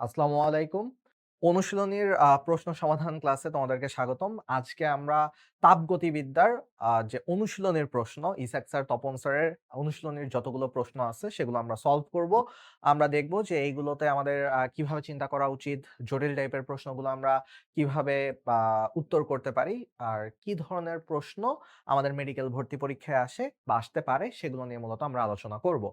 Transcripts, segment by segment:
আসসালামু আলাইকুম। অনুশীলনীর প্রশ্ন সমাধান ক্লাসে তোমাদেরকে স্বাগতম। আজকে আমরা তাপগতিবিদ্যার যে অনুশীলনীর প্রশ্ন, ইসাক স্যার, তপন স্যারের অনুশীলনীর যতগুলো প্রশ্ন আছে সেগুলো আমরা সলভ করব। আমরা দেখব যে এইগুলোতে আমাদের কিভাবে চিন্তা করা উচিত, জটিল টাইপের প্রশ্নগুলো আমরা কিভাবে আ উত্তর করতে পারি, আর কি ধরনের প্রশ্ন আমাদের মেডিকেল ভর্তি পরীক্ষায় আসে বা আসতে পারে সেগুলো নিয়ে মূলত আমরা আলোচনা করব।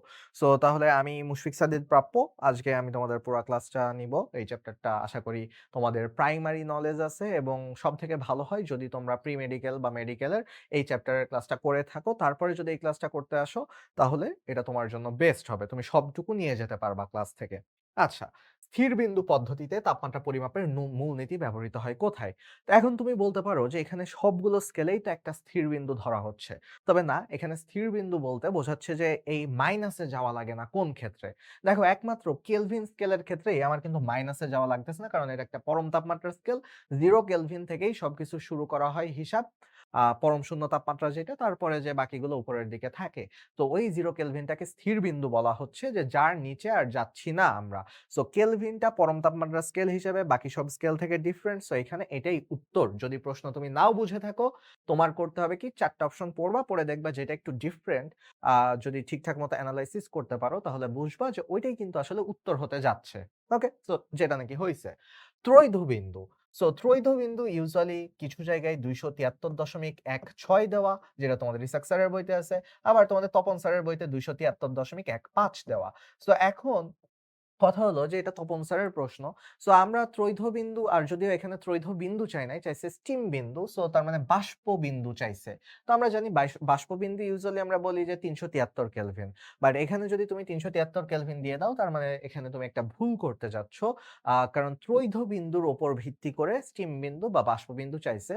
তাহলে আমি মুশফিক সাদিদ প্রাপ্য। আজকে আমি তোমাদের পুরা ক্লাসটা নিব। এই চ্যাপ্টারটা আশা করি তোমাদের প্রাইমারি নলেজ আছে এবং সবথেকে ভালো হয় যদি তোমরা প্রি মেডিকেল বা মেডিকেলের এই চ্যাপ্টারের ক্লাসটা করে থাকো। তারপরে যদি এই ক্লাসটা করতে আসো তাহলে এটা তোমার জন্য বেস্ট হবে। তুমি সবটুকু নিয়ে যেতে পারবা ক্লাস থেকে। আচ্ছা, স্থির বিন্দু পদ্ধতিতে তাপমাত্রা পরিমাপের মূলনীতি ব্যবহৃত হয় কোথায়? তো এখন তুমি বলতে পারো যে এখানে সবগুলো স্কেলেই তো একটা স্থির বিন্দু ধরা হচ্ছে। তবে না, এখানে স্থির বিন্দু বলতে বোঝাচ্ছে যে এই মাইনাসে যাওয়া লাগে না কোন ক্ষেত্রে? দেখো, একমাত্র কেলভিন স্কেলের ক্ষেত্রেই আমার কিন্তু মাইনাসে যাওয়া লাগতেছে না, কারণ এটা একটা পরম তাপমাত্রার স্কেল। 0 কেলভিন থেকেই সবকিছু শুরু করা হয় হিসাব। পরম শূন্য তাপমাত্রা যেটা, তারপরে যে বাকিগুলো উপরের দিকে থাকে। তো ওই 0 কেলভিনটাকে স্থির বিন্দু বলা হচ্ছে, যে যার নিচে আর যাচ্ছি না আমরা। কেলভিনটা পরম তাপমাত্রার স্কেল হিসেবে বাকি সব স্কেল থেকে ডিফারেন্ট। এখানে এটাই উত্তর। যদি প্রশ্ন তুমি নাও বুঝে থাকো, তোমার করতে হবে কি, ৪ টা অপশন পড়বা, পড়ে দেখবা যেটা একটু ডিফারেন্ট। যদি ঠিকঠাক মতো এনালাইসিস করতে পারো তাহলে বুঝবা যে ওইটাই কিন্তু আসলে উত্তর হতে যাচ্ছে। ওকে? যেটা নাকি হইছে। ত্রৈধ বিন্দু। ত্রৈধ বিন্দু ইউজুয়ালি কিছু জায়গায় ২৭৩.16 দেওয়া, যেটা তোমাদের ইসাক স্যারের বইতে আছে। আবার তোমাদের তপন স্যারের বইতে ২৭৩.15 দেওয়া। এখন কথা হলো যে এটা তপন স্যারের প্রশ্ন। আমরা ত্রৈধ বিন্দু, আর যদিও এখানে ত্রৈধ বিন্দু চাই নাই, চাইছে স্টিম বিন্দু। তার মানে বাষ্প বিন্দু চাইছে। তো আমরা জানি বাষ্প বিন্দু ইউজুয়ালি আমরা বলি যে ৩৭৩ কেলভিন। বাট এখানে যদি তুমি ৩৭৩ কেলভিন দিয়ে দাও, তার মানে এখানে তুমি একটা ভুল করতে যাচ্ছ। কারণ ত্রৈধ বিন্দুর উপর ভিত্তি করে স্টিম বিন্দু বা বাষ্প বিন্দু চাইছে।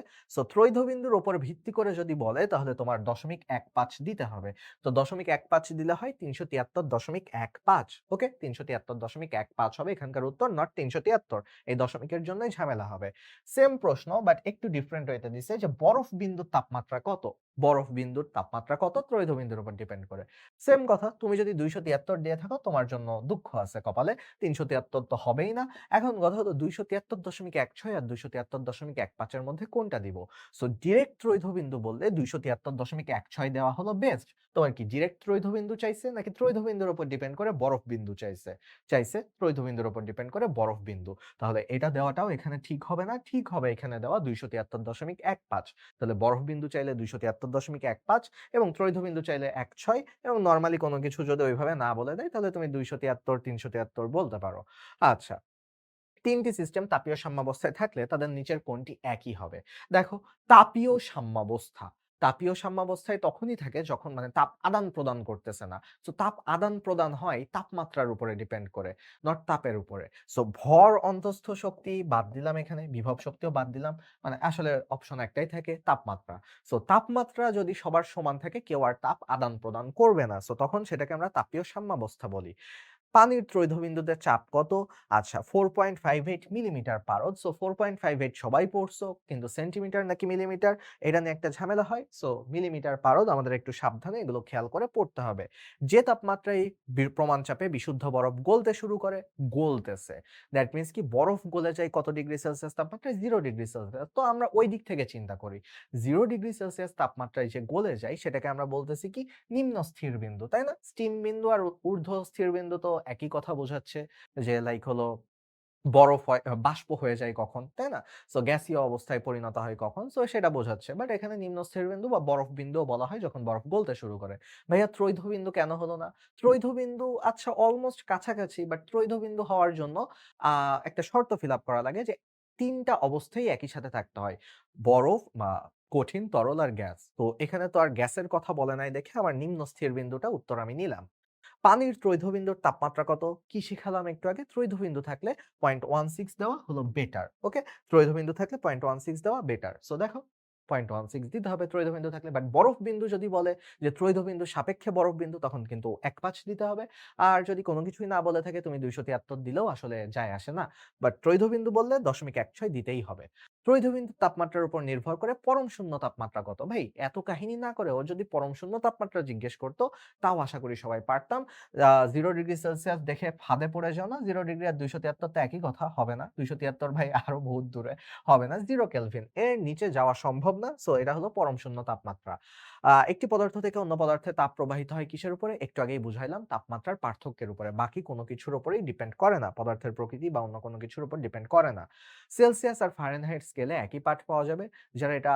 ত্রৈধ বিন্দুর উপর ভিত্তি করে যদি বলে তাহলে তোমার ০.১৫ দিতে হবে। ০.১৫ দিলে হয় ৩৭৩.১৫। ওকে? ৩৭৩.১৫ হবে এখানকার উত্তর, নট ৩৭৩। এই দশমিকের জন্যই ঝামেলা হবে। সেম প্রশ্ন বাট একটু ডিফারেন্ট ওয়েতে দিছে যে বরফ বিন্দুর তাপমাত্রা কত? বরফ বিন্দুর তাপমাত্রা কত ত্রৈধ বিন্দুর উপর ডিপেন্ড করে। সেম কথা, তুমি যদি ২৭৩ দিয়ে থাকো তোমার জন্য দুঃখ আছে কপালে। ৩৭৩ তো হবেই না। এখন কথা হলো ২৭৩.১৬ আর ২৭৩.১৫ এর মধ্যে কোনটা দিব? ডিরেক্ট ত্রৈধ বিন্দু বললে ২৭৩.১৬ দেওয়া হলো বেস্ট। তোমার কি ডিরেক্ট ত্রৈধ বিন্দু চাইছে নাকি ত্রৈধ বিন্দুর উপর ডিপেন্ড করে বরফ বিন্দু চাইছে? চাইছে ত্রৈধ বিন্দুর উপর ডিপেন্ড করে বরফ বিন্দু। তাহলে এটা দেওয়াটাও এখানে ঠিক হবে না। ঠিক হবে এখানে দেওয়া ২৭৩.১৫। তাহলে বরফ বিন্দু চাইলে ২৭৩.১৫ এবং ত্রৈধ বিন্দু চাইলে ১৬, এবং নরমালি কোনো কিছু যদি ওইভাবে না বলে দেয় তাহলে তুমি ২৭৩, ৩৭৩ বলতে পারো। আচ্ছা। ৩ টি সিস্টেম তাপীয় সাম্যাবস্থায় থাকলে তাদের নিচের কোনটি একই হবে? দেখো, তাপীয় সাম্যাবস্থা। তাপীয় সাম্যাবস্থায় তখনই থাকে যখন মানে তাপ আদান-প্রদান করতেছে না। তাপ আদান-প্রদান হয় তাপমাত্রার উপরে ডিপেন্ড করে, নট তাপের উপরে। ভর অন্তস্থ শক্তি বাদ দিলাম এখানে, বিভব শক্তিও বাদ দিলাম। মানে আসলে অপশন একটাই থাকে, তাপমাত্রা। তাপমাত্রা যদি সবার সমান থাকে কেউ আর তাপ আদান-প্রদান করবে না। তখন সেটাকে আমরা তাপীয় সাম্যাবস্থা বলি। পানির ত্রৈধবিন্দুতে চাপ কত? আচ্ছা, 4.58 মিলিমিটার পারদ। 4.58 সবাই পড়ছো, কিন্তু সেন্টিমিটার নাকি মিলিমিটার এটা নিয়ে একটা ঝামেলা হয়। মিলিমিটার পারদ আমাদের একটু সাবধানে এগুলো খেয়াল করে পড়তে হবে। যে তাপমাত্রায় প্রমাণ চাপে বিশুদ্ধ বরফ গলতে শুরু করে, গলতেছে। দ্যাট মিনস কি, বরফ গলে যায় কত ডিগ্রি সেলসিয়াস তাপমাত্রায়? 0 ডিগ্রি সেলসিয়াস। তো আমরা ওই দিক থেকে চিন্তা করি। 0 ডিগ্রি সেলসিয়াস তাপমাত্রায় যে গলে যায় সেটাকে আমরা বলতেছি কি, নিম্ন স্থির বিন্দু, তাই না? স্টিম বিন্দু আর ঊর্ধ্ব স্থির বিন্দু তো একই কথা বোঝাচ্ছে, যে লাইক হলো বরফ হয়, বাষ্প হয়ে যায় কখন, তাই না? গ্যাসীয় অবস্থায় পরিণত হয় কখন? সেটা বোঝাচ্ছে। বাট এখানে নিম্ন স্থির বিন্দু বা বরফ বিন্দুও বলা হয় যখন বরফ গলতে শুরু করে। ভাইয়া ত্রৈধ বিন্দু কেন হলো না? ত্রৈধ বিন্দু আচ্ছা অলমোস্ট কাছাকাছি, বাট ত্রৈধ বিন্দু হওয়ার জন্য একটা শর্ত ফিল আপ করা লাগে, যে ৩ টা অবস্থাই একই সাথে থাকতে হয়। বরফ বা কঠিন, তরল আর গ্যাস। এখানে তো আর গ্যাসের কথা বলে নাই দেখে আমার নিম্ন স্থির বিন্দুটা উত্তর আমি নিলাম। পানির ত্রৈধবিন্দুর তাপমাত্রা কত? কি শিখালাম একটু আগে? ত্রৈধবিন্দু থাকলে 0.16 দেওয়া হলো বেটার। ওকে? ত্রৈধবিন্দু থাকলে 0.16 দেওয়া বেটার। দেখো, 0.16 দিতে হবে ত্রৈধবিন্দু থাকলে। বাট বরফ বিন্দু যদি বলে যে ত্রৈধবিন্দুর সাপেক্ষে বরফ বিন্দু তখন কিন্তু ১ পাঁচ দিতে হবে। আর যদি কোন কিছুই না বলে থাকে তুমি ২৭৩ দিলেও আসলে যায় আসে না। বাট ত্রৈধবিন্দু বললে ০.১৬ দিতেই হবে। ত্রৈধবিন্দুর তাপমাত্রার উপর নির্ভর করে পরম শূন্য তাপমাত্রা কত? ভাই এত কাহিনী না করে ও যদি পরম শূন্য তাপমাত্রা জিজ্ঞেস করত তাও আশা করি সবাই পারতাম। 0 ডিগ্রি সেলসিয়াস দেখে ফাঁদে পড়ে যেও না। 0 ডিগ্রি আর ২৭৩ তো একই কথা, হবে না। ২৭৩ ভাই আরো বহুত দূরে, হবে না। 0 কেলভিন এর নিচে যাওয়া সম্ভব না। সো এটা হলো পরম শূন্য তাপমাত্রা। একটি পদার্থ থেকে অন্য পদার্থে তাপ প্রবাহিত হয় কিসের উপরে? একটু আগেই বুঝাইলাম তাপমাত্রার পার্থক্যের উপরে। বাকি কোনো কিছুর উপরেই ডিপেন্ড করে না। পদার্থের প্রকৃতি বা অন্য কোনো কিছুর উপর ডিপেন্ড করে না। সেলসিয়াস আর ফারেনহাইট স্কেলে একই পাঠ পাওয়া যাবে। যারা এটা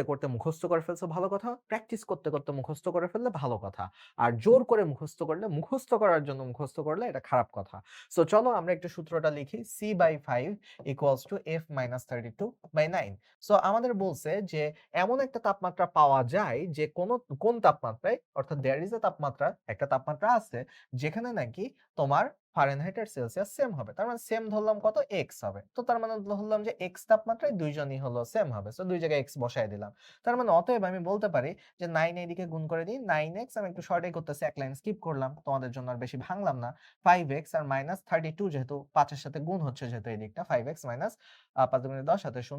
করতে মুখস্থ করে ফেলছো ভালো কথা। প্র্যাকটিস করতে মুখস্থ করে ফেললে ভালো কথা। আর জোর করে মুখস্থ করলে, মুখস্থ করার জন্য মুখস্থ করলে এটা খারাপ কথা। সো চলো আমরা একটু সূত্রটা লিখি। C/5 = F-32/9। সো আমাদের বলছে যে এমন একটা তাপমাত্রা পাওয়া যায় যে কোন তাপমাত্রায়, অর্থাৎ দেয়ার ইজ এ তাপমাত্রা, একটা তাপমাত্রা আছে যেখানে নাকি তোমার ফারেনহাইট আর সেলসিয়াস সেম হবে। তার মানে সেম ধরলাম কত? এক্স হবে। তো তার মানে ধরলাম যে এক্স তাপমাত্রায় দুইজনই হলো সেম হবে। সো দুই জায়গায় এক্স বসায় দিলাম। তার মানে অতএব আমি বলতে পারি যে 9 এইদিকে গুণ করে দিই। 9x, আমি একটু শর্টেই করতেছি, এক লাইন স্কিপ করলাম। তোমাদের জন্য আর বেশি ভাঙলাম না। 5x আর -32, যেহেতু 5 এর সাথে গুণ হচ্ছে, যেহেতু এই দিকটা 5x মাইনাস ৫ দুগুণে ১০ হাতে ০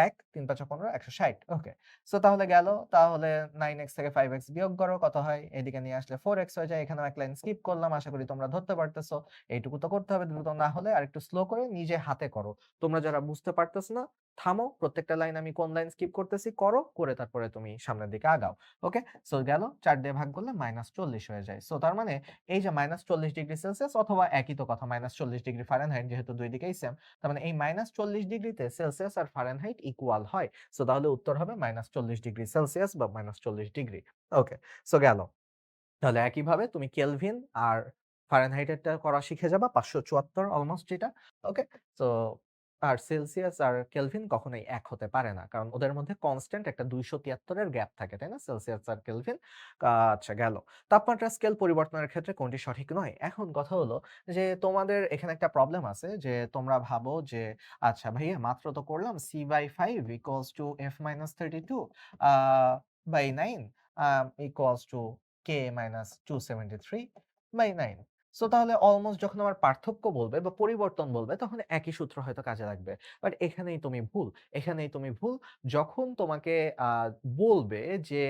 ১ ৩ ৫ ১৫ ১৬০। ওকে। সো তাহলে গেল। তাহলে 9x থেকে 5x বিয়োগ করো, কত হয়? এদিকে নিয়ে আসলে 4x হয়ে যায়। এখানেও এক লাইন স্কিপ করলাম। আশা করি তোমরা ধরতে পারতেছো। এইটুকু তো করতে হবে, দ্রুত না হলে আরেকটু স্লো করে নিজে হাতে করো। তোমরা যারা বুঝতে পারতেছো না থামো, প্রত্যেকটা লাইন আমি কোন লাইন স্কিপ করতেছি করো, করে তারপরে তুমি সামনের দিকে আগাও। ওকে। সো গেল, 4 দিয়ে ভাগ করলে -40 হয়ে যায়। সো তার মানে এই যে -40 ডিগ্রি সেলসিয়াস, অথবা একই তো কথা, -40 ডিগ্রি ফারেনহাইট, যেহেতু দুই দিকেই সেম। তার মানে এই -40 ডিগ্রিতে সেলসিয়াস আর ফারেনহাইট ইকুয়াল হয়। সো তাহলে উত্তর হবে -40 ডিগ্রি সেলসিয়াস বা -40 ডিগ্রি। ওকে। সো গেল। তাহলে একইভাবে তুমি কেলভিন আর ফারেনহাইটেরটা করা শিখে যাবা, ৫৭৪ অলমোস্ট যেটা। ওকে? সো আর সেলসিয়াস আর কেলভিন কখনোই এক হতে পারে না। কারণ ওদের মধ্যে কনস্ট্যান্ট একটা ২৭৩ এর গ্যাপ থাকে, তাই না? সেলসিয়াস আর কেলভিন। আচ্ছা গেল। তাপমাত্রা স্কেল পরিবর্তনের ক্ষেত্রে কোনটি সঠিক নয়? এখন কথা হলো যে তোমাদের এখানে একটা প্রবলেম আছে যে তোমরা ভাবো যে আচ্ছা ভাইয়া মাত্র তো করলাম C/5 = F-32 আ by 9 equals to K-273/9। So তাহলে অলমোস্ট যখন আমার পার্থক্য বলবে বা পরিবর্তন বলবে তখন একই সূত্র হয়তো কাজে লাগবে। বাট এখানেই তুমি ভুল। এখানেই তুমি ভুল। যখন তোমাকে আ বলবে যে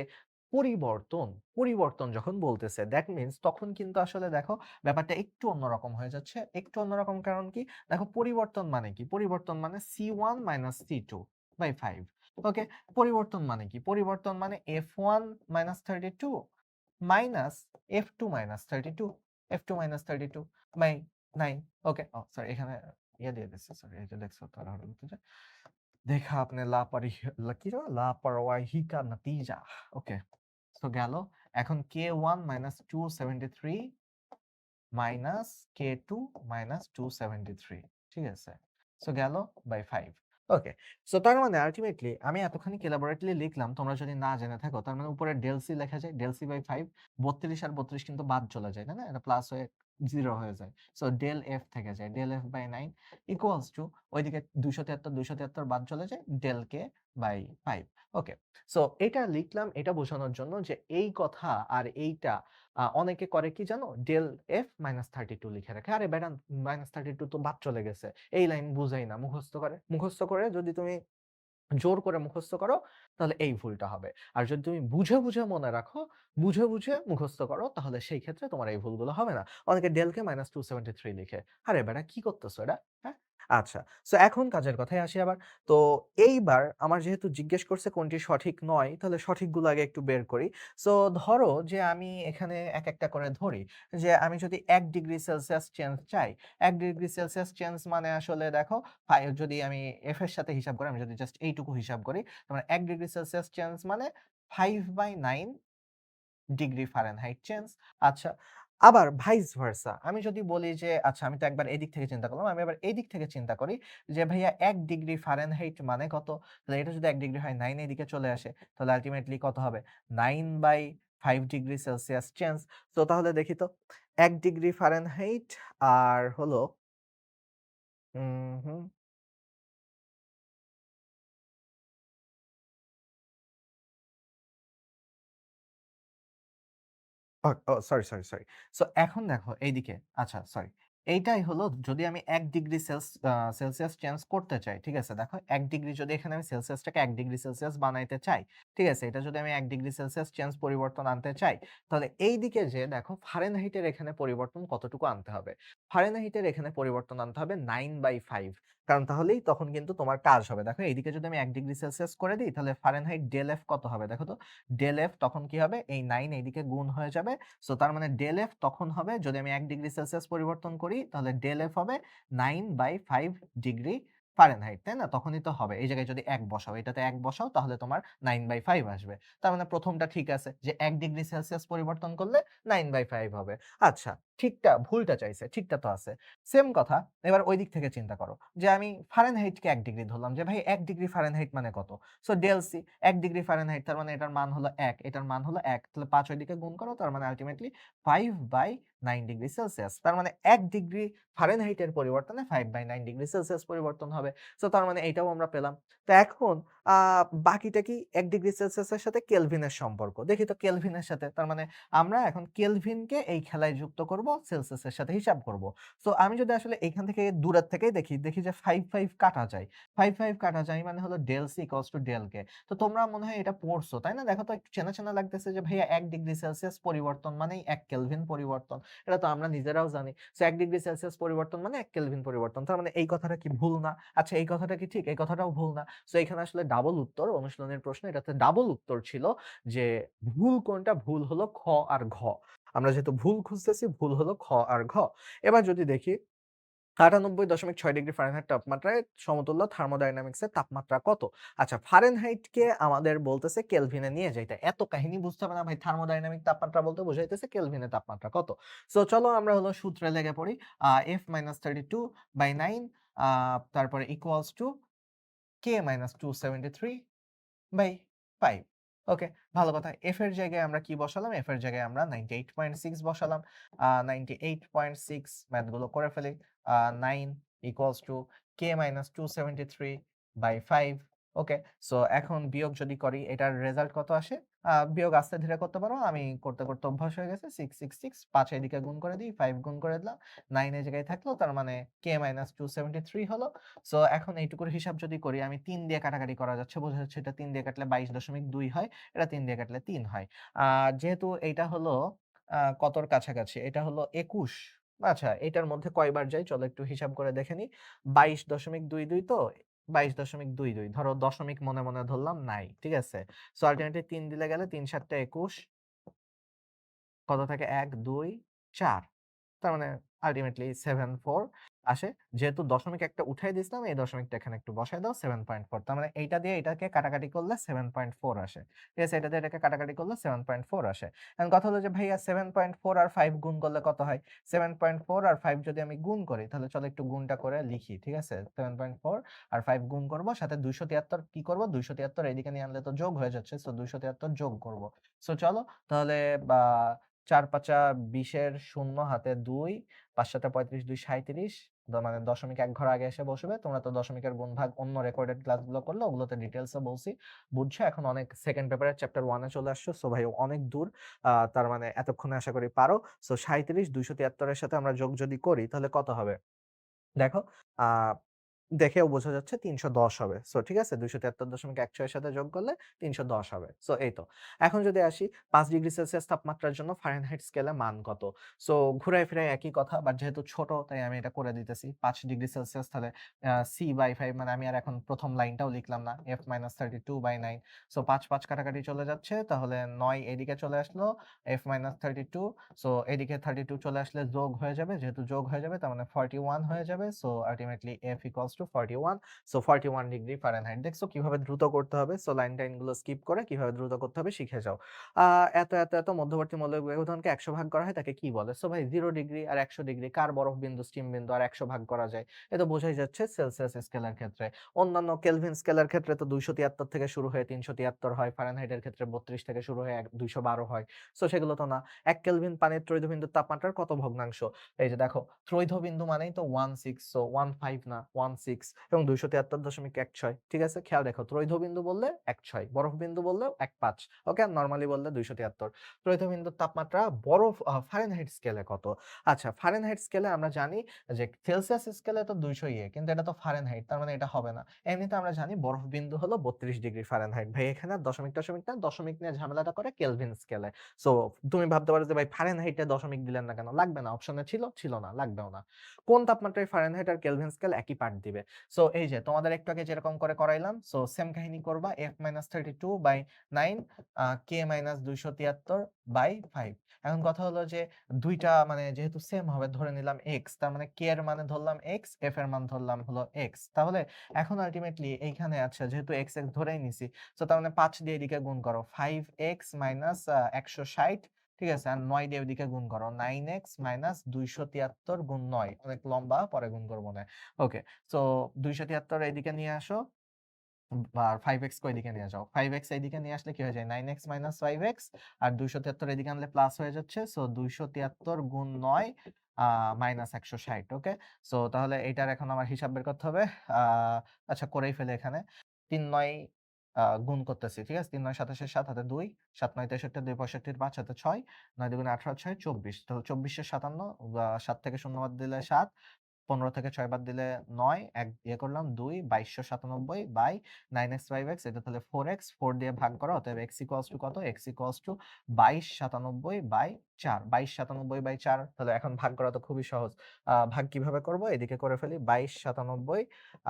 পরিবর্তন, পরিবর্তন যখন বলতেছে দ্যাট মিনস তখন কিন্তু আসলে দেখো ব্যাপারটা একটু অন্যরকম হয়ে যাচ্ছে। একটু অন্যরকম কারণ কি? দেখো পরিবর্তন মানে কি? পরিবর্তন মানে C1 - C2/5। ওকে? পরিবর্তন মানে কি? পরিবর্তন মানে F1 - 32 minus F2 - 32, F2 - 32 by 9। Okay. Sorry, এখানে ইয়ে দিয়ে দিচ্ছি। সরি, এই যে দেখছো তাড়াহুড়ো করতে যে देखा आपने কি যেন? লাপারওয়াহি কা নতিজা। ওকে। সো গেল। এখন K1 - 273 মাইনাস K2 - 273। ঠিক আছে? সো গেল বাই 5। ওকে। সো তার মানে আল্টিমেটলি আমি এতখানি এলাবোরেটলি লিখলাম, তোমরা যদি না জেনে থাকো তার মানে উপরে ডেল সি লেখা যায়। ডেল সি বাই 5, 32 আর 32 কিন্তু বাদ চলে যায়, তাই না? এটা প্লাস হয়ে 0 হয়ে যায়। সো ডেল এফ থেকে যায়। Del F by 9 equals to ওইদিকে 273 বাদ চলে যায়। Del K by 5। Okay. So এটা লিখলাম এটা বোঝানোর জন্য যে এই কথা আর এইটা অনেকে করে কি জানো? ডেল এফ -32 লিখে রাখে। আরে বেটা, -32 তো বাদ চলে গেছে। এই লাইন বুঝাই না, মুখস্থ করে। মুখস্থ করে যদি তুমি জোর করে মুখস্থ করো তাহলে এই ভুলটা হবে। আর যদি তুমি বুঝে মনে রাখো, বুঝে মুখস্থ করো তাহলে সেই ক্ষেত্রে তোমার এই ভুলগুলো হবে না। অনেকে ডেলকে -273 লিখে। আরে বেটা কি করতেছো এটা? হ্যাঁ? আচ্ছা। সো এখন কাজের কথায় আসি আবার। তো এইবার আমার যেহেতু জিজ্ঞেস করছে কোনটি সঠিক নয়, তাহলে সঠিকগুলো আগে একটু বের করি। সো ধরো যে আমি এখানে একেকটা করে ধরি। যে আমি যদি ১ ডিগ্রি সেলসিয়াস চেঞ্জ চাই, ১ ডিগ্রি সেলসিয়াস চেঞ্জ মানে আসলে দেখো যদি আমি এফ এর সাথে হিসাব করি, আমি যদি জাস্ট এইটুকু হিসাব করি, তার মানে ১ ডিগ্রি সেলসিয়াস চেঞ্জ মানে 5/9 ডিগ্রি ফারেনহাইট চেঞ্জ। আচ্ছা, আবার ভাইস ভার্সা। আমি যদি বলি যে আচ্ছা আমি তো একবার এদিক থেকে চিন্তা করলাম, আমি আবার এদিক থেকে চিন্তা করি যে ভাইয়া ১ ডিগ্রি ফারেনহাইট মানে কত? তাহলে এটা যদি ১ ডিগ্রি হয় 9 এদিকে চলে আসে। তাহলে আল্টিমেটলি কত হবে? 9/5 ডিগ্রি সেলসিয়াস চেঞ্জ। তো তাহলে দেখি তো ১ ডিগ্রি ফারেনহাইট আর হলো হুম সরি। সো এখন দেখো এইদিকে আচ্ছা সরি। এইটাই হলো যদি আমি ১ ডিগ্রি সেলসিয়াস চেঞ্জ করতে চাই, ঠিক আছে? দেখো ১ ডিগ্রি যদি এখানে আমি সেলসিয়াসটাকে ১ ডিগ্রি সেলসিয়াস বানাইতে চাই, ঠিক আছে? এটা যদি আমি ১ ডিগ্রি সেলসিয়াস পরিবর্তন আনতে চাই, তাহলে এইদিকে যেয়ে দেখো ফারেনহাইটের এখানে পরিবর্তন কতটুকু আনতে হবে? ফারেনহাইটের এখানে পরিবর্তন আনতে হবে 9/5 কারণ তাহলেই তখন কিন্তু তোমার কাজ হবে। দেখো এইদিকে যদি আমি ১ ডিগ্রি সেলসিয়াস করে দেই তাহলে ফারেনহাইট ডেল এফ কত হবে? দেখো তো ডেল এফ তখন কি হবে? এই 9 এইদিকে গুণ হয়ে যাবে। সো তার মানে ডেল এফ তখন হবে যদি আমি ১ ডিগ্রি সেলসিয়াস পরিবর্তন করি তাহলে ডেল এফ হবে 9/5 ডিগ্রি ফারেনহাইট, তাই না? তখনই তো হবে। এই জায়গায় যদি ১ বসাও, এটাতে ১ বসাও তাহলে তোমার 9/5 আসবে। তার মানে ১ম টা ঠিক আছে যে ১ ডিগ্রি সেলসিয়াস পরিবর্তন করলে 9/5 হবে। আচ্ছা, ভুলটা চাইছে, ঠিকটা তো আছে। সেম কথা এবার ওই দিক থেকে চিন্তা করো যে আমি ফারেনহাইটকে ১ ডিগ্রি ধরলাম যে ভাই ১ ডিগ্রি ফারেনহাইট মানে কত? So del C ১ degree Fahrenheit তার মানে এটার মান হলো ১, এটার মান হলো ১ তাহলে ৫ ওইদিকে গুণ করো তার মানে আল্টিমেটলি 5/9 ডিগ্রি সেলসিয়াস। তার মানে ১ ডিগ্রি ফারেনহাইটের পরিবর্তনে 5/9 ডিগ্রি সেলসিয়াস পরিবর্তন হবে। সো তার মানে এইটাও আমরা পেলাম। তো এখন আ বাকিটা কি ১ ডিগ্রি সেলসিয়াসের সাথে কেলভিনের সম্পর্ক। দেখি তো কেলভিনের সাথে তার মানে আমরা এখন কেলভিনকে এই খেলায় যুক্ত করব, সেলসিয়াসের সাথে হিসাব করব। সো আমি যদি আসলে এইখান থেকে দূরের থেকেই দেখি যে 5 কাটা যায়। 5 কাটা যায় মানে হলো del C equals to del K. তো তোমরা মনে হয় এটা পড়ছো, তাই না? দেখো তো একটু চেনা লাগতেছে যে ভাইয়া ১ ডিগ্রি সেলসিয়াস পরিবর্তন মানেই ১ কেলভিন পরিবর্তন। এটা তো আমরা নিজেরাও জানি। সো ১ ডিগ্রি সেলসিয়াস পরিবর্তন মানে ১ কেলভিন পরিবর্তন। তার মানে এই কথাটা কি ভুল না? আচ্ছা এই কথাটা কি ঠিক? এই কথাটাও ভুল না। সো এখানে আসলে ডাবল উত্তর অনুশীলনের প্রশ্ন এটাতে ডাবল উত্তর ছিল যে ভুল কোনটা? ভুল হলো খ আর ঘ। আমরা যেহেতু ভুল খুঁজতেছি ভুল হলো খ আর ঘ। এবার যদি দেখি ৯৮.৬ ডিগ্রি ফারেনহাইট তাপমাত্রায় সমতুল্য থার্মোডায়নামিক্সের তাপমাত্রা কত? আচ্ছা ফারেনহাইটকে আমাদের বলতেছে কেলভিনে নিয়ে যাইতে। এত কাহিনী বুঝতে হবে না ভাই থার্মোডায়নামিক তাপমাত্রা বলতে বুঝাইতেছে কেলভিনের তাপমাত্রা কত। সো চলো আমরা হলো সূত্রে লেগে পড়ি। F-32/9 আ তারপরে ইকুয়ালস টু K-273/5 ওকে, ভালো কথা। F এর জায়গায় আমরা কি বসালাম? F এর জায়গায় আমরা 98.6 বসালাম। 98.6 ম্যাথ গুলো করে ফেলি। 9 ইকুয়ালস টু K-273/5 ওকে। সো এখন বিয়োগ যদি করি এটার রেজাল্ট কত আসে? বিয়োগ আস্তে ধীরে করতে পারো। আমি করতে অভ্যাস হয়ে গেছে। 666 5 এদিকে গুণ করে দিই, 5 গুণ করে দিলাম। 9 এই জায়গায় থাকলো তার মানে K-273 হলো। সো এখন এইটুকুর হিসাব যদি করি আমি ৩ দিয়ে কাটাকাটি করা যাচ্ছে। বোঝা যাচ্ছে এটা ৩ দিয়ে কাটলে ২২.২ হয়। এটা ৩ দিয়ে কাটলে ৩ হয়। যেহেতু এইটা হলো কতর কাছাকাছি? এটা হলো ২১। আচ্ছা এটার মধ্যে কয়বার যায়? চলো একটু হিসাব করে দেখে নিই। ২২.২২ তো ২২.২২ ধরো দশমিক মনে ধরলাম নাই। ঠিক আছে? সো আল্টিমেটলি ৩ দিলে গেলে ৩ ৭ ২১ কত থাকে? ১, ২, ৪ তার মানে আল্টিমেটলি 74 আসে। যেহেতু দশমিক একটা উঠায় দিছিলাম, এই দশমিকটা এখানে একটু বসায় দাও 7.4 তার মানে এইটা দিয়ে এটাকে কাটাকাটি করলে 7.4 আসে। ঠিক আছে? এটা দিয়ে এটাকে কাটাকাটি করলে 7.4 আসে। এখন কথা হলো যে ভাইয়া 7.4 আর ৫ গুণ করলে কত হয়? 7.4 আর ৫ যদি আমি গুণ করি তাহলে চলো একটু গুণটা করে লিখি। ঠিক আছে? 7.4 আর ৫ গুণ করব সাথে ২৭৩ কি করব? ২৭৩ এদিকে নিয়ে আনলে তো যোগ হয়ে যাচ্ছে। সো ২৭৩ যোগ করব। সো চলো তাহলে বা ৪ ৫ ২০ এর ০ হাতে ২, ৫ ৭ ৩৫, ২ ৩৭ মানে দশমিক এক ঘর আগে এসে বসবে। তোমরা তো দশমিকের গুণভাগ অন্য রেকর্ডেড ক্লাসগুলো করলে ওগুলোতে ডিটেইলস এ বলছি। বুঝছো? এখন অনেক সেকেন্ড পেপারের চ্যাপ্টার 1 এ চলে আসছো। সো ভাই অনেক দূর। তার মানে এতক্ষণে আশা করি পারো। সো ৩৭ ২৭৩ এর সাথে আমরা যোগ যদি করি তাহলে কত হবে? দেখো আ দেখেও বোঝা যাচ্ছে ৩১০ হবে। সো ঠিক আছে? ২৭৩.১৬ এর সাথে যোগ করলে ৩১০ হবে। সো এই তো। এখন যদি আসি ৫ ডিগ্রি সেলসিয়াস তাপমাত্রার জন্য ফারেনহাইট স্কেলে মান কত? সো ঘুরায় ফিরায় একই কথা বাট যেহেতু ছোট তাই আমি এটা করে দিতেছি। ৫ ডিগ্রি সেলসিয়াস তাহলে C/5 মানে আমি আর এখন ১ম লাইনটাও লিখলাম না। F-32/9 সো ৫ কাটাকাটি চলে যাচ্ছে। তাহলে ৯ এদিকে চলে আসলো। F-32 সো এদিকে 32 চলে আসলে যোগ হয়ে যাবে। যেহেতু যোগ হয়ে যাবে তার মানে 41 হয়ে যাবে। So ultimately F equals to 41 so 41 degree Fahrenheit. দেখছো কিভাবে দ্রুত করতে হবে? সো লাইন-টাইন গুলো স্কিপ করে কিভাবে দ্রুত করতে হবে শিখে যাও। আ এত মধ্যবর্তী মৌলের ব্যবধানকে ১০০ ভাগ করা হয় তাকে কি বলে? সো ভাই 0 ডিগ্রি আর ১০০ ডিগ্রি কার বরফ বিন্দু, স্টিম বিন্দু আর ১০০ ভাগ করা যায়? এ তো বোঝাই যাচ্ছে সেলসিয়াস স্কেলের ক্ষেত্রে। অন্যান্য কেলভিন স্কেলের ক্ষেত্রে তো ২৭৩ থেকে শুরু হয়ে ৩৭৩ হয়। ফারেনহাইটের ক্ষেত্রে ৩২ থেকে শুরু হয়ে ২১২ হয়। সো সেগুলো তো না। ১ কেলভিন পানির ত্রৈধবিন্দুর তাপমাত্রার কত ভগ্নাংশ? এই যে দেখো ত্রৈধবিন্দু মানেই তো 16 সো 15 না 2.6 এবং 273.16। ঠিক আছে? খেয়াল রেখো ত্রৈধ বিন্দু বললে 1.6, বরফ বিন্দু বললেও 1.5। ওকে? আর নরমালি বললে 273। ত্রৈধ বিন্দুর তাপমাত্রা বরফ ফারেনহাইট স্কেলে কত? আচ্ছা, ফারেনহাইট স্কেলে আমরা জানি যে সেলসিয়াস স্কেলে তো 200 কিন্তু এটা তো ফারেনহাইট, তার মানে এটা হবে না। এমনিতে আমরা জানি বরফ বিন্দু হলো 32 ডিগ্রি ফারেনহাইট। ভাই এখানে আর দশমিক টশমিক না, দশমিক নিয়ে ঝামেলাটা করে কেলভিন স্কেলে। সো তুমি ভাবতে পারো যে ভাই ফারেনহাইটে দশমিক দিলেন না কেন? লাগবে না, অপশনে ছিল, ছিল না, লাগবেও না। কোন তাপমাত্রায় ফারেনহাইট আর কেলভিন স্কেল একই পাঠ দিবে? সো এই যে তোমাদের একটু আগে যেরকম করে করাইলাম, সো সেম কাহিনী করবা। f-32/9 k-273/5। এখন কথা হলো যে দুইটা মানে যেহেতু সেম হবে ধরে নিলাম x, তার মানে k এর মানে ধরলাম x, f এর মান ধরলাম হলো x। তাহলে এখন আলটিমেটলি এইখানে আচ্ছা যেহেতু x ধরেই নিছি, সো তার মানে 5 দিয়ে এদিকে গুণ করো 5x - 160। ঠিক আছে? আর 9 দিয়ে ওইদিকে গুণ করো 9x - 273 গুণ 9। অনেক লম্বা, পরে গুণ করবো না। ওকে, সো 273 এইদিকে নিয়ে আসো। আর 5x কে এদিকে নিয়ে যাও। 5x এইদিকে নিয়ে আসলে কি হয়ে যায়? 9x - 5x। আর 273 এদিকে আনলে প্লাস হয়ে যাচ্ছে। সো 273 গুণ 9 -160। ওকে? সো তাহলে এইটার এখন আমার হিসাব বের করতে হবে। আ আচ্ছা করেই ফেলি এখানে। ৩ ৯ গুণ করতেছি। ঠিক আছে? ৩ ৯ 27 এর ৭ হাতে 2, ৭ 9 63, ২ 65 এর 5 হাতে 6, 9 দুগুণে 18 6 24। তো 24 এর 57, ৭ থেকে 0 বাদ দিলে ৭, 15 থেকে 6 বাদ দিলে 9, ১ ইয়ে করলাম 2, 2297 বাই 9x 5x, এটা তাহলে 4x, 4 দিয়ে ভাগ করা। অতএব x ইকুয়ালস টু কত? x equals to 2297/4। 2297/4, তাহলে এখন ভাগ করা তো খুবই সহজ। ভাগ কিভাবে করব? এদিকে করে ফেলি। 2297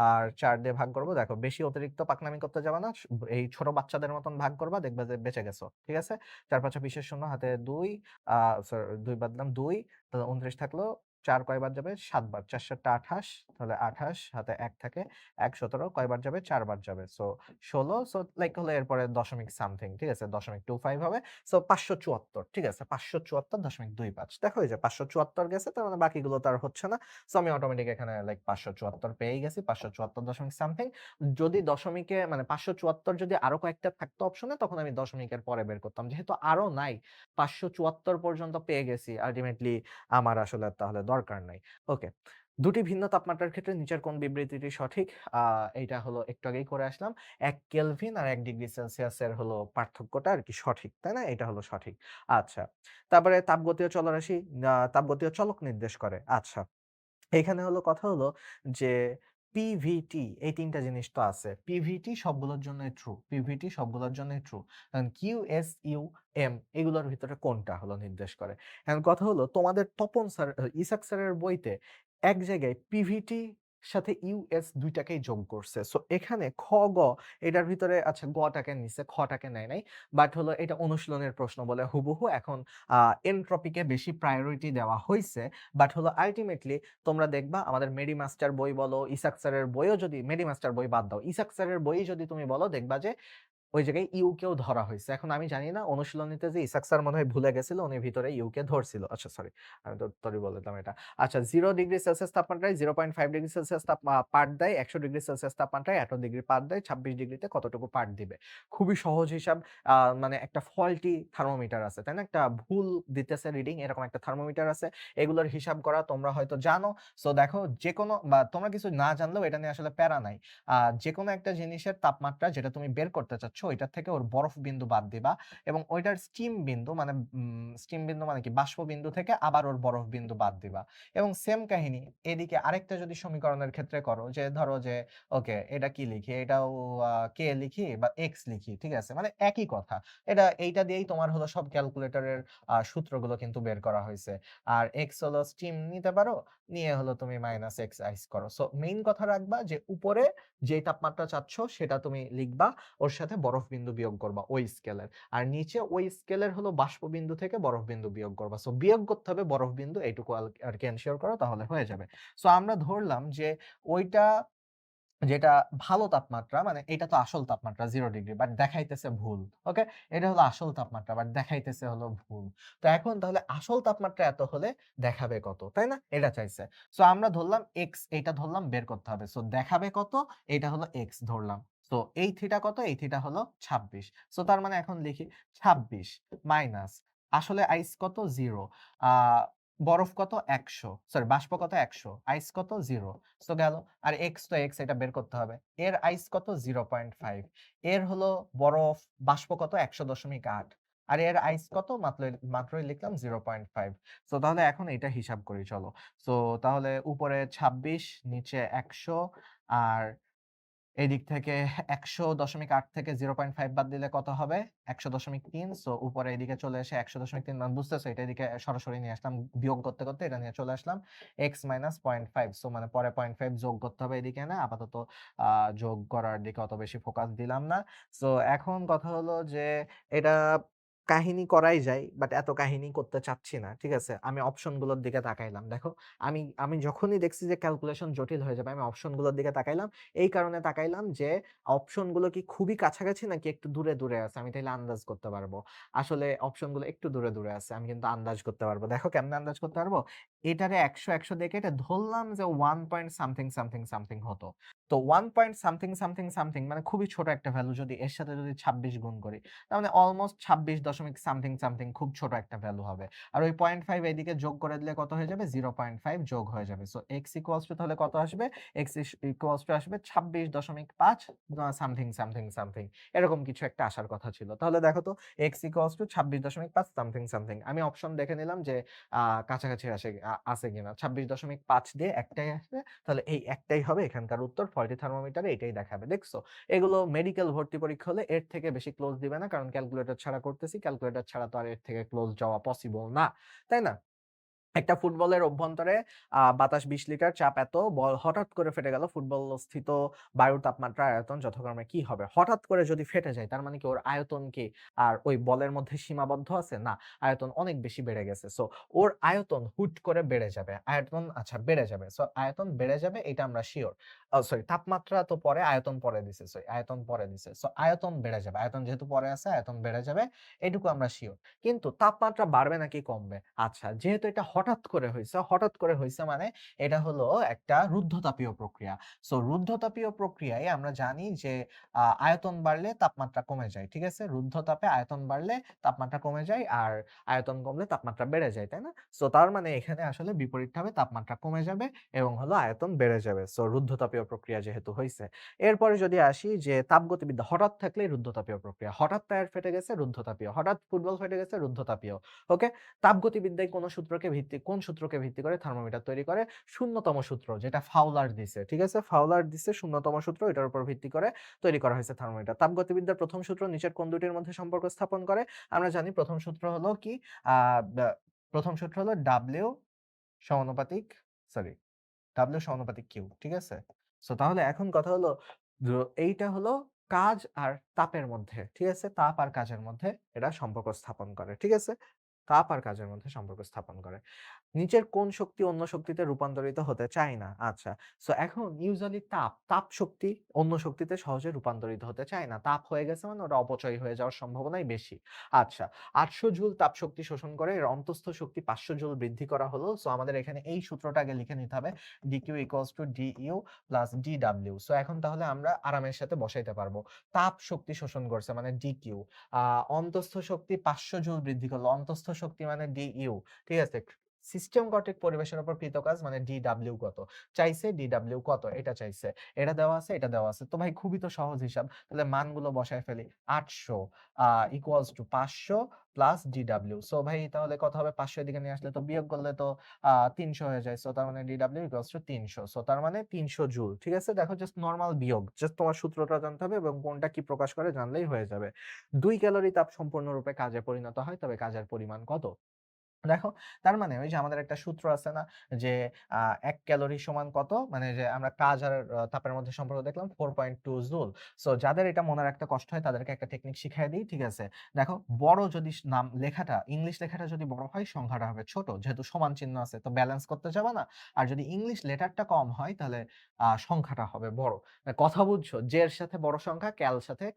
আর 4 দিয়ে ভাগ করব। দেখো বেশি অতিরিক্ত পাকনামি করতে যাবে না। এই ছোট বাচ্চাদের মতন ভাগ করবা, দেখবা যে বেঁচে গেছো। ঠিক আছে? ৪ ৫ 20 শূন্য, হাতে 2, সরি 2 বাদ দিলাম 2, তাহলে 29 থাকলো। 4 কয়বার যাবে? ৭ বার। ৪ ৭ টা 28, তাহলে 28 হাতে ১ থাকে। ১ 17 কয়বার যাবে? ৪ বার যাবে। সো ১৬। সো লাইক হলো এরপরে দশমিক সামথিং। ঠিক আছে? .25 হবে। সো ৫৭৪। ঠিক আছে? ৫৭৪.25। দেখো এই যে ৫৭৪ গেছে, তার মানে বাকিগুলো তো আর হচ্ছে না। সো আমি অটোমেটিক এখানে লাইক ৫৭৪ পেয়েই গেছি। ৫৭৪ দশমিক সামথিং। যদি দশমিকে মানে ৫৭৪ যদি আরো কয়েকটা থাকতো অপশনে, তখন আমি দশমিকের পরে বের করতাম। যেহেতু আরো নাই, ৫৭৪ পর্যন্ত পেয়ে গেছি। আল্টিমেটলি আমার আসলে আর তাহলে দরকার নাই। ওকে। ২ টি ভিন্ন তাপমাত্রার ক্ষেত্রে নিচের কোন বিবৃতিটি সঠিক? এইটা হলো একটু আগেই করে আসলাম। ১ কেলভিন আর ১ ডিগ্রি সেলসিয়াসের হলো পার্থক্যটা আরকি সঠিক। তাই না? এটা হলো সঠিক। আচ্ছা। তারপরে তাপগতীয় চলরাশি তাপগতীয় চলক নির্দেশ করে। আচ্ছা। এইখানে হলো কথা হলো যে পিভিটি, এই ৩ টা জিনিস তো আছে। পিভিটি সবগুলোর জন্যই ট্রু। পিভিটি সবগুলোর জন্যই ট্রু। এখন কিউ, এস, ইউ, এম এগুলোর ভিতরে কোনটা হলো নির্দেশ করে? এখন কথা হলো তোমাদের তপন স্যার ইসাক স্যারের বইতে এক জায়গায় পিভিটি সাথে ইউএস ২ টাকেই যোগ করছে। সো এখানে খ, গ এটার ভিতরে আচ্ছা গ টাকে নিছে, খ টাকে নেয় নাই। বাট হলো এটা অনুশীলনের প্রশ্ন বলে হুবহু এখন আ এনট্রপিকে বেশি প্রায়োরিটি দেওয়া হইছে। বাট হলো আল্টিমেটলি তোমরা দেখবা আমাদের মেডি মাস্টার বই বলো, ইসাক স্যারের বইও যদি মেডি মাস্টার বই বাদ দাও, ইসাক স্যারের বই যদি তুমি বলো দেখবা যে ওই জায়গায় ইউ কেও ধরা হইছে। এখন আমি জানি না অনুশীলনীতে যে ইসাক স্যার মনে হয় ভুলে গেছিল, উনি ভিতরে ইউ কে ধরছিল। আচ্ছা সরি, আমি তো তোরই বলে দিলাম এটা। আচ্ছা 0 ডিগ্রি সেলসিয়াস তাপমাত্রায় 0.5 ডিগ্রি সেলসিয়াস পাঠ দেয়, 100 ডিগ্রি সেলসিয়াস তাপমাত্রায় এত ডিগ্রি পাঠ দেয়, 26 ডিগ্রিতে কতটুকু পাঠ দিবে? খুবই সহজ হিসাব। মানে একটা ফল্টি থার্মোমিটার আছে, তাই না? একটা ভুল দিতেছে রিডিং, এরকম একটা থার্মোমিটার আছে। এগুলোর হিসাব করা তোমরা হয়তো জানো। সো দেখো যেকোনো বা তোমরা কিছু না জানলেও এটা নিয়ে আসলে প্যারা নাই। যেকোনো একটা জিনিসের তাপমাত্রা যেটা তুমি বের করতে চাচ্ছ ওইটার থেকে ওর বরফ বিন্দু বাদ দিবা এবং ওইটার স্টিম বিন্দু মানে স্টিম বিন্দু মানে কি বাষ্প বিন্দু থেকে আবার ওর বরফ বিন্দু বাদ দিবা। এবং সেম কাহিনী এদিকে আরেকটা যদি সমীকরণের ক্ষেত্রে করো, যে ধরো যে ওকে এটা কি লিখি, এটাও কে লিখি বা এক্স লিখি, ঠিক আছে? মানে একই কথা। এইটা দিয়েই তোমার হলো সব ক্যালকুলেটরের সূত্রগুলো কিন্তু বের করা হয়েছে। আর এক্স হলো স্টিম নিতে পারো, নিয়ে হলো তুমি মাইনাস এক্স আইস করো। সো মেইন কথা রাখবা যে উপরে যে তাপমাত্রা চাচ্ছ সেটা তুমি লিখবা, ওর সাথে বরফ বিন্দু বিয়োগ করবা ওই স্কেলের। আর নিচে ওই স্কেলের হলো বাষ্প বিন্দু থেকে বরফ বিন্দু বিয়োগ করবা। সো বিয়োগ করতে হবে বরফ বিন্দু, এইটুকু আর কি এনশিওর করো, তাহলে হয়ে যাবে। সো আমরা ধরলাম যে ওইটা যেটা ভালো তাপমাত্রা মানে এটা তো আসল তাপমাত্রা 0 ডিগ্রি, বাট দেখাইতেছে ভুল। ওকে? এটা হলো আসল তাপমাত্রা, বাট দেখাইতেছে হলো ভুল। তো এখন তাহলে আসল তাপমাত্রা এত হলে দেখাবে কত, তাই না? এটা চাইছে। সো আমরা ধরলাম এক্স, এইটা ধরলাম বের করতে হবে। সো দেখাবে কত, এটা হলো এক্স ধরলাম। তো এই থিটা কত, এই থিটা হলো 26। সো তার মানে এখন লিখি 26 মাইনাস আসলে আইস কত 0, বরফ কত? ১০০, সরি বাষ্প কত? ১০০, আইস কত? 0, সো গেল। আর এক্স তো এক্স, এটা বের করতে হবে। এর আইস কত? 0.5, এর হলো বরফ বাষ্প কত? ১০০.৮, আর এর আইস কত? মাত্রই লিখলাম 0.5। সো তাহলে এখন এটা হিসাব করি চলো। সো তাহলে উপরে ২৬, নিচে ১০০, আর এদিক থেকে ১০০.৮ থেকে 0.5 বাদ দিলে কত হবে? ১০০.৩। সো উপরে এদিকে চলে এসে ১০০.৩, মানে বুঝতেছো, এটা এদিকে সরাসরি নিয়ে আসলাম, বিয়োগ করতে, করতে এটা নিয়ে চলে আসলাম। x মাইনাস 0.5, সো মানে পরে 0.5 যোগ করতে হবে এদিকে, না আপাতত যোগ করার দিকে অত বেশি ফোকাস দিলাম না। সো এখন কথা হলো যে এটা কাহিনী করাই যায়, বাট এত কাহিনী করতে চাচ্ছি না। ঠিক আছে? আমি অপশনগুলোর দিকে তাকাইলাম। দেখো, আমি আমি যখনই দেখছি যে ক্যালকুলেশন জটিল হয়ে যাবে, আমি অপশনগুলোর দিকে তাকাইলাম। এই কারণে তাকাইলাম যে অপশনগুলো কি খুবই কাছাকাছি নাকি একটু দূরে, দূরে আছে। আমি তাইলে আন্দাজ করতে পারবো। আসলে অপশনগুলো একটু দূরে, দূরে আছে। আমি কিন্তু আন্দাজ করতে পারবো। দেখো কেমনে আন্দাজ করতে পারবো? এটারে ১০০, ১০০ দিয়ে কেটে ধরলাম যে 1 পয়েন্ট সামথিং, সামথিং, সামথিং হতো। তো 1 পয়েন্ট সামথিং, সামথিং, সামথিং মানে খুবই ছোট একটা ভ্যালু, যদি এর সাথে যদি ২৬ গুণ করি, তার মানে অলমোস্ট ২৬ দশমিক সামথিং, সামথিং খুব ছোট একটা ভ্যালু হবে। আর ওই 0.5 এদিকে যোগ করে দিলে কত হয়ে যাবে? 0.5 যোগ হয়ে যাবে। সো x ইকুয়ালস টু তাহলে কত আসবে? x ইকুয়ালস টু আসবে ২৬.৫ সামথিং, সামথিং, সামথিং। এরকম কিছু একটা আসার কথা ছিল। তাহলে দেখো তো, x equals to ২৬.৫ something, something. আমি অপশন দেখে নিলাম যে কাছাকাছি আছে কিনা। ২৬.৫ দিয়ে একটাই আসবে। তাহলে এই একটাই হবে এখানকার উত্তর। ফল্টি থার্মোমিটারে এটাই দেখাবে। দেখছো? এগুলো মেডিকেল ভর্তি পরীক্ষা হলে এর থেকে বেশি ক্লোজ দিবে না, কারণ ক্যালকুলেটর ছাড়া করতেছি। ক্যালকুলেটর ছাড়া তো আর এর থেকে ক্লোজ যাওয়া পসিবল না। তাই না? একটা ফুটবলের অভ্যন্তরে বাতাস ২০ লিটার, চাপ এত, বল হঠাৎ করে ফেটে গেল। ফুটবল স্থিত বায়ুর তাপমাত্রা, আয়তন যথাক্রমে কি হবে? হঠাৎ করে যদি ফেটে যায়, তার মানে কি ওর আয়তন কি আর ওই বলের মধ্যে সীমাবদ্ধ আছে? না, আয়তন অনেক বেশি বেড়ে গেছে। সো ওর আয়তন হুট করে বেড়ে যাবে। আয়তন আচ্ছা বেড়ে যাবে। সো আয়তন বেড়ে যাবে, এটা আমরা সিওর। সরি, তাপমাত্রা তো পরে, আয়তন পরে দিছে। সরি, আয়তন পরে দিছে। সো আয়তন বেড়ে যাবে। আয়তন যেহেতু পরে আছে, আয়তন বেড়ে যাবে। এটুকু আমরা সিওর। কিন্তু তাপমাত্রা বাড়বে নাকি কমবে? আচ্ছা, যেহেতু এটা হঠাৎ করে হইছে মানে এটা হলো একটা রুদ্ধতাপীয় প্রক্রিয়া। সো রুদ্ধতাপীয় প্রক্রিয়ায় আমরা জানি যে আয়তন বাড়লে তাপমাত্রা কমে যায়। ঠিক আছে? রুদ্ধতাপে আয়তন বাড়লে তাপমাত্রা কমে যায়, আর আয়তন কমলে তাপমাত্রা বেড়ে যায়, তাই না? সো তার মানে এখানে আসলে বিপরীতভাবে তাপমাত্রা কমে যাবে এবং হলো আয়তন বেড়ে যাবে। সো রুদ্ধতাপীয় প্রক্রিয়া যেহেতু হইছে। এরপরে যদি আসি যে তাপগতিবিদ্যা, হঠাৎ থাকলেই রুদ্ধতাপীয় প্রক্রিয়া। হঠাৎ টায়ার ফেটে গেছে, রুদ্ধতাপীয়। হঠাৎ ফুটবল ফেটে গেছে, রুদ্ধতাপীয়। ওকে? তাপগতিবিদ্যায় কোন সূত্রকে ভিত্তি করে থার্মোমিটার তৈরি করে? শূন্যতম সূত্র, যেটা ফাউলার দিছে। ঠিক আছে? ফাউলার দিছে শূন্যতম সূত্র, এটার উপর ভিত্তি করে তৈরি করা হয়েছে থার্মোমিটার। তাপগতিবিদ্যার প্রথম সূত্র নিচের কোন দুটির মধ্যে সম্পর্ক স্থাপন করে? আমরা জানি প্রথম সূত্র হলো কি? আ ব্যা প্রথম সূত্র হলো W সমানুপাতিক, সরি, W সমানুপাতিক Q। ঠিক আছে? সো তাহলে এখন কথা হলো, এইটা হলো কাজ আর তাপের মধ্যে। ঠিক আছে? তাপ আর কাজের মধ্যে এটা সম্পর্ক স্থাপন করে। ঠিক আছে? তাপ আর কাজের মধ্যে সম্পর্ক স্থাপন করে। নিচের কোন শক্তি অন্য শক্তিতে রূপান্তরিত হতে চায় না? আচ্ছা। সো এখন ইউজুয়ালি তাপ শক্তি অন্য শক্তিতে সহজে রূপান্তরিত হতে চায় না। তাপ হয়ে গেছে মানে ওটা অপচয় হয়ে যাওয়ার সম্ভাবনাই বেশি। আচ্ছা, ৮০০ জুল তাপ শক্তি শোষণ করে, এর অন্তঃস্থ শক্তি ৫০০ জুল বৃদ্ধি করা হলো। সো আমাদের এখানে এই সূত্রটা আগে লিখে নিতে হবে। dq equals to du plus dw। So এখন তাহলে আমরা আরামের সাথে বসাইতে পারবো। তাপ শক্তি শোষণ করছে মানে dq। অন্তঃস্থ শক্তি ৫০০ জুল বৃদ্ধি করলো। অন্তঃস্থ শক্তি মানে du। ঠিক আছে? সিস্টেম কর্তৃক পরিবেশের উপর কৃত কাজ মানে DW কত? চাইছে DW কত? এটা চাইছে। এটা দেওয়া আছে, এটা দেওয়া আছে। তো ভাই খুবই তো সহজ হিসাব। তাহলে মানগুলো বসায় ফেলি। ৮০০ equals to ৫০০ plus DW। So ভাই তাহলে কত হবে? ৫০০ এদিকে নিয়ে আসলে তো বিয়োগ করলে তো ৩০০ হয়ে যায়। সো তার মানে DW ইকুয়ালস টু ৩০০। সো তার মানে ৩০০ জুল। ঠিক আছে? দেখো, জাস্ট নরমাল বিয়োগ। জাস্ট তোমার সূত্রটা জানতে হবে এবং কোনটা কি প্রকাশ করে জানলেই হয়ে যাবে। ২ ক্যালোরি তাপ সম্পূর্ণরূপে কাজে পরিণত হয়, তবে কাজের পরিমাণ কত? দেখো, তার মানে ওই যে আমাদের একটা সূত্র আছে না যে ১ ক্যালোরি সমান কত? মানে যে আমরা কাজ আর তাপের মধ্যে সম্পর্ক দেখলাম 4.2 জুল। সো যাদের এটা মনে রাখতে কষ্ট হয় তাদেরকে একটা টেকনিক শিখাই দিই। ঠিক আছে? দেখো, বড় যদি নাম লেখাটা, ইংলিশ লেখাটা যদি বড় হয়, সংখ্যাটা হবে ছোট। যেহেতু সমান চিহ্ন আছে তো ব্যালেন্স করতে যাবে না। আর যদি ইংলিশ লেটারটা কম হয় তাহলে সংখ্যাটা হবে বড়। কথা বুঝছো? এর সাথে বড় সংখ্যা,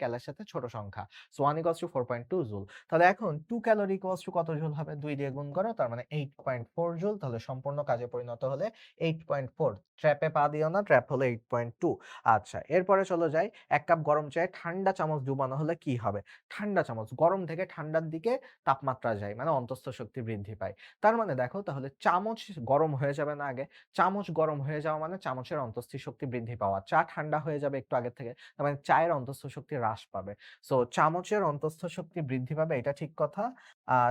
ক্যালের সাথে ছোট সংখ্যা। So 1 = 4.2 joule. তাহলে এখন 2 ক্যালোরি ইকুয়ালস টু কত জুল হবে? ২ দিয়ে গুণ করো, তার মানে 8.4 জুল। তাহলে সম্পূর্ণ কাজে পরিণত হলে 8.4। ট্র্যাপে পা দিও না, ট্র্যাপ হলো 8.2। আচ্ছা, এরপরে চলো যাই। ১ কাপ গরম চায়ে ঠান্ডা চামচ ডুবানো হলে কি হবে? ঠান্ডা চামচ, গরম থেকে ঠান্ডার দিকে তাপমাত্রা যায়, মানে অন্তঃস্থ শক্তি বৃদ্ধি পায়। তার মানে দেখো, তাহলে চামচ গরম হয়ে যাবে না আগে? চামচ গরম হয়ে যাওয়া মানে চামচের অন্তঃস্থ শক্তি বৃদ্ধি পাওয়া। চা ঠান্ডা হয়ে যাবে একটু আগে থেকে, তার মানে চায়ের অন্তঃস্থ শক্তি হ্রাস পাবে। সো চামচের অন্তঃস্থ শক্তি বৃদ্ধি পাবে, এটা ঠিক কথা।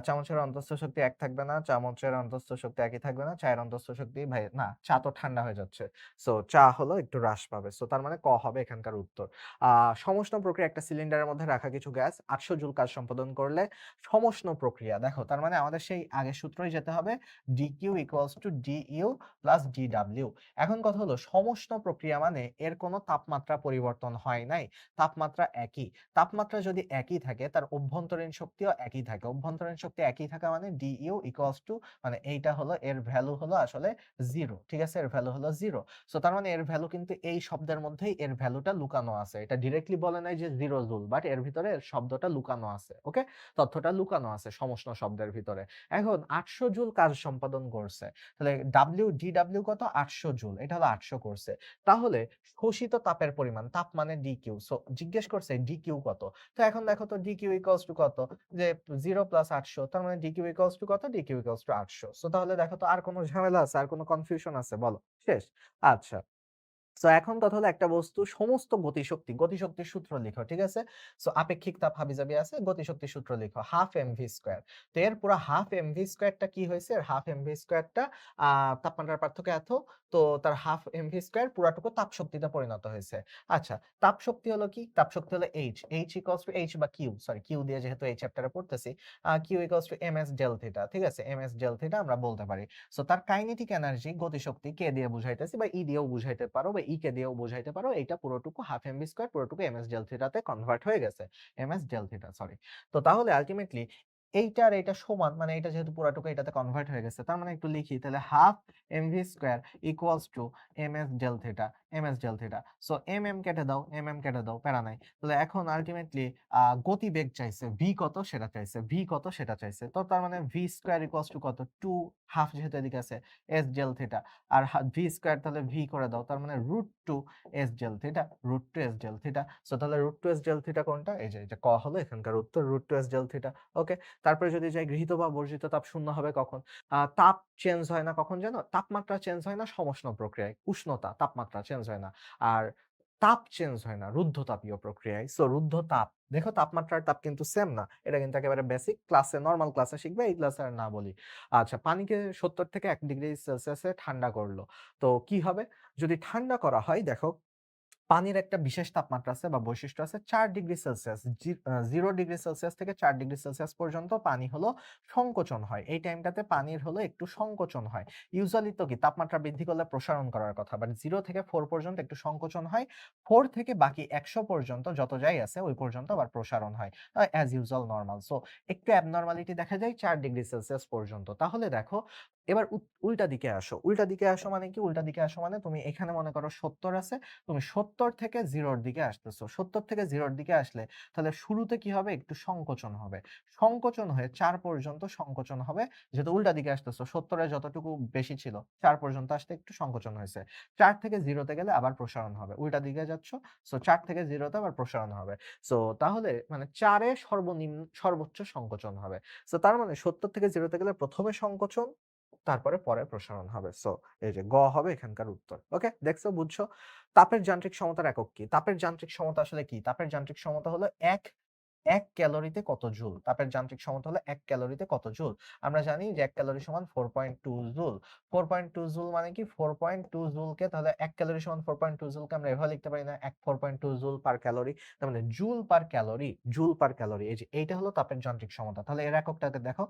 চামচের অন্তঃস্থ শক্তি এক থাকবে না, চামচের অন্তঃস্থ শক্তি একই থাকবে না। চায়ের অন্তঃস্থ শক্তি ভাই না, চা তো ঠান্ডা হয়ে যাচ্ছে। সো চা হলো একটু হ্রাস পাবে। সো তার মানে ক হবে এখানকার উত্তর। সমষ্ণ প্রক্রিয়া, একটা সিলিন্ডারের মধ্যে রাখা কিছু গ্যাস ৮০০ জুল কাজ সম্পাদন করলে সমষ্ণ প্রক্রিয়া। দেখো, তার মানে আমাদের সেই আগের সূত্রই যেতে হবে, dq equals to du plus dw। এখন কথা হলো, সমষ্ণ প্রক্রিয়া মানে এর কোনো তাপমাত্রা পরিবর্তন হয় নাই, তাপমাত্রা একই। তাপমাত্রা যদি একই থাকে, তার অভ্যন্তরীণ শক্তিও একই থাকে। অভ্যন্তরীণ শক্তি একই থাকা মানে du equals to, মানে এইটা হলো এর ভ্যালু হলো আসলে 0। ঠিক আছে, এর ভ্যালু হলো 0। সো তার মানে এর ভ্যালু কিন্তু এই শব্দের মধ্যেই এর ভ্যালুটা লুকানো আছে। এটা ডিরেক্টলি বলে নাই যে 0 জুল, বাট এর ভিতরে এর শব্দটা লুকানো আছে। ওকে, তথ্যটা লুকানো আছে সমষ্ণ শব্দের ভিতরে। এখন ৮০০ জুল কাজ সম্পাদন করছে, তাহলে dw কত? ৮০০ জুল, এটা হলো ৮০০ করছে। তাহলে শোষিত তাপের পরিমাণ, তাপ মানে dq। সো জিজ্ঞেস করছে dq কত। তো এখন দেখো তো dq ইকুয়ালস টু কত, যে 0 প্লাস ৮০০, তার মানে dq ইকুয়ালস টু কত? dq equals to ৮০০। সো তাহলে দেখো তো আর কোনো ঝামেলা আছে, আর কোনো কনফিউশন আছে? বলো, শেষ? আচ্ছা, সো এখন কথা হলো, একটা বস্তু সমস্ত গতিশক্তি, গতিশক্তির সূত্র লিখো। ঠিক আছে, সো আপেক্ষিক তাপ হাবিজাবি আছে, গতিশক্তির সূত্র লিখো হাফ mv স্কয়ার। তো এর পুরো হাফ mv স্কয়ারটা কি হয়েছে? এর হাফ mv স্কয়ারটা তাপমাত্রার পার্থক্য এত, তো তার হাফ mv স্কয়ার পুরাটুকু তাপ শক্তিতে পরিণত হয়েছে। আচ্ছা, তাপ শক্তি হলো কি? তাপ শক্তি হলো h ইকুয়ালস টু h বা q, সরি q দিয়ে যেহেতু এই চ্যাপ্টারে পড়তেছি, q equals to ms del theta. ঠিক আছে, ms ডেল থিটা আমরা বলতে পারি। সো তার কাইনেটিক এনার্জি, গতিশক্তি কে দিয়ে বুঝাইতেছি, বা ই দিয়েও বুঝাইতে পারো, বা ই কে দিয়েও বুঝাইতে পারো। এইটা পুরোটুকু হাফ এমভি স্কয়ার, পুরোটুকু এমএস ডেল থিটাতে কনভার্ট হয়ে গেছে। MS del theta, sorry. তো তাহলে আলটিমেটলি এইটা আর এইটা সমান, মানে এটা যেহেতু পুরোটুকু এটাতে কনভার্ট হয়ে গেছে, তার মানে একটু লিখি, তাহলে half MV square equals to MS del theta, MS del theta. So M কেটে দাও, কেটে দাও, প্যারা নাই। তাহলে এখন আলটিমেটলি গতিবেগ চাইছে, ভি কত সেটা চাইছে, ভি কত সেটা চাইছে। তো তার মানে ভি স্কয়ার ইকুয়ালস টু কত? 2 হাফ যেহেতু এদিকে আছে, এস ডেল থিটা। আর ভি স্কয়ার তাহলে ভি করে দাও, তার মানে √2 S del theta, √2 S del theta. So তাহলে √2 এস ডেল থিটা কোনটা? এই যে এটা ক হলো এখানকার উত্তর, √2 এস ডেল থিটা। ওকে, তারপরে যদি যাই, গৃহীত বা বর্জিত তাপ শূন্য হবে কখন? তাপ চেঞ্জ হয় না কখন জানো? তাপমাত্রা চেঞ্জ হয় না সমষ্ণ প্রক্রিয়ায়, উষ্ণতা তাপমাত্রা চেঞ্জ হয় না। আর তাপ চেঞ্জ হয় না রুদ্ধতাপীয় প্রক্রিয়ায়। সো রুদ্ধতাপ, দেখো তাপমাত্রার তাপ কিন্তু সেম না, এটা কিন্তু একেবারে বেসিক ক্লাসে, নরমাল ক্লাসে শিখবে, এই ক্লাসে আর না বলি। আচ্ছা, পানিকে 70 থেকে ১ ডিগ্রি সেলসিয়াসে ঠান্ডা করলো, তো কি হবে? যদি ঠান্ডা করা হয়, দেখো পানির একটা বিশেষ তাপমাত্রা আছে বা বৈশিষ্ট্য আছে, ৪ ডিগ্রি সেলসিয়াস, 0 ডিগ্রি সেলসিয়াস থেকে ৪ ডিগ্রি সেলসিয়াস পর্যন্ত পানি হলো সংকোচন হয়। এই টাইমটাতে পানির হলো একটু সংকোচন হয়। ইউজুয়ালি তো কি তাপমাত্রা বৃদ্ধি করলে প্রসারণ করার কথা, বাট 0 থেকে 4 পর্যন্ত একটু সংকোচন হয়। 4 থেকে বাকি ১০০ পর্যন্ত যত যাই আছে ওই পর্যন্ত আবার প্রসারণ হয়, অ্যাজ ইউজুয়াল নরমাল। সো একটু অ্যাবনরমালিটি দেখা যায় ৪ ডিগ্রি সেলসিয়াস পর্যন্ত। তাহলে দেখো, এবার উল্টা দিকে আসো। উল্টা দিকে আসো মানে কি? উল্টা দিকে আসো মানে তুমি এখানে মনে করো ৭০ আছে, তুমি ৭০ থেকে 0 এর দিকে আসতেছো। ৭০ থেকে 0 এর দিকে আসলে তাহলে শুরুতে কি হবে? একটু সংকোচন হবে। সংকোচন হয়ে ৪ পর্যন্ত সংকোচন হবে। যেহেতু উল্টা দিকে আসতেছো, ৭০ এ যতটুকু বেশি ছিল ৪ পর্যন্ত আসতে একটু সংকোচন হয়েছে। ৪ থেকে 0 তে গেলে আবার প্রসারণ হবে। উল্টা দিকে যাচ্ছ, সো ৪ থেকে 0 তে আবার প্রসারণ হবে। সো তাহলে মানে ৪ এ সর্বোচ্চ সংকোচন হবে। সো তার মানে ৭০ থেকে 0 তে গেলে প্রথমে সংকোচন, তারপরে পরে প্রসারণ হবে। সো এই যে গ হবে এখানকার উত্তর। ওকে, দেখছো, বুঝছো? তাপের যান্ত্রিক সমতার একক কি? তাপের যান্ত্রিক সমতা আসলে কি? তাপের যান্ত্রিক সমতা হলো এক ক্যালোরিতে কত জুল। তাপের যান্ত্রিক সমতা হলো ১ ক্যালোরিতে কত জুল। আমরা জানি যে ১ ক্যালোরি সমান 4.2 জুল। 4.2 জুল মানে কি? 4.2 জুলকে, তাহলে ১ ক্যালোরি সমান 4.2 জুলকে আমরা এভাবে লিখতে পারি না? 4.2 জুল পার ক্যালোরি। তার মানে joule per calorie, joule per calorie. এই যে এইটা হলো তাপের যান্ত্রিক সমতা। তাহলে এর এককটাকে দেখো,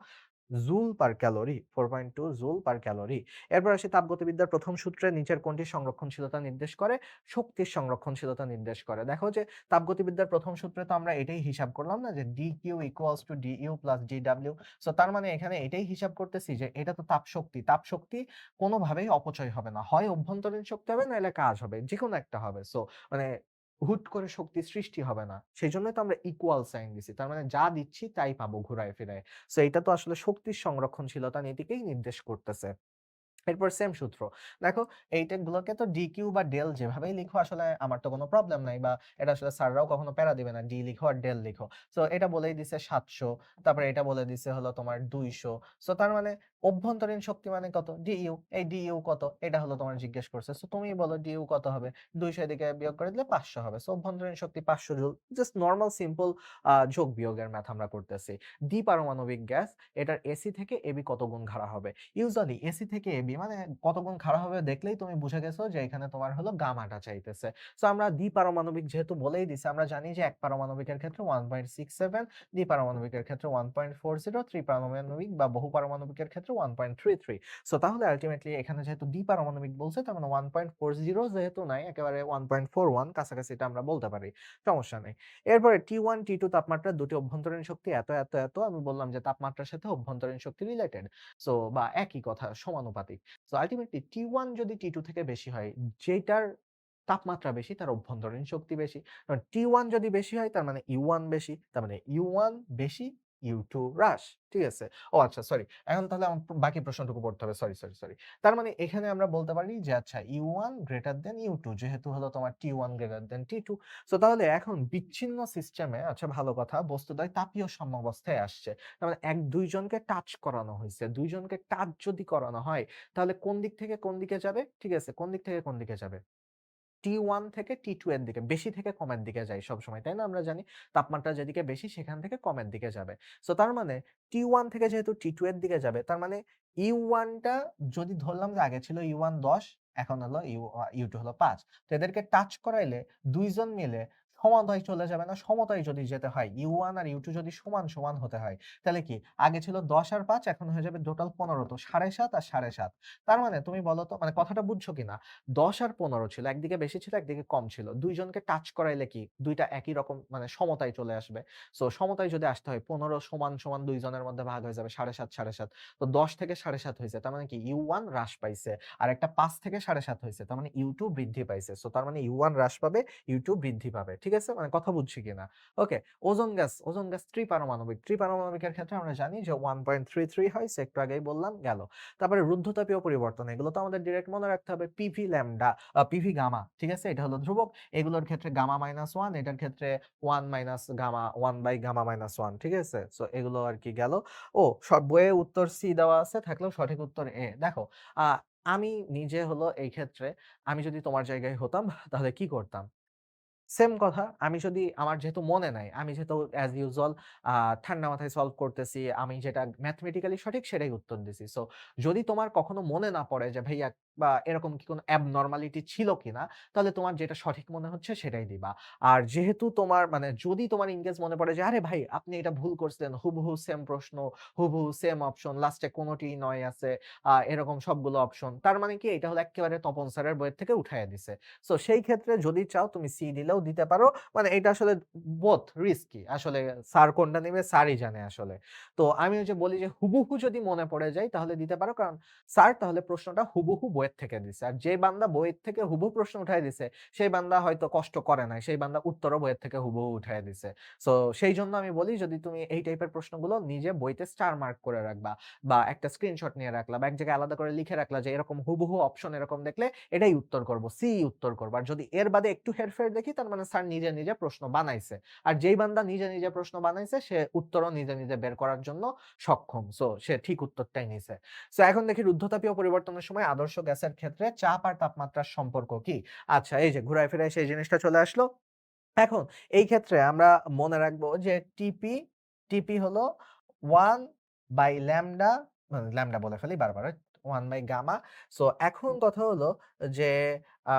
joule per calorie, 4.2 joule per calorie. এরপর আসি তাপগতিবিদ্যার প্রথম সূত্রে নিচের কোনটি সংরক্ষণশীলতা নির্দেশ করে? শক্তির সংরক্ষণশীলতা নির্দেশ করে। দেখো যে তাপগতিবিদ্যার প্রথম সূত্রে তো আমরা এটাই হিসাব করলাম না, যে dq equals to du plus dw। So তার মানে এখানে এটাই হিসাব করতেছি যে এটা তো তাপ শক্তি, তাপ শক্তি কোনোভাবেই অপচয় হবে না, হয় অভ্যন্তরীণ শক্তি হবে, নাহলে কাজ হবে, যে কোনো একটা হবে। সো মানে হুট করে শক্তি সৃষ্টি হবে না। সেজন্যই তো আমরা ইকুয়াল সাইন দিছি। তার মানে যা দিচ্ছি তাই পাবো ঘুরায় ফিরায়। সো এটা তো আসলে শক্তির সংরক্ষণশীলতা নীতিকেই নির্দেশ করতেছে। এরপর সেম সূত্র। দেখো এইটাগুলোকে তো ডিকিউ বা ডেল যেভাবেই লিখো আসলে আমার তো কোনো প্রবলেম নাই বা এটা আসলে স্যাররাও কখনো প্যারা দিবে না। ডি লিখো আর ডেল লিখো। সো এটা বলেই দিছে ৭০০, তারপরে এটা বলে দিছে হলো তোমার ২০০। সো তার মানে অভ্যন্তরীণ শক্তি মানে কত? ডিইউ। এই ডিইউ কত? এটা হলো তোমার জিজ্ঞেস করছে। সো তুমিই বলো ডিইউ কত হবে? ২০০ এদিকে বিয়োগ করে দিলে ৫০০ হবে। সো অভ্যন্তরীণ শক্তি ৫০০ জুল। জাস্ট নরমাল সিম্পল যোগ বিয়োগের ম্যাথ আমরা করতেছি। দ্বিপারমাণবিক গ্যাস এটার এসি থেকে এবি কত গুণ খাড়া হবে? ইউজুয়ালি এসি থেকে এবি মানে কত গুণ খাড়া হবে দেখলেই তুমি বুঝে গেছো যে এখানে তোমার হলো গামাটা চাইতেছে। সো আমরা দ্বিপারমাণবিক যেহেতু বলেই দিছি, আমরা জানি যে এক পারমাণবিকের ক্ষেত্রে 1.67, দ্বিপারমাণবিকের ক্ষেত্রে 1.40, ত্রিপারমাণবিক বা বহুপারমাণবিকের ক্ষেত্রে 1.33। সো তাহলে আলটিমেটলি এখানে যেহেতু দ্বিপারমাণবিক বলছে তার মানে 1.40 যেহেতু নাই, একেবারে 1.41 কাছাকাছি এটা আমরা বলতে পারি। সমস্যা নেই। এরপরে T1 T2 তাপমাত্রার দুটি অভ্যন্তরীণ শক্তি এত। আমি বললাম যে তাপমাত্রার সাথে অভ্যন্তরীণ শক্তি রিলেটেড। সো বা একই কথা, সমানুপাতিক। সো আল্টিমেটলি T1 যদি T2 থেকে বেশি হয়, যেটার তাপমাত্রা বেশি তার অভ্যন্তরীণ শক্তি বেশি। কারণ T1 যদি বেশি হয় তার মানে U1 বেশি। তার মানে U1 বেশি, U2 হ্রাস। ঠিক আছে? ও আচ্ছা সরি। এখন তাহলে আমার বাকি প্রশ্নটুকু পড়তে হবে। সরি। তার মানে এখানে আমরা বলতে পারি যে আচ্ছা U1 গ্রেটার দ্যান U2 যেহেতু হলো তোমার T1 greater than T2। So তাহলে এখন বিচ্ছিন্ন সিস্টেমে আচ্ছা ভালো কথা, বস্তুদ্বয় তাপীয় সাম্যাবস্থায় আসছে। তার মানে ২ জনকে টাচ করানো হইছে। ২ জনকে টাচ যদি করানো হয়, তাহলে কোন দিক থেকে কোন দিকে যাবে? ঠিক আছে? কোন দিক থেকে কোন দিকে যাবে? T1 থেকে T2 এর দিকে, বেশি থেকে কমের দিকে যায় সবসময়। তাই না? আমরা জানি তাপমাত্রা যেদিকে বেশি সেখান থেকে কমের দিকে যাবে। সো তার মানে T1 থেকে যেহেতু T2 এর দিকে যাবে, তার মানে U1 টা যদি ধরলাম যে আগে ছিল U1 ১০, এখন হলো U2 হলো ৫। তো এদেরকে টাচ করাইলে ২ জন মিলে সমতায় চলে যাবে না? সমতায় যদি যেতে হয়, U1 আর U2 যদি সমান হতে হয়, তাহলে কি? আগে ছিল ১০ আর ৫, এখন হয়ে যাবে টোটাল ১৫, তো ৭.৫ আর ৭.৫। তার মানে তুমি বলো তো, মানে কথাটা বুঝছো কিনা? ১০ আর ১৫ ছিল। একদিকে বেশি ছিল, একদিকে কম ছিল। ২ জনকে টাচ করাইলে কি ২ টা একই রকম মানে সমতায় চলে আসবে। সো সমতায় যদি আসতে হয় ১৫ সমান ২ জনের মধ্যে ভাগ হয়ে যাবে ৭.৫। তো ১০ থেকে ৭.৫ হইছে। তার মানে কি U1 হ্রাস পাইছে। আর একটা ৫ থেকে ৭.৫ হইছে। তার মানে U2 বৃদ্ধি পাইছে। সো তার মানে U1 হ্রাস পাবে, U2 বৃদ্ধি পাবে। ঠিক আছে? মানে কথা বুঝছি কিনা? ওকে। Ozone gas ত্রিপারমাণবিক। ত্রিপারমাণবিকের ক্ষেত্রে আমরা জানি যে 1.33 হয়। সো একটু আগেই বললাম, গেল। তারপরে রুদ্ধতাপীয় পরিবর্তন, এগুলো তো আমাদের ডিরেক্ট মনে রাখতে হবে। পিভি ল্যামডা, পিভি গামা, ঠিক আছে? এটা হলো ধ্রুবক। এগুলোর ক্ষেত্রে গামা মাইনাস 1, এটার ক্ষেত্রে 1 minus gamma, 1 by gamma minus 1, ঠিক আছে? সো এগুলো আর কি গেল। ও সব বইয়ে উত্তর সি দেওয়া আছে, থাকলেও সঠিক উত্তর এ। দেখো, আ আমি নিজে হলো এই ক্ষেত্রে আমি যদি তোমার জায়গায় হতাম তাহলে কি করতাম? সেম কথা। আমি যদি আমার যেহেতু মনে নাই, আমি যেহেতু অ্যাজ ইউজুয়াল আ ঠান্ডা মাথায় সলভ করতেছি। আমি যেটা ম্যাথমেটিক্যালি সঠিক সেটাই উত্তর দিছি। সো যদি তোমার কখনো মনে না পড়ে যে ভাইয়া বা এরকম কি কোনো abnormality ছিল কিনা, তাহলে তোমার যেটা সঠিক মনে হচ্ছে সেটাই দিবা। আর যেহেতু তোমার মানে যদি তোমার ইন কেস মনে পড়ে যে আরে ভাই আপনি এটা ভুল করছিলেন, হুবহু সেম প্রশ্ন, হুবহু সেম অপশন, লাস্টে কোনটিই নয় আছে, এরকম সবগুলো অপশন। তার মানে কি এটা হলো এক্কেবারে তপন স্যারের বইয়ের থেকে উঠাইয়া দিছে। সো সেই ক্ষেত্রে যদি চাও তুমি সি দিলেও দিতে পারো। মানে এটা আসলে বোথ রিস্কি। আসলে স্যার কোনটা নিবে স্যারই জানে আসলে। তো আমি ওই যে বলি যে হুবহু যদি মনে পড়ে যায় তাহলে দিতে পারো। কারণ স্যার তাহলে প্রশ্নটা হুবহু বইয়ের থেকে দিছে। আর যে বান্দা বইয়ের থেকে হুবহু প্রশ্ন উঠায় দিছে, সেই বান্দা হয়তো কষ্ট করে নাই। সেই বান্দা উত্তরও বইয়ের থেকে হুবহু উঠায় দিছে। সো সেইজন্য আমি বলি যদি তুমি এই টাইপের প্রশ্নগুলো নিজে বইতে স্টার মার্ক করে রাখবা বা একটা স্ক্রিনশট নিয়ে রাখলা বা এক জায়গায় আলাদা করে লিখে রাখলা যে এরকম হুবহু অপশন এরকম দেখলে এটাই উত্তর করব। সি উত্তর করব। আর যদি এর বাদে একটু হেরফের দেখি তার মানে স্যার নিজে প্রশ্ন বানাইছে। আর যেই বান্দা নিজে প্রশ্ন বানাইছে সে উত্তরও নিজে বের করার জন্য সক্ষম। সো সে ঠিক উত্তরটাই নিছে। সো এখন দেখি রুদ্ধতাপীয় পরিবর্তনের সময় আদর্শ গ্যাসের ক্ষেত্রে চাপ আর তাপমাত্রার সম্পর্ক কি? আচ্ছা এই যে ঘুরায় ফিরায় সেই জিনিসটা চলে আসলো। এখন এই ক্ষেত্রে আমরা মনে রাখবো যে টিপি হলো 1 বাই ল্যামডা, ল্যামডা বলে ফেলি বারবার, 1 বাই গামা। সো এখন কথা হলো যে আ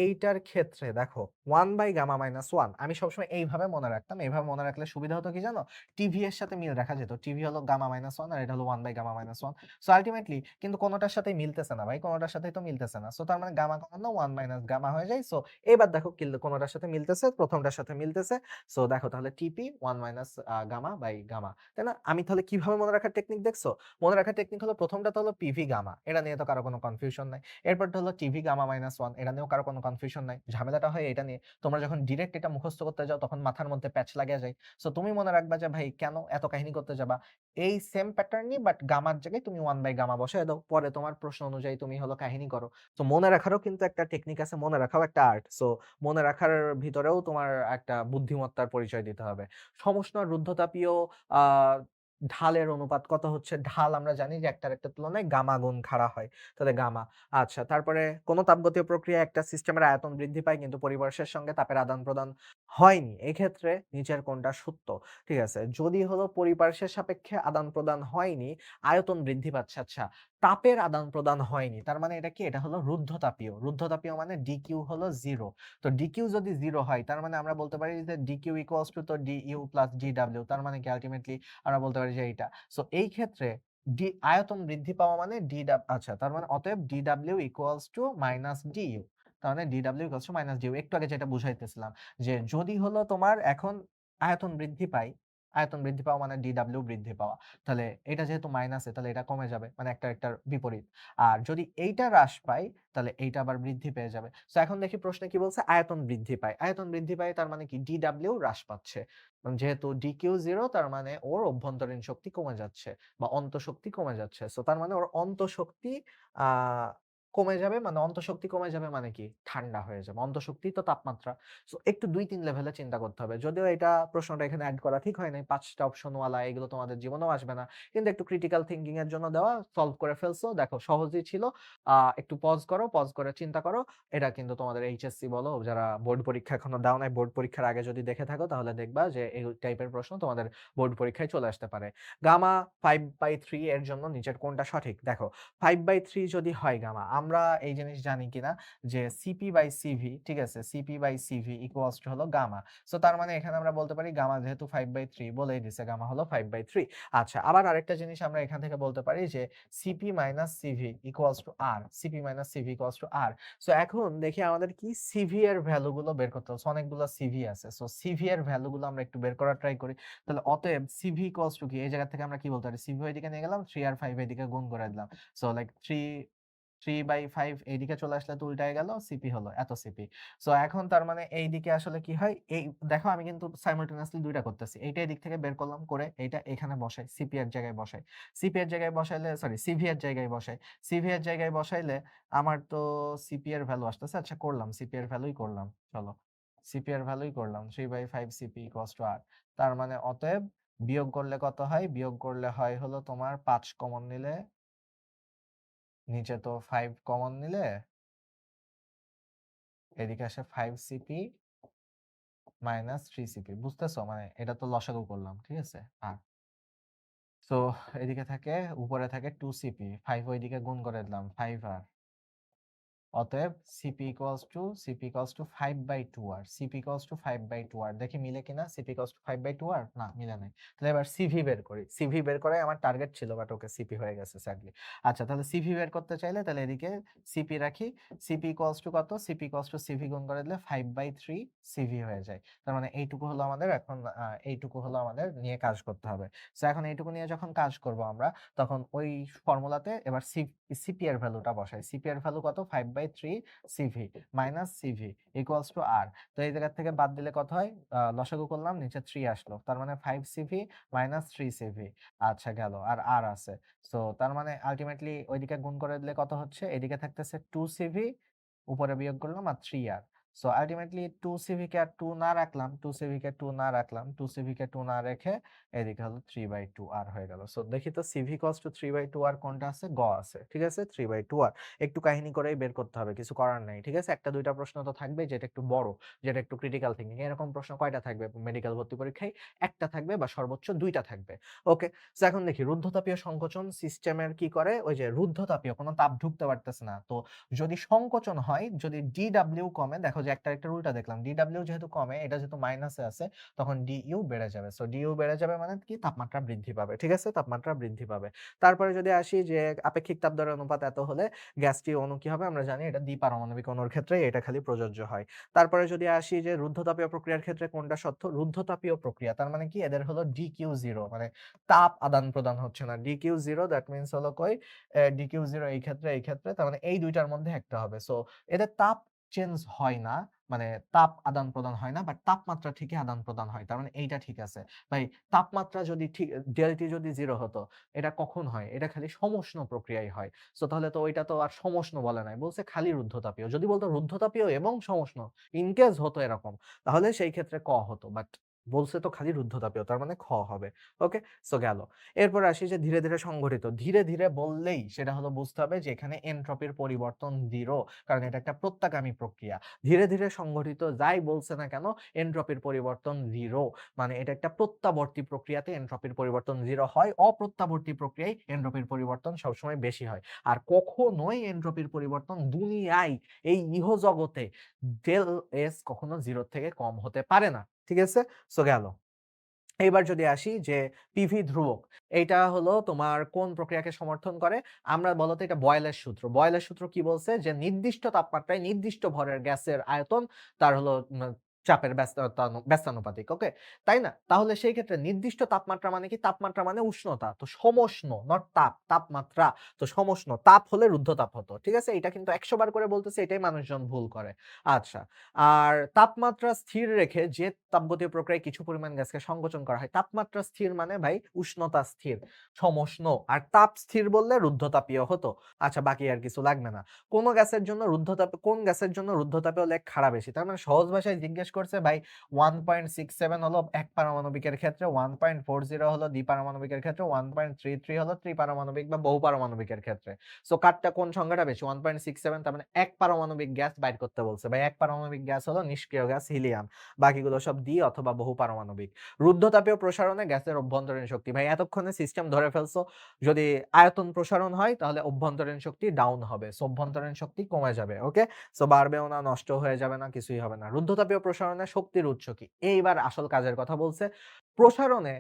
এইটার ক্ষেত্রে দেখো 1 বাই গামা মাইনাস 1 আমি সবসময় এইভাবে মনে রাখতাম। এইভাবে মনে রাখলে সুবিধা হতো কি জানো? টিভি এর সাথে মিল রাখা যেত। টিভি হলো গামা মাইনাস 1 আর এটা হলো 1 by gamma minus 1। So ultimately কিন্তু কোনটার সাথেই মিলতেছে না ভাই। কোনটার সাথেই তো মিলতেছে না। সো তার মানে গামা কমানো 1 মাইনাস গামা হয়ে যায়। সো এবার দেখো কোনটার সাথে মিলতেছে, প্রথমটার সাথে মিলতেছে। সো দেখো তাহলে টিপি 1 মাইনাস গামা বাই গামা। তাই না? আমি তাহলে কিভাবে মনে রাখার টেকনিক দেখছো? মনে রাখার টেকনিক হলো প্রথমটা তো হলো পিভি গামা। এটা নিয়ে তো কারো কোনো কনফিউশন নাই। এরপরটা হলো টিভি গামা মাইনাস 1, এটা নিয়েও কারো কোনো কনফিউশন নাই। ঝামেলাটা হয় এটা নিয়ে। তোমরা যখন ডিরেক্ট এটা মুখস্থ করতে যাও তখন মাথার মধ্যে প্যাচ লাগিয়া যায়। সো তুমি মনে রাখবা যে ভাই কেন এত কাহিনী করতে যাবা? এই সেম প্যাটার্নই বাট গামার জায়গায় তুমি 1 বাই গামা বসায় দাও। পরে তোমার প্রশ্ন অনুযায়ী তুমি হলো কাহিনী করো। সো মনে রাখারও কিন্তু একটা টেকনিক আছে। মনে রাখাও একটা আর্ট। সো মনে রাখার ভিতরেও তোমার একটা বুদ্ধিমত্তার পরিচয় দিতে হবে। সমষ্ণ আর রুদ্ধতাপীয় আ ঢালের অনুপাত কত হচ্ছে? ঢাল আমরা জানি যে একটার একটা তুলনায় গামা গুণ খাড়া হয়। তাহলে গামা। আচ্ছা, তারপরে কোন তাপগতীয় প্রক্রিয়ায় একটা সিস্টেমের আয়তন বৃদ্ধি পায় কিন্তু পরিবেশের সঙ্গে তাপের আদান-প্রদান হয়নি। এক্ষেত্রে নিচের কোনটা সত্য? ঠিক আছে। যদি হলো পরিপার্শ্বের সাপেক্ষে আদান-প্রদান হয়নি, আয়তন বৃদ্ধি পাচ্ছে। আচ্ছা, তাপের আদান-প্রদান হয়নি। তার মানে এটা কি? এটা হলো রুদ্ধতাপীয়। রুদ্ধতাপীয় মানে dQ হলো 0। তো dQ যদি 0 হয় তার মানে আমরা বলতে পারি যে dQ equals to তো du প্লাস dW। তার মানে কি আল্টিমেটলি আমরা বলতে পারি যে এইটা। সো এই ক্ষেত্রে আয়তন বৃদ্ধি পাওয়া মানে আচ্ছা, তার মানে অতএব dW equals to minus du। তার মানে dW equals to minus du। একটু আগে যেটা বুঝাইতেছিলাম যে যদি হলো তোমার এখন আয়তন বৃদ্ধি পায়, আয়তন বৃদ্ধি পাওয়া মানে dW বৃদ্ধি পাওয়া। তাহলে এটা যেহেতু মাইনাসে তাহলে এটা কমে যাবে। মানে একটা একটার বিপরীত। আর যদি এইটা হ্রাস পায় তাহলে এইটা আবার বৃদ্ধি পেয়ে যাবে। সো এখন দেখি প্রশ্নে কি বলছে? আয়তন বৃদ্ধি পায়। আয়তন বৃদ্ধি পায় তার মানে কি? dW হ্রাস পাচ্ছে। যেহেতু dQ 0 তার মানে ওর অভ্যন্তরীণ শক্তি কমে যাচ্ছে বা অন্তঃশক্তি কমে যাচ্ছে। সো তার মানে ওর অন্তঃশক্তি আ কমে যাবে মানে অন্তঃশক্তি কমে যাবে মানে কি? ঠান্ডা হয়ে যাবে। অন্তঃশক্তি তো তাপমাত্রা। সো একটু ২-৩ লেভেলে চিন্তা করতে হবে। যদিও এটা প্রশ্নটা এখানে এড করা ঠিক হয় নাই। ৫ টা অপশন ওয়ালা এগুলো তোমাদের জীবনেও আসবে না। কিন্তু একটু ক্রিটিক্যাল থিংকিং এর জন্য দেওয়া, সলভ করে ফেলছো। দেখো সহজই ছিল। একটু পজ করো, পজ করে চিন্তা করো। এটা কিন্তু তোমাদের এইচএসসি বলো, যারা বোর্ড পরীক্ষা এখনো দাও নাই, বোর্ড পরীক্ষার আগে যদি দেখে থাকো তাহলে দেখবা যে এই টাইপের প্রশ্ন তোমাদের বোর্ড পরীক্ষায় চলে আসতে পারে। গামা 5/3 এর জন্য নিচের কোনটা সঠিক? দেখো 5/3 যদি হয় গামা, আমরা এই জিনিস জানি কিনা যে CP/CV, ঠিক আছে? CP/CV ইকুয়ালস টু হলো গামা। সো তার মানে এখানে আমরা বলতে পারি গামা যেহেতু 5/3 বলেই দিছে গামা হলো 5/3। আচ্ছা, আবার আরেকটা জিনিস আমরা এখান থেকে বলতে পারি যে CP-CV equals to R। CP-CV equals to R। So এখন দেখি আমাদের কি সিভি এর ভ্যালু গুলো বের করতে হবে। অনেকগুলো সিভি আছে। সো সিভি এর ভ্যালু গুলো আমরা একটু বের করার ট্রাই করি। তাহলে অতএব সিভি ইকুয়ালস টু কি? এই জায়গা থেকে আমরা কি বলতে পারি? সিভি এদিকে নিয়ে গেলাম, 3 আর 5 এদিকে গুণ করে দিলাম। সো লাইক 3/5 এইদিকে চলে আসলে তো উল্টায় গেল। সিপি হলো এত সিপি। সো এখন তার মানে এইদিকে আসলে কি হয়? এই দেখো আমি কিন্তু সাইমালটেনিয়াসলি ২ টা করতেছি। এইটা এদিক থেকে বের করলাম করে এইটা এখানে বসাই। সিপি এর জায়গায় বসাই। সিপি এর জায়গায় বসাইলে সরি সিভি এর জায়গায় বসাই। সিভি এর জায়গায় বসাইলে আমার তো সিপি এর ভ্যালু আসতেছে। আচ্ছা করলাম, সিপি এর ভ্যালুই করলাম। চলো। সিপি এর ভ্যালুই করলাম। 3/5 সিপি ইকুয়ালস টু আর। তার মানে অতএব বিয়োগ করলে কত হয়? বিয়োগ করলে হয় হলো তোমার ৫ কমন নিলে, নিচে তো 5 কমন নিলে এদিকে আসে 5 সিপি মাইনাস 3 সিপি। বুঝতেছো? মানে এটা তো লসাগু করলাম। ঠিক আছে? সো এদিকে থাকে, উপরে থাকে 2 সিপি। 5 ওইদিকে গুণ করে দিলাম 5 আর। অতএব CP equals to 5/2 R. CP equals to 5/2 R. দেখি মিলে কিনা? CP equals to 5/2 R? না, মিলে নাই। তাহলে এবার সিভি বের করি। সিভি বের করাই আমার টার্গেট ছিল বাট ওকে সিপি হয়ে গেছে স্যাডলি। আচ্ছা, তাহলে সিভি বের করতে চাইলে তাহলে এদিকে সিপি রাখি। সিপি ইকুয়ালস টু কত? সিপি ইকুয়ালস টু সিভি গুণ করে দিলে 5/3 সিভি হয়ে যায়। তার মানে এইটুকু হলো আমাদের এখন এইটুকু হলো আমাদের নিয়ে কাজ করতে হবে। সো এখন এইটুকু নিয়ে যখন কাজ করব আমরা তখন ওই ফর্মুলাতে এবার সিপি এর ভ্যালুটা বসাই। সিপি এর ভ্যালু কত? 5/3 CV minus CV equals to R. তো এই জায়গা থেকে বাদ দিলে কত হয়? লসাগু করলাম, নিচে 3 আসলো। তার মানে 5 সিভি মাইনাস 3 সিভি। আচ্ছা গেল। আর আর আছে। সো তার মানে আল্টিমেটলি ওইদিকে গুণ করে দিলে কত হচ্ছে? এদিকে থাকতেছে 2 সিভি, উপরে বিয়োগ করলাম আর 3 আর। সো আল্টিমেটলি 2 সিভি কে আর 2 না রাখলাম, 2 সিভি কে 2 না রাখলাম, 2 সিভি কে 2 না রেখে এদিকে হলো 3/2 আর হয়ে গেল। সো দেখি তো সিভি ইকুয়ালস টু 3/2 আর কোনটা আছে? গ আছে। ঠিক আছে? 3/2 আর। একটু কাহিনী করেই বের করতে হবে। কিছু করার নাই। ঠিক আছে? ১ টা ২ টা প্রশ্ন তো থাকবেই যেটা একটু বড়, যেটা একটু ক্রিটিক্যাল থিংকিং। এরকম প্রশ্ন কয়টা থাকবে মেডিকেল ভর্তি পরীক্ষায়? ১ টা থাকবে বা সর্বোচ্চ ২ টা থাকবে। ওকে। সো এখন দেখি রুদ্ধতাপীয় সংকোচন সিস্টেমের কি করে? ওই যে রুদ্ধতাপীয় কোন তাপ ঢুকতে পারতেছে না। তো যদি সংকোচন হয়, যদি DW কমে, দেখো যে একটা উল্টা দেখলাম। DW যেহেতু কমে, এটা যেহেতু মাইনাসে আছে, তখন DU বেড়ে যাবে। সো DU বেড়ে যাবে মানে কি? তাপমাত্রা বৃদ্ধি পাবে। ঠিক আছে? তাপমাত্রা বৃদ্ধি পাবে। তারপরে যদি আসি যে আপেক্ষিক তাপ দরের অনুপাত এত হলে গ্যাসটির অণু কি হবে? আমরা জানি এটা দ্বিপারমাণবিক অণুর ক্ষেত্রে এটা খালি প্রযোজ্য হয়। তারপরে যদি আসি যে রুদ্ধতাপীয় প্রক্রিয়ার ক্ষেত্রে কোনটা সত্য? রুদ্ধতাপীয় প্রক্রিয়া তার মানে কি? এদের হলো DQ0 মানে তাপ আদান-প্রদান হচ্ছে না। DQ0 দ্যাট মিনস হলো DQ0 এই ক্ষেত্রে তার মানে এই ২ টার মধ্যে একটা হবে। সো এদের তাপ চেঞ্জ হয় না, মানে তাপ আদান-প্রদান হয় না, বাট তাপমাত্রা ঠিকই আদান-প্রদান হয়। তার মানে এইটা ঠিক আছে। ভাই তাপমাত্রা যদি ঠিক ডেল্টি যদি 0 হতো, এটা কখন হয়? এটা খালি সমুষ্ণ প্রক্রিয়ায় হয়। সো তাহলে তো ওইটা তো আর সমুষ্ণ বলে নাই। বলছে খালি রুদ্ধতাপীয়। যদি বলতো রুদ্ধতাপীয় এবং সমুষ্ণ, ইন কেস হতো এরকম, তাহলে সেই ক্ষেত্রে ক হতো। বাট বলছে তো খালি রুদ্ধতাপীয়। তার মানে খ হবে। ওকে? সো গেল। এরপরে আসি যে ধীরে, ধীরে সংঘটিত। ধীরে, ধীরে বললেই সেটা হলো বুঝতে হবে যে এখানে এনট্রপির পরিবর্তন 0, কারণ এটা একটা প্রত্যাগামী প্রক্রিয়া। ধীরে, ধীরে সংঘটিত যাই বলছে না কেন এনট্রপির পরিবর্তন 0, মানে এটা একটা প্রত্যাবর্তী প্রক্রিয়াতে এনট্রপির পরিবর্তন 0 হয়। অপ্রত্যাবর্তী প্রক্রিয়ায় এনট্রপির পরিবর্তন সবসময় বেশি হয়। আর কখনোই এনট্রপির পরিবর্তন দুনিয়ায় এই ইহজগতে ডেল এস কখনো 0 থেকে কম হতে পারে না। ঠিক আছে? সো গেল। এইবার যদি আসি যে পিভি ধ্রুবক, এইটা হলো তোমার কোন প্রক্রিয়াকে সমর্থন করে? আমরা বলতো এটা বয়েলের সূত্র। বয়েলের সূত্র কি বলছে? যে নির্দিষ্ট তাপমাত্রায় নির্দিষ্ট ভরের গ্যাসের আয়তন তার হলো চাপের ব্যস্তানুপাতিক। ওকে? তাই না? তাহলে সেই ক্ষেত্রে নির্দিষ্ট তাপমাত্রা মানে কি? তাপমাত্রা মানে উষ্ণতা। তো সমষ্ণ নট তাপ, তাপমাত্রা। তো সমষ্ণ। তাপ হলে রুদ্ধতাপ হতো। ঠিক আছে? এটা কিন্তু ১০০ বার করে বলতেছি, এটাই মানুষজন ভুল করে। আচ্ছা। আর তাপমাত্রা স্থির রেখে যে তাপগতীয় প্রক্রিয়ায় কিছু পরিমাণ গ্যাসকে সংকোচন করা হয়। তাপমাত্রা স্থির মানে ভাই উষ্ণতা স্থির, সমষ্ণ। আর তাপ স্থির বললে রুদ্ধতাপীয় হতো। আচ্ছা বাকি আর কিছু লাগবে না। কোন গ্যাসের জন্য কোন গ্যাসের জন্য রুদ্ধতাপীয় লেগ খাড়া বেশি? তার মানে সহজ ভাষায় জিজ্ঞেস করছে ভাই 1.67 হলো এক পারমাণবিকের ক্ষেত্রে, 1.40 হলো দ্বিপারমাণবিকের ক্ষেত্রে, 1.33 হলো ত্রিপারমাণবিক বা বহুপারমাণবিকের ক্ষেত্রে। সো কারটা কোন সংখ্যাটা বেশি? 1.67, তার মানে এক পারমাণবিক গ্যাস বাইর করতে বলছে। ভাই এক পারমাণবিক গ্যাস হলো নিষ্ক্রিয় গ্যাস হিলিয়াম। বাকিগুলো সব দ্বি অথবা বহুপারমাণবিক। রুদ্ধতাপীয় প্রসারণে গ্যাসের অভ্যন্তরীণ শক্তি। ভাই এতক্ষণে সিস্টেম ধরে ফেলছো। যদি আয়তন প্রসারণ হয় তাহলে অভ্যন্তরীণ শক্তি ডাউন হবে। সো অভ্যন্তরীণ শক্তি কমে যাবে। ওকে? সো বাড়বেও না, নষ্ট হয়ে যাবে না, কিছুই হবে না। রুদ্ধতাপীয় প্রসারণে শক্তির উৎস কি? এইবার আসল কাজের কথা বলছে। প্রসারণে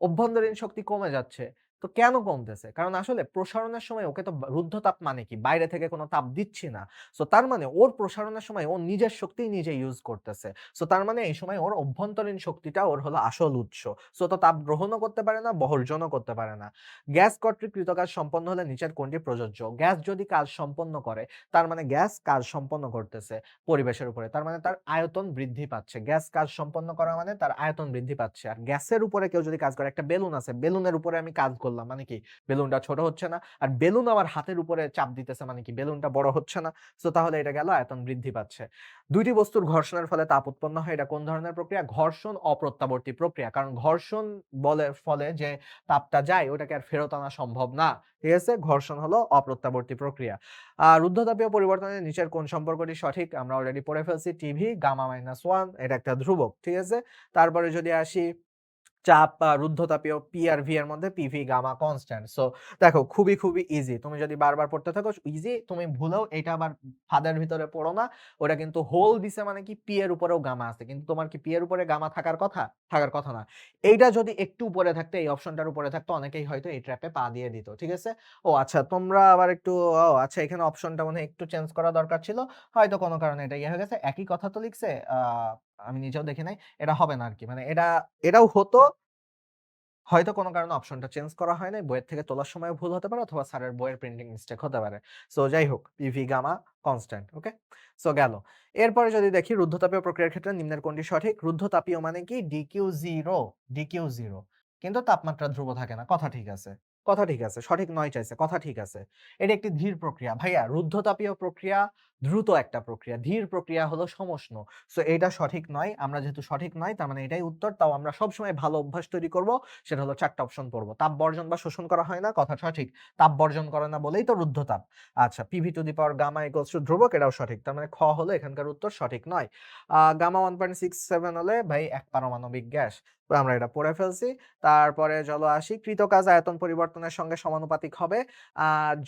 অভ্যন্তরীণ শক্তি কমে যাচ্ছে। তো কেন কমতেছে? কারণ আসলে প্রসারণের সময় ওকে তো রুদ্ধতাপ মানে কি? বাইরে থেকে কোনো তাপ দিচ্ছি না। সো তার মানে ওর প্রসারণের সময় ও নিজের শক্তিই নিজে ইউজ করতেছে। সো তার মানে এই সময় ওর অভ্যন্তরীণ শক্তিটা ওর হলো আসল উৎস। সো তো তাপ গ্রহণও করতে পারে না, বর্জনও করতে পারে না। গ্যাস কর্তৃক কৃতকাজ সম্পন্ন হলে নিচের কোনটি প্রযোজ্য? গ্যাস যদি কাজ সম্পন্ন করে, তার মানে গ্যাস কাজ সম্পন্ন করতেছে পরিবেশের উপরে। তার মানে তার আয়তন বৃদ্ধি পাচ্ছে। গ্যাস কাজ সম্পন্ন করা মানে তার আয়তন বৃদ্ধি পাচ্ছে। আর গ্যাসের উপরে কেউ যদি কাজ করে, একটা বেলুন আছে, বেলুনের উপরে আমি কাজ করলাম মানে কি? বেলুনটা ছোট হচ্ছে না। আর বেলুন আমার হাতের উপরে চাপ দিতেছে মানে কি? বেলুনটা বড় হচ্ছে না। সো তাহলে এটা গেল আয়তন বৃদ্ধি পাচ্ছে। দুইটি বস্তুর ঘর্ষণের ফলে তাপ উৎপন্ন হয়, এটা কোন ধরনের প্রক্রিয়া? ঘর্ষণ অপ্রত্যাবর্তী প্রক্রিয়া। কারণ ঘর্ষণ ফলে যে তাপটা যায় ওটাকে আর ফেরত আনা সম্ভব না। ঠিক আছে? ঘর্ষণ হলো অপ্রত্যাবর্তী প্রক্রিয়া। রুদ্ধতাপীয় পরিবর্তনের নিচের কোন সম্পর্কটি সঠিক? আমরা অলরেডি পড়ে ফেলছি। টিভি গামা-1 এটা একটা ধ্রুবক। ঠিক আছে? তারপরে যদি আসি চাপ রুদ্ধতাপীয় পি আর ভি এর মধ্যে পিভি গামা কনস্ট্যান্ট। সো দেখো খুবই ইজি। তুমি যদি বারবার পড়তে থাকো ইজি, তুমি ভুলেও এটা আবার ফাঁদের ভিতরে পড়ো না। ওটা কিন্তু হোল দিছে মানে কি পি এর উপরেও গামা আছে। কিন্তু তোমার কি পি এর উপরে গামা থাকার কথা? থাকার কথা না। এইটা যদি একটু উপরে থাকতো, এই অপশনটার উপরে থাকতো, অনেকেই হয়তো এই ট্র্যাপে পা দিয়ে দিত। ঠিক আছে? ও আচ্ছা তোমরা আবার একটু আচ্ছা এখানে অপশনটা মনে হয় একটু চেঞ্জ করা দরকার ছিল। হয়তো কোনো কারণে এটা ইয়ে হয়ে গেছে। একই কথা তো লিখছে। আমি নিজেও দেখি নাই। এটা হবে না আরকি। মানে এটাও হতো। হয়তো কোনো কারণে অপশনটা চেঞ্জ করা হয় নাই। বইয়ের থেকে তোলার সময়ও ভুল হতে পারে অথবা স্যারের বইয়ের প্রিন্টিং মিস্টেক হতে পারে। সো যাই হোক, পিভি গামা কনস্ট্যান্ট। ওকে? সো গেল। এরপরে যদি দেখি রুদ্ধতাপীয় প্রক্রিয়ার ক্ষেত্রে নিম্নের কোনটি সঠিক? রুদ্ধতাপীয় মানে কি? ডিকিউ 0 কিন্তু তাপমাত্রা ধ্রুব থাকে না। কথা ঠিক আছে। কথা ঠিক আছে। সঠিক নয় চাইছে। কথা ঠিক আছে। এটা একটি ধীর প্রক্রিয়া। ভাইয়া রুদ্ধতাপীয় প্রক্রিয়া দ্রুত একটা প্রক্রিয়া। ধীর প্রক্রিয়া হলো সমষ্ণ। সো এটা সঠিক নয়। আমরা যেহেতু সঠিক নয় তার মানে এটাই উত্তর। তাও আমরা সবসময় ভালো অভ্যাস তৈরি করব। সেটা হলো ৪ টা অপশন পড়ব। তাপ বর্জন বা শোষণ করা হয় না, কথা সঠিক। তাপ বর্জন করে না বলেই তো রুদ্ধতাপ। আচ্ছা PV to the power gamma equals to ধ্রুবক, এটাও সঠিক। তার মানে খ হলো এখানকার উত্তর সঠিক নয়। গামা 1.67 হলে ভাই এক পারমাণবিক গ্যাস। তো আমরা এটা পড়ে ফেলছি। তারপরে চলো আসি কৃতকাজ আয়তন পরিবর্তনের সঙ্গে সমানুপাতিক হবে।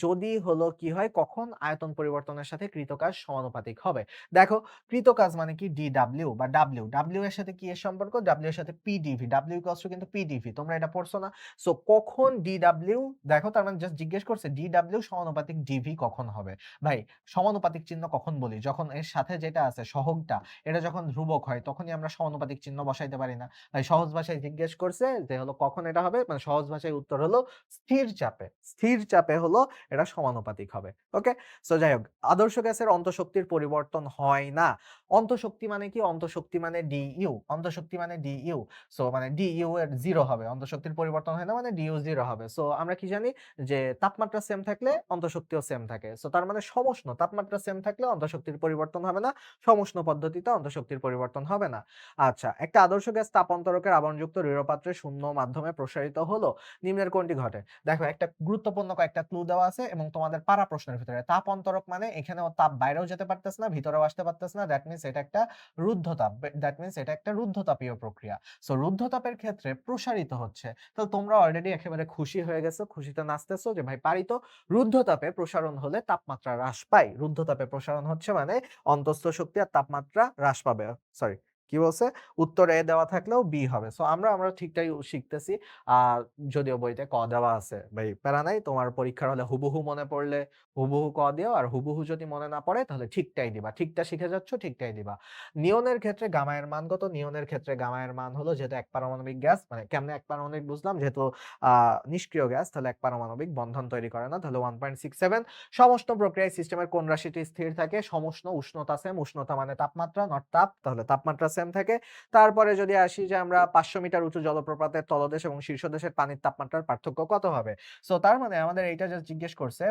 যদি হলো কি হয়, কখন আয়তন পরিবর্তনের সাথে কৃতকাজ সমানুপাতিক হবে। দেখো কৃতকাজ মানে কি? ডিডব্লিউ বা ডাব্লিউ। ডাব্লিউ এর সাথে কি এর সম্পর্ক? ডাব্লিউ এর সাথে পিডিভি। ডাব্লিউ ইকুয়ালস টু কিন্তু পিডিভি। তোমরা এটা পড়ছো না? সো কখন ডিডব্লিউ, দেখো তার মানে জাস্ট জিজ্ঞেস করছে ডিডব্লিউ সমানুপাতিক ডিভি কখন হবে। ভাই সমানুপাতিক চিহ্ন কখন বলি? যখন এর সাথে যেটা আছে সহগটা, এটা যখন ধ্রুবক হয় তখনই আমরা সমানুপাতিক চিহ্ন বসাইতে পারি না। ভাই সহজ ভাষায় জিজ্ঞেস করছে যে হলো কখন এটা হবে? মানে সহজ ভাষায় উত্তর হলো স্থির চাপে। স্থির চাপে হলো এটা সমানুপাতিক হবে। ওকে? সো যাই হোক, আদর্শ গ্যাসের অন্তঃশক্তির পরিবর্তন হয় না। অন্তঃশক্তি মানে কি? অন্তঃশক্তি মানে ডিইউ। অন্তঃশক্তি মানে ডিইউ। সো মানে ডিইউ এর 0 হবে। অন্তঃশক্তির পরিবর্তন হয় না মানে ডিইউ 0 হবে। সো আমরা কি জানি যে তাপমাত্রা সেম থাকলে অন্তঃশক্তিও সেম থাকে। সো তার মানে সমউষ্ণ তাপমাত্রা সেম থাকলে অন্তঃশক্তির পরিবর্তন হবে না। সমউষ্ণ পদ্ধতিতে অন্তঃশক্তির পরিবর্তন হবে না। আচ্ছা, একটা আদর্শ গ্যাস তাপ অন্তরকের আবরণযুক্ত দৃঢ়পাত্রে শূন্য মাধ্যমে প্রসারিত হলো। নিম্নের কোনটি ঘটে? দেখো একটা গুরুত্বপূর্ণ কয়েকটা ক্লু দেওয়া আছে এবং তোমাদের পারা প্রশ্নের ভিতরে তাপ অন্তরক মানে এখানেও তাপ বাইরেও যেতে পারতেছে না, ভিতরেও আসতে পারতেছে না। দ্যাট মিনস এটা একটা রুদ্ধতাপ। দ্যাট মিনস এটা একটা রুদ্ধতাপীয় প্রক্রিয়া। সো রুদ্ধতাপের ক্ষেত্রে প্রসারিত হচ্ছে। তো তোমরা অলরেডি একেবারে খুশি হয়ে গেছো, খুশিতে নাচতেছো যে ভাই পারি তো। রুদ্ধতাপে প্রসারণ হলে তাপমাত্রা হ্রাস পায়। রুদ্ধতাপে প্রসারণ হচ্ছে মানে অন্তঃস্থ শক্তি আর তাপমাত্রা হ্রাস পাবে। সরি, কি বলছে? উত্তর এ দেওয়া থাকলেও বি হবে। সো আমরা ঠিকটাই শিখতেছি। আ যদিও বইতে ক দেওয়া আছে। ভাই প্যারা নাই। তোমার পরীক্ষার হলে হুবহু মনে পড়লে হুবহু ক দিও। আর হুবহু যদি মনে না পড়ে তাহলে ঠিকটাই দিবা। ঠিকটা শিখে যাচ্ছ, ঠিকটাই দিবা। নিয়নের ক্ষেত্রে গামা এর মান কত? নিয়নের ক্ষেত্রে গামা এর মান হলো যেহেতু একপারমাণবিক গ্যাস, মানে কেমনে একপারমাণবিক বুঝলাম? যেহেতু আ নিষ্ক্রিয় গ্যাস তাহলে একপারমাণবিক বন্ধন তৈরি করে না। তাহলে 1.67। সমউষ্ণ প্রক্রিয়ায় সিস্টেমের কোন রাশিটি স্থির থাকে? সমউষ্ণ, উষ্ণতা সেম। উষ্ণতা মানে তাপমাত্রা নট তাপ। তাহলে তাপমাত্রা সেম থাকে। তারপরে যদি আসি যে আমরা ৫০০ মিটার উঁচু জলপ্রপাতের তলদেশ এবং শীর্ষদেশের পানির তাপমাত্রার পার্থক্য কত হবে? সো তার মানে আমাদের এইটা জাস্ট জিজ্ঞেস করছে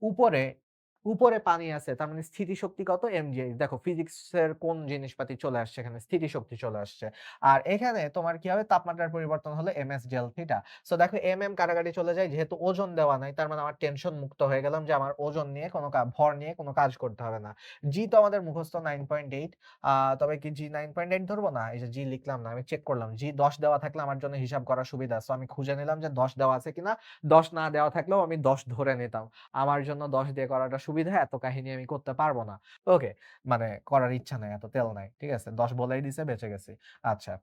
উপরে, উপরে পানি আছে। তার মানে স্থিতিশক্তি কত? mgh। দেখো ফিজিক্সের কোন জিনিসপাতি চলে আসছে এখানে? স্থিতিশক্তি চলে আসছে। আর এখানে তোমার কি হবে? তাপমাত্রার পরিবর্তন হলো ms ডেল থিটা। সো দেখো কাটাকাটি চলে যায়। যেহেতু ওজন দেওয়া নাই তার মানে আমার টেনশন মুক্ত হয়ে গেলাম যে আমার ওজন নিয়ে কোন ভর নিয়ে কোন কাজ করতে হবে না। G তো আমাদের মুখস্থ 9.8। তবে কি G 9.8 ধরবো না? এই যে G লিখলাম না, আমি চেক করলাম। G 10 দেওয়া থাকলে আমার জন্য হিসাব করা সুবিধা। সো আমি খুঁজে নিলাম যে 10 দেওয়া আছে কিনা। 10 না দেওয়া থাকলেও আমি 10 ধরে নিতাম। আমার জন্য 10 দিয়ে করাটা সুবিধা। এত কাহিনী আমি করতে পারব না। ওকে, মানে করার ইচ্ছা নাই, এত তেল নাই। ঠিক আছে? 10 বলেই দিছে, বেঁচে গেছি। আচ্ছা।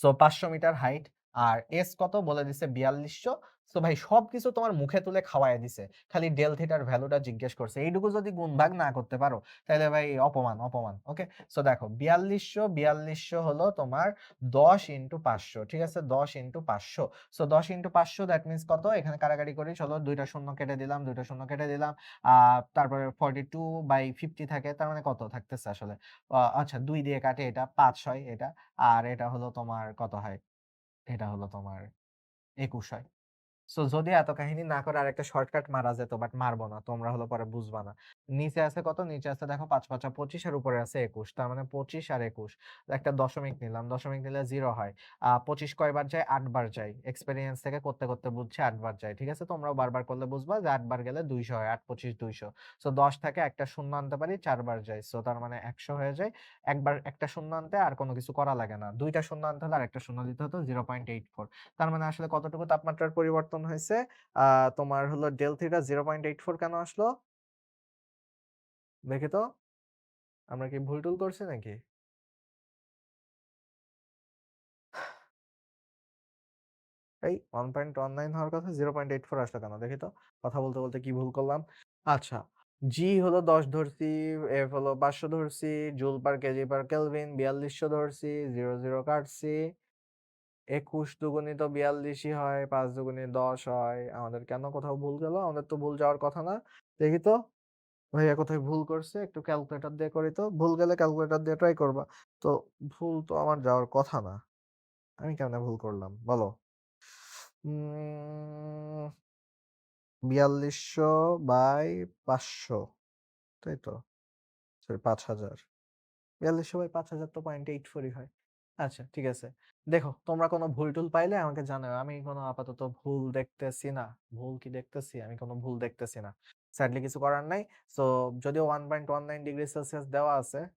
সো ৫০০ মিটার হাইট আর এস কত বলে দিছে ৪২০০। সো ভাই সবকিছু তোমার মুখে তুলে খাওয়ায় দিছে। খালি ডেল থিটার ভ্যালুটা জিজ্ঞেস করছে। এইটুকু যদি গুণ ভাগ না করতে পারো তাহলে ভাই অপমান, অপমান। ওকে? সো দেখো ৪২০০ হলো তোমার ১০ ইনটু ৫০০। ঠিক আছে? ১০ into ৫০০। So ১০ into ৫০০ that means কত? এখানে কাটাকাটি করি। চলো ২ টা শূন্য কেটে দিলাম, ২ টা শূন্য কেটে দিলাম। আ তারপরে 42/50 থাকে। তার মানে কত থাকতেছে আসলে? আচ্ছা ২ দিয়ে কাটে এটা ৫ হয় এটা। আর এটা হলো তোমার কত হয়? এটা হলো তোমার ২১ হয়। সো যদি এত কাহিনী না করে আরেকটা শর্টকাট মারা যেত বাট মারব না। তোমরা হলো পরে বুঝবা না। নিচে আছে কত? নিচে আছে দেখো ৫ ৫ ২৫ আর উপরে আছে ২১। তার মানে ২৫ আর ২১। একটা দশমিক নিলাম। দশমিক নিলে 0 হয়। ২৫ কয়বার যায়? ৮ বার যায়। এক্সপেরিয়েন্স থেকে করতে, করতে বুঝছি ৮ বার যায়। ঠিক আছে? তোমরাও বারবার করলে বুঝবা যে ৮ বার গেলে ২০০ হয়। ৮ ২৫ ২০০। সো ১০ থেকে একটা শূন্য আনতে পারি ৪ বার যাই। সো তার মানে ১০০ হয়ে যায়। একবার একটা শূন্য আনতে আর কোন কিছু করা লাগে না। ২ টা শূন্য আনতে হলে আরেকটা শূন্য দিতে হতো 0.84। তার মানে আসলে কতটুকু তাপমাত্রার পরিবর্তন হইছে? আ তোমার হলো ডেল থিটা 0.84 কেন আসলো? দেখি তো। আমরা কি ভুল-টুল করছি নাকি? এই 1.19 হওয়ার কথা 0.84 আসলো কেন? দেখি তো। কথা বলতে, বলতে কি ভুল করলাম? আচ্ছা। G হলো ১০ ধরছি, F হলো ৫০০ ধরছি, joule per kg per kelvin ৪২০০ ধরছি, ০, ০ কাটছি। ২১ দুগুণিত ৪২ই হয়, ৫ দুগুণে ১০ হয়। আমাদের কেন কোথাও ভুল গেল? আমাদের তো ভুল যাওয়ার কথা না। দেখি তো। ভাইয়া কোথায় ভুল করছে? একটু ক্যালকুলেটর দিয়ে করি তো। ভুল গেলে ক্যালকুলেটর দিয়ে ট্রাই করবা। তো ভুল তো আমার যাওয়ার কথা না। আমি কেমনে ভুল করলাম? বলো। উম ৪২০০/৫০০ তাই তো? সরি ৫০০০। ৪২০০/৫০০০ তো 0.84 ই হয়। আচ্ছা ঠিক আছে। দেখো তোমরা কোন ভুল-টুল পাইলে আমাকে জানাও। আমি কোন আপাতত ভুল দেখতেছি না। ভুল কি দেখতেছি? আমি কোন ভুল দেখতেছি না। স্যাডলি কিছু করার নাই। সো যদিও 1.19 ডিগ্রি সেলসিয়াস দেওয়া আছে,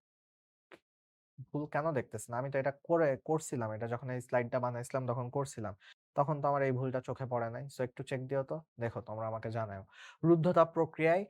ভুল কেন দেখতেছি না? আমি তো এটা করছিলাম। এটা যখন এই স্লাইডটা বানাইছিলাম তখন করছিলাম। তখন তো আমার এই ভুলটা চোখে পড়ে নাই। সো একটু চেক দিও তো। দেখো তোমরা আমাকে জানাও। রুদ্ধতাপ প্রক্রিয়ায়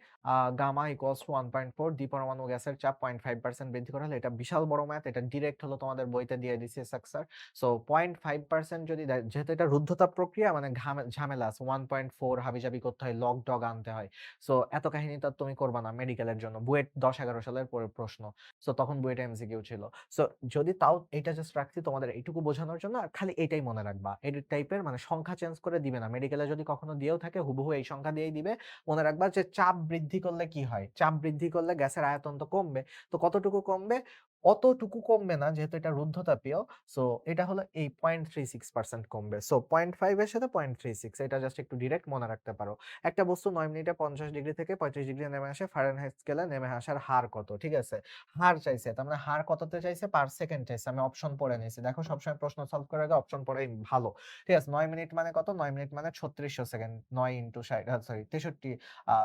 গামা ইকুয়ালস টু 1.4 দ্বিপরমাণু গ্যাসের চাপ 0.5% বৃদ্ধি করা হলে, এটা বিশাল বড় ম্যাথ। এটা ডিরেক্ট হলো তোমাদের বইতে দিয়ে দিছে স্যার। সো 0.5% যদি যেহেতু এটা রুদ্ধতাপ প্রক্রিয়া মানে ঝামেলা আছে। 1.4 হাবিজাবি করতে হয়, লগ ডগ আনতে হয়। সো এত কাহিনী তো তুমি করবা না মেডিকেলের জন্য। বুয়েট 10-11 সালের প্রশ্ন। সো তখন বুয়েটে এমসিকিউ ছিল। সো যদি তাও এটা জাস্ট রাখছি তোমাদের এইটুকু বোঝানোর জন্য, আর খালি এটাই মনে রাখবা। এই টাইপের মানে সংখ্যা চেঞ্জ করে দিবে না। মেডিকেলে যদি কখনো দিয়েও থাকে হুবহু এই সংখ্যা দিয়েই দিবে। মনে রাখবা যে চাপ বৃদ্ধি করলে কি হয়? চাপ বৃদ্ধি করলে গ্যাসের আয়তন তো কমবে। তো কতটুকু কমবে? অতটুকু কমবে না, যেহেতু এটা রুদ্ধতাপীয়। সো এটা হলো এই 0.36% কমবে। সো 0.5 এর সাথে 0.36, এটা জাস্ট একটু ডিরেক্ট মনে রাখতে পারো। একটা বস্তু 9 মিনিটে 50 ডিগ্রি থেকে 35 ডিগ্রি নেমে আসে, ফারেনহাইট স্কেলে নেমে আসার হার কত? ঠিক আছে? হার চাইছে। তার মানে হার কততে চাইছে? পার সেকেন্ড চাইছে। আমি অপশন পড়ে নিয়েছি। দেখো সবসময় প্রশ্ন সলভ করার আগে অপশন পড়াই ভালো। ঠিক আছে? 9 মিনিট মানে কত? 9 মিনিট মানে 3600 সেকেন্ড। 9 into 60 sorry 63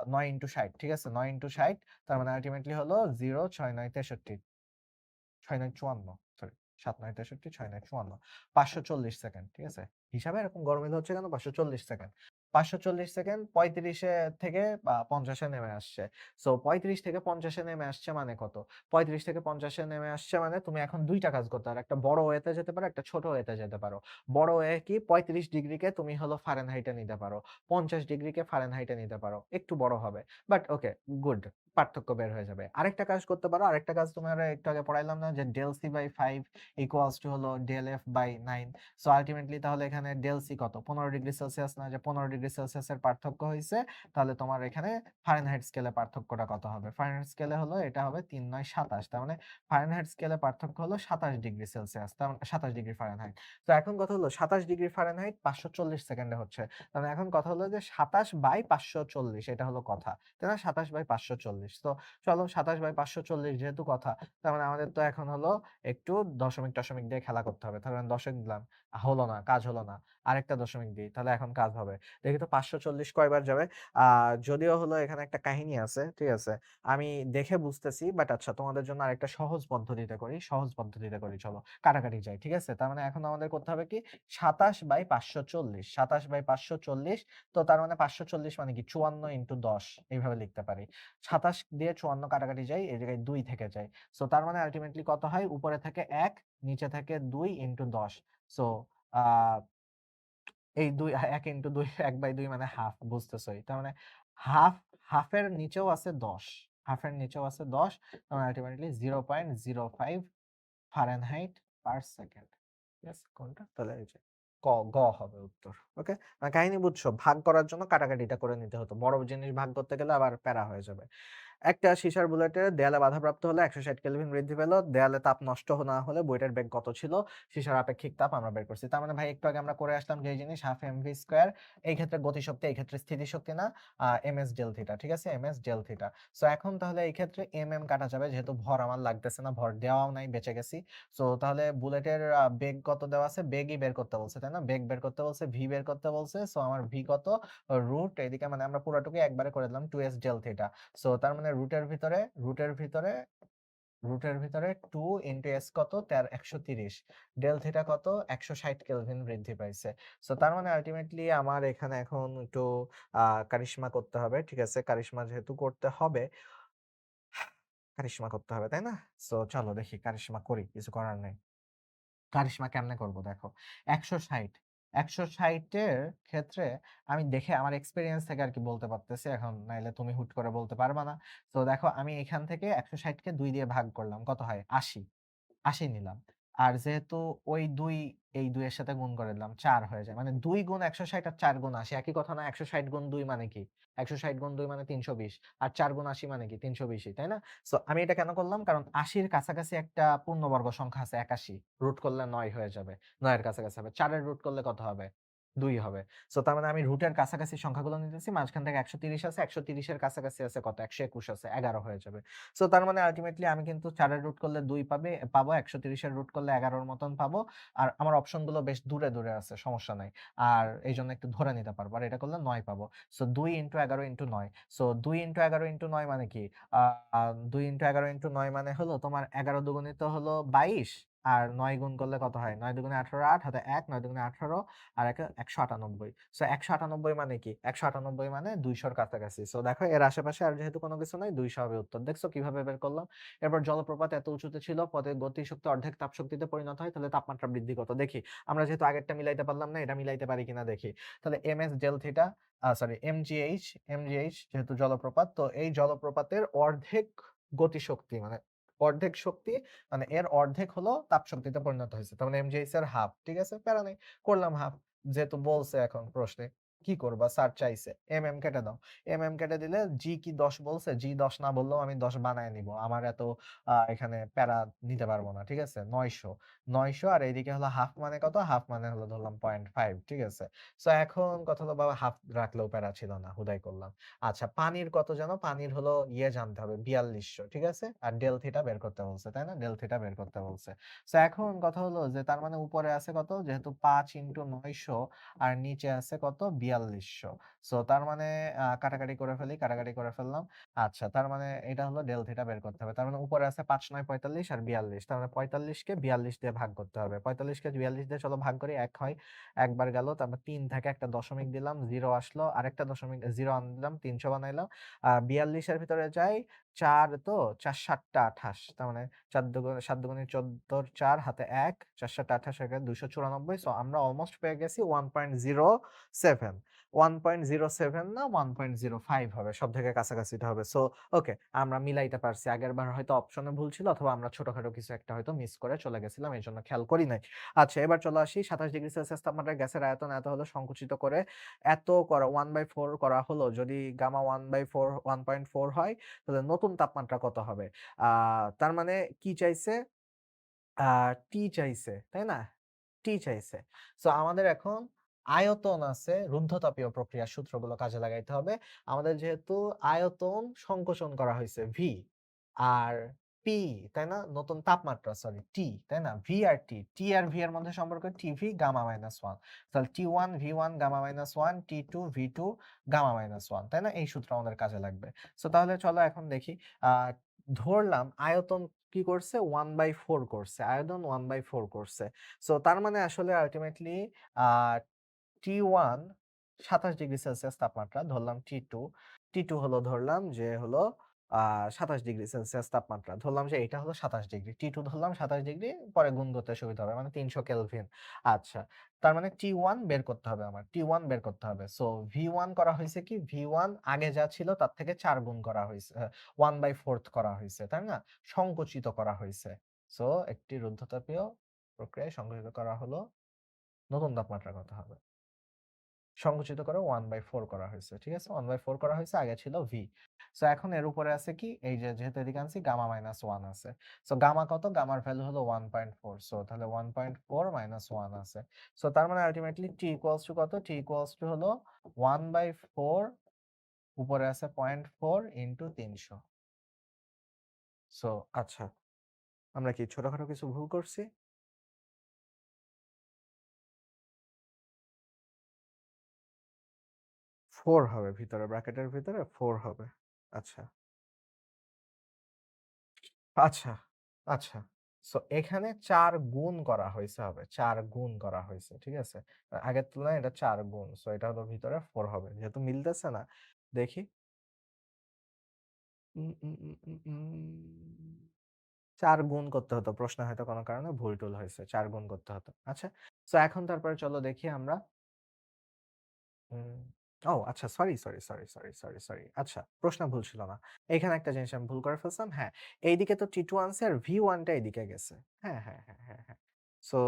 9 into 60। ঠিক আছে? 9 ইনটু 60, তার মানে আল্টিমেটলি হলো 0 6 9 63। ৬-৯-৫৪, সরি ৭-৯-৬৩, ৬-৯-৫৪, ৫৪০ সেকেন্ড। ঠিক আছে? হিসাবে এরকম গরমিল হচ্ছে কেন? ৫৪০ সেকেন্ড। ৫৪০ সেকেন্ড ৩৫ থেকে ৫০ এ নেমে আসছে। সো ৩৫ থেকে ৫০ এ নেমে আসছে মানে কত? ৩৫ থেকে ৫০ এ নেমে আসছে মানে তুমি এখন ২ টা কাজ করতে পারো। একটা বড় ওয়েতে যেতে পারো, একটা ছোট ওয়েতে যেতে পারো। বড় ওয়ে কি? ৩৫ ডিগ্রিকে তুমি হলো ফারেনহাইটে নিতে পারো। ৫০ ডিগ্রিকে ফারেনহাইটে নিতে পারো। একটু বড় হবে। But okay, good. পার্থক্য বের হয়ে যাবে। আরেকটা কাজ করতে পারো। আরেকটা কাজ তোমারে একটু আগে পড়াইলাম না যে del C by 5 equals to হলো del F by 9। So ultimately তাহলে এখানে del C কত? 15 ডিগ্রি সেলসিয়াস না? যে 15 ডিগ্রি সেলসিয়াসের পার্থক্য হইছে, তাহলে তোমার এখানে ফারেনহাইট স্কেলে পার্থক্যটা কত হবে? ফারেনহাইট স্কেলে হলো এটা হবে ৩-৯ ২৭। তার মানে ফারেনহাইট স্কেলে পার্থক্য হলো ২৭ ডিগ্রি সেলসিয়াস। তার মানে ২৭ ডিগ্রি ফারেনহাইট। তো এখন কথা হলো ২৭ ডিগ্রি ফারেনহাইট ৫৪০ সেকেন্ডে হচ্ছে। তার মানে এখন কথা হলো যে ২৭ বাই ৫৪০, এটা হলো কথা। তাই না? ২৭ বাই ৫৪০। তো চলো ২৭ বাই ৫৪০ যেহেতু কথা, তার মানে আমাদের তো এখন হলো একটু দশমিক-টশমিক দিয়ে খেলা করতে হবে। তাহলে আমি দশমিক দিলাম। হলো না, কাজ হলো না। আরেকটা দশমিক দিই, তাহলে এখন কাজ হবে। দেখি তো ৫৪০ কয়বার যাবে? আ যদিও হলো এখানে একটা কাহিনী আছে, ঠিক আছে? আমি দেখে বুঝতেছি, বাট আচ্ছা তোমাদের জন্য আরেকটা সহজ পদ্ধতিতে করি, সহজ পদ্ধতিতে করি চলো। কাটাকাটি যাই, ঠিক আছে? তার মানে এখন আমাদের করতে হবে কি? ২৭ বাই ৫৪০, ২৭ বাই ৫৪০। তো তার মানে ৫৪০ মানে কি? ৫৪ ইনটু ১০, এইভাবে লিখতে পারি। ২৭ দিয়ে ৫৪ কাটাকাটি যায়, এই জায়গায় ২ থেকে যায়। সো তার মানে আল্টিমেটলি কত হয়? উপরে থাকে ১, নিচে থাকে ২ ইনটু ১০। সো আ এই ২ ১ ইনটু ২ ১/২ মানে হাফ, বুঝতেছই। তার মানে হাফ, হাফের নিচেও আছে ১০। হাফের নিচেও আছে ১০। তার মানে আল্টিমেটলি 0.05 ফারেনহাইট পার সেকেন্ড। ঠিক আছে? কোনটা? তাহলে এই যে গ হবে উত্তর। ওকে? কাহিনী বুঝছো? ভাগ করার জন্য কাটাকাটিটা করে নিতে হতো। বড় জিনিস ভাগ করতে গেলে আবার প্যারা হয়ে যাবে। একটা সীসার বুলেটে দেয়ালে বাধাপ্রাপ্ত হলে ১৬০ কেলভিন বৃদ্ধি পেল। দেয়ালে তাপ নষ্ট না হলে বুয়েটের বেগ কত ছিল? সীসার আপেক্ষিক তাপ আমরা বের করছি। তার মানে ভাই একটু আগে আমরা করে আসলাম যে জিনিস হাফ এমভি স্কয়ার। এই ক্ষেত্রে গতিশক্তি, এই ক্ষেত্রে স্থিতিশক্তি না, এমএস ডেল থিটা। ঠিক আছে? MS del theta. সো এখন তাহলে এই ক্ষেত্রে এমএম কাটা যাবে, যেহেতু ভর আমার লাগতেছে না, ভর দেওয়াও নাই, বেঁচে গেছি। সো তাহলে বুলেটের বেগ কত দেওয়া আছে? বেগই বের করতে বলছে, তাই না? বেগ বের করতে বলছে, ভি বের করতে বলছে। সো আমার ভি কত? রুট এদিকে মানে আমরা পুরাটুকুই একবারে করে দিলাম 2s ডেল থিটা। সো তার মানে রুটের ভিতরে 2 ইনটু s কত? ১৩০। ডেল থিটা কত? ১৬০ কেলভিন বৃদ্ধি পাইছে। সো তার মানে আল্টিমেটলি আমার এখানে এখন একটু আ কারিশমা করতে হবে। ঠিক আছে? কারিশমা যেহেতু করতে হবে, কারিশমা করতে হবে, তাই না? সো চলো দেখি কারিশমা করি। কিছু করার নাই। কারিশমা কেমনে করব দেখো। ১৬০, ১৬০ এর ক্ষেত্রে আমি দেখে আমার এক্সপেরিয়েন্স থেকে আরকি বলতে পারতেছি। এখন নাইলে তুমি হুট করে বলতে পারবা না। তো দেখো আমি এখান থেকে ১৬০ কে ২ দিয়ে ভাগ করলাম। কত হয়? ৮০। ৮০ নিলাম। আর যেহেতু ওই ২ এই ২ এর সাথে গুণ করে দিলাম, ৪ হয়ে যায়। মানে ২ গুণ ১৬০ আর ৪ গুণ ৮০ একই কথা না? ১৬০ গুণ ২ মানে কি? ১৬০ গুণ ২ মানে ৩২০। আর ৪ গুণ ৮০ মানে কি? ৩২০ ই, তাই না? সো আমি এটা কেন করলাম? কারণ ৮০ এর কাছাকাছি একটা পূর্ণবর্গ সংখ্যা আছে ৮১। রুট করলে ৯ হয়ে যাবে। ৯ এর কাছাকাছি হবে। ৪ এর রুট করলে কত হবে? ২ হবে। সো তার মানে আমি রুটের কাছাকাছি সংখ্যাগুলো নিতেছি। মাঝখান থেকে ১৩০ আছে। ১৩০ এর কাছাকাছি আছে কত? ১২১ আছে। ১১ হয়ে যাবে। সো তার মানে আল্টিমেটলি আমি কিন্তু ৪ এর রুট করলে ২ পাবো। ১৩০ এর রুট করলে ১১ এর মতন পাবো। আর আমার অপশনগুলো বেশ দূরে আছে, সমস্যা নাই। আর এইজন্য একটু ধরে নিতে পারবো। আর এটা করলে ৯ পাবো। So ২ into ১১ into ৯। So ২ into ১১ into ৯ মানে কি? আ ২ ইনটু ১১ ইনটু ৯ মানে হলো তোমার ১১ দুগুণিত হলো ২২, আর ৯ গুণ করলে কত হয়? ৯ দুগুণে ১৮ ৮ হাতে ১ ৯ দুগুণে ১৮ আর একে ১৯৮। সো ১৯৮ মানে কি? ১৯৮ মানে ২০০ র কাছাকাছি। সো দেখো এর আশেপাশে আর যেহেতু কোনো কিছু নাই ২০০ হবে উত্তর। দেখছো কিভাবে বের করলাম? এরপর জলপ্রপাত এত উঁচুতে ছিল, পথে গতিশক্তি অর্ধেক তাপশক্তিতে পরিণত হয়, তাহলে তাপমাত্রা বৃদ্ধি কত? দেখি। আমরা যেহেতু আগেরটা মিলাইতে পারলাম না, এটা মিলাইতে পারি কিনা দেখি। তাহলে MS del theta sorry MGH যেহেতু জলপ্রপাত, তো এই জলপ্রপাতের অর্ধেক গতিশক্তি মানে অর্ধেক শক্তি মানে এর অর্ধেক হলো তাপশক্তিতে পরিণত হয়েছে। তার মানে এমজিএইচ এর হাফ। ঠিক আছে? প্যারা নেই। করলাম হাফ। যেহেতু বলছে এখন প্রশ্নে কি করবা? স্যার চাইছে। কেটে দাও। কেটে দিলে জি কি ১০ বলছে? জি ১০ না বললেও আমি ১০ বানায় নিব। আমার এত এখানে প্যারা নিতে পারবো না। ঠিক আছে? ৯০০ ৯০০ আর এইদিকে হলো হাফ মানে কত? হাফ মানে হলো ধরলাম 0.5 ঠিক আছে? সো এখন কথা হলো বাবা হাফ রাখলেও প্যারা ছিল না। হুদাই করলাম। আচ্ছা পানির কত জানো? পানির হলো জানতে হবে ৪২০০ ঠিক আছে? আর ডেল থিটা বের করতে বলছে, তাই না? ডেল থিটা বের করতে বলছে। সো এখন কথা হলো যে তার মানে উপরে আছে কত? যেহেতু ৫ ইনটু ৯০০ আর নিচে আছে কত? ৪২০০। সো তার মানে কাটাকাটি করে ফেলি, কাটাকাটি করে ফেললাম। আচ্ছা তার মানে এটা হলো ডেল থিটা বের করতে হবে। তার মানে উপরে আছে ৫ ৯ ৪৫ আর ৪২। তার মানে ৪৫ কে ৪২ দিয়ে ভাগ করতে হবে। ৪৫ কে ৪২ দিয়ে চলো ভাগ করি, ১ হয়। একবার গেল, তারপর ৩ থেকে একটা দশমিক দিলাম, 0 আসলো। আরেকটা দশমিক 0 আনলাম, ৩০০ বানাইলাম। ৪২ এর ভিতরে যাই ৪ তো ৪ ৭ টা ২৮। তার মানে ৪ দুগুণে ৭ দুগুণে ১৪ ৪ হাতে ১ ৪ ৭ টা ২৮ একে ২৯৪। সো আমরা অলমোস্ট পেয়ে গেছি 1.07 1.07 না 1.05 হবে। সব থেকে কাছাকাছিটা হবে। সো ওকে আমরা মিলাইতে পারছি। আগেরবার হয়তো অপশনে ভুল ছিল অথবা আমরা ছোটখাটো কিছু একটা হয়তো মিস করে চলে গেছিলাম। এজন্য খেয়াল করি নাই। আচ্ছা এবার চলে আসি ২৭ ডিগ্রি সেলসিয়াস তাপমাত্রায় গ্যাসের আয়তন এত হলো সংকুচিত করে এত করা 1/4 করা হলো। যদি গামা 1/4 1.4 হয় তাহলে নতুন তাপমাত্রা কত হবে? আ তার মানে কি চাইছে? আ টি চাইছে, তাই না? টি চাইছে। সো আমাদের এখন আয়তন আছে, রুদ্ধতাপীয় প্রক্রিয়ার সূত্রগুলো কাজে লাগাইতে হবে। আমাদের যেহেতু আয়তন সংকোচন করা হইছে ভি আর পি, তাই না? নতুন তাপমাত্রা সরি টি, তাই না? ভি আর টি, টি আর ভি এর মধ্যে সম্পর্ক টিভি গামা মাইনাস 1। তাহলে টি1 ভি1 গামা মাইনাস 1 টি2 ভি2 গামা মাইনাস 1, তাই না? এই সূত্র আমাদের কাজে লাগবে। সো তাহলে চলো এখন দেখি। আ ধরলাম আয়তন কি করছে? 1/4 করছে। আয়তন 1/4 করছে। সো তার মানে আসলে আল্টিমেটলি আ T1 ২৭ ডিগ্রি সেলসিয়াস তাপমাত্রা ধরলাম T2, T2 হলো ধরলাম যে হলো ২৭ ডিগ্রি সেলসিয়াস তাপমাত্রা। ধরলাম যে এটা হলো ২৭ ডিগ্রি। T2 ধরলাম ২৭ ডিগ্রি, পরে গুণ করতে সুবিধা হবে। মানে ৩০০ কেলভিন। আচ্ছা। তার মানে T1 বের করতে হবে আমার। T1 বের করতে হবে। সো V1 করা হইছে কি? V1 আগে যা ছিল তার থেকে ৪ গুণ করা হইছে। 1/4 করা হইছে, তাই না? সংকুচিত করা হইছে। সো একটি রুদ্ধতাপীয় প্রক্রিয়ায় সংকুচিত করা হলো। নতুন তাপমাত্রা কত হবে? সংকুচিত করে 1/4 করা হয়েছে। ঠিক আছে? 1/4 করা হয়েছে, আগে ছিল V। সো এখন এর উপরে আছে কি? এই যে যেহেতু এদিকে আনছি গামা মাইনাস 1 আছে। সো গামা কত? গামার ভ্যালু হলো 1.4। সো তাহলে 1.4 মাইনাস 1 আছে। সো তার মানে আল্টিমেটলি T ইকুয়ালস টু কত? T ইকুয়ালস টু হলো 1/4 উপরে আছে 0.4 ইনটু ৩০০। সো আচ্ছা, আমরা কি ছোটখাটো কিছু ভুল করছি? 4 হবে ভিতরে, ব্র্যাকেটের ভিতরে 4 হবে। আচ্ছা। আচ্ছা, আচ্ছা। সো এখানে ৪ গুণ করা হইছে হবে। ৪ গুণ করা হইছে। ঠিক আছে? আগের তুলনায় এটা ৪ গুণ। সো এটা হলো ভিতরে 4 হবে। যেহেতু মিলতেছে না, দেখি। উম উম উম উম উম ৪ গুণ করতে হতো। প্রশ্নে হয়তো কোনো কারণে ভুল-টুল হয়েছে। ৪ গুণ করতে হতো। আচ্ছা। সো এখন তারপরে চলো দেখি আমরা। হুম। ও আচ্ছা সরি। আচ্ছা, প্রশ্ন ভুল ছিল না। এখানে একটা জিনিস আমি ভুল করে ফেলছিলাম। হ্যাঁ, এইদিকে তো T2 আনছি আর V1 টা এদিকে গেছে। হ্যাঁ। সো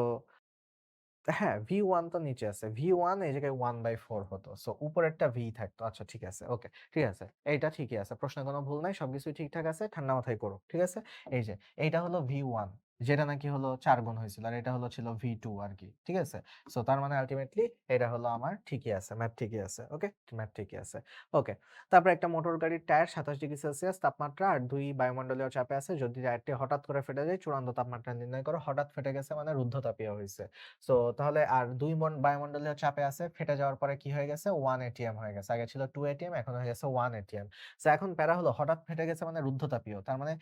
হ্যাঁ, V1 তো নিচে আছে। V1 এই জায়গায় 1/4 হতো। সো উপরেরটা V থাকতো। আচ্ছা ঠিক আছে। ওকে। ঠিক আছে। এইটা ঠিকই আছে। প্রশ্নে কোনো ভুল নাই। সবকিছুই ঠিকঠাক আছে। ঠান্ডা মাথায় করো। ঠিক আছে? এই যে এইটা হলো V1 যেটা নাকি হলো ৪ গুণ হয়েছিল। আর এটা হলো ছিল V2 আরকি। ঠিক আছে? সো তার মানে আল্টিমেটলি এটা হলো আমার ঠিকই আছে। ম্যাথ ঠিকই আছে। ওকে? ম্যাথ ঠিকই আছে। ওকে। তারপর একটা মোটর গাড়ির টায়ার ২৭ ডিগ্রি সেলসিয়াস তাপমাত্রা আর ২ বায়ুমণ্ডলীয় চাপে আছে। যদি টায়ারটি হঠাৎ করে ফেটে যায় চূড়ান্ত তাপমাত্রা নির্ণয় করো। হঠাৎ ফেটে গেছে মানে রুদ্ধতাপীয় হইছে। সো তাহলে আর ২ বায়ুমণ্ডলীয় চাপে আছে, ফেটে যাওয়ার পরে কি হয়ে গেছে? 1 এটিএম হয়ে গেছে। আগে ছিল 2 এটিএম, এখন হয়ে গেছে 1 এটিএম। সো এখন প্যারা হলো হঠাৎ ফেটে গেছে মানে রুদ্ধতাপীয়। তার মানে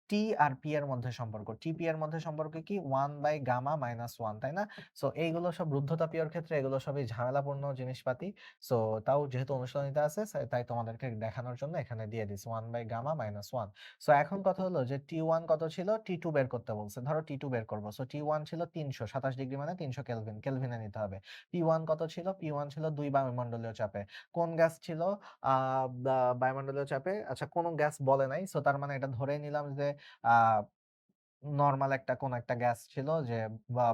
টি আর পি এর মধ্যে সম্পর্ক। টিপি এর মধ্যে সম্পর্ক কি 1 বাই গামা মাইনাস 1, তাই না? সো এইগুলো সব রুদ্ধতাপীয়র ক্ষেত্রে এগুলো সবই ঝামেলাপূর্ণ জিনিসপাতি। সো তাও যেহেতু অনুশীলনীতে আছে তাই তোমাদেরকে দেখানোর জন্য এখানে দিয়ে দিছি 1 বাই গামা মাইনাস 1। সো এখন কথা হলো যে T1 কত ছিল? T2 বের করতে বলছে। ধরো T2 বের করব। সো T1 ছিল ৩০০, ২৭ ডিগ্রি মানে ৩০০ কেলভিন। কেলভিনে নিতে হবে। P1 কত ছিল? P1 ছিল ২ বায়ুমণ্ডলীয় চাপে। কোন গ্যাস ছিল আ বা বায়ুমণ্ডলীয় চাপে? আচ্ছা, কোন গ্যাস বলে নাই। সো তার মানে এটা ধরেই নিলাম যে আ নরমাল কোন একটা গ্যাস ছিল যে বা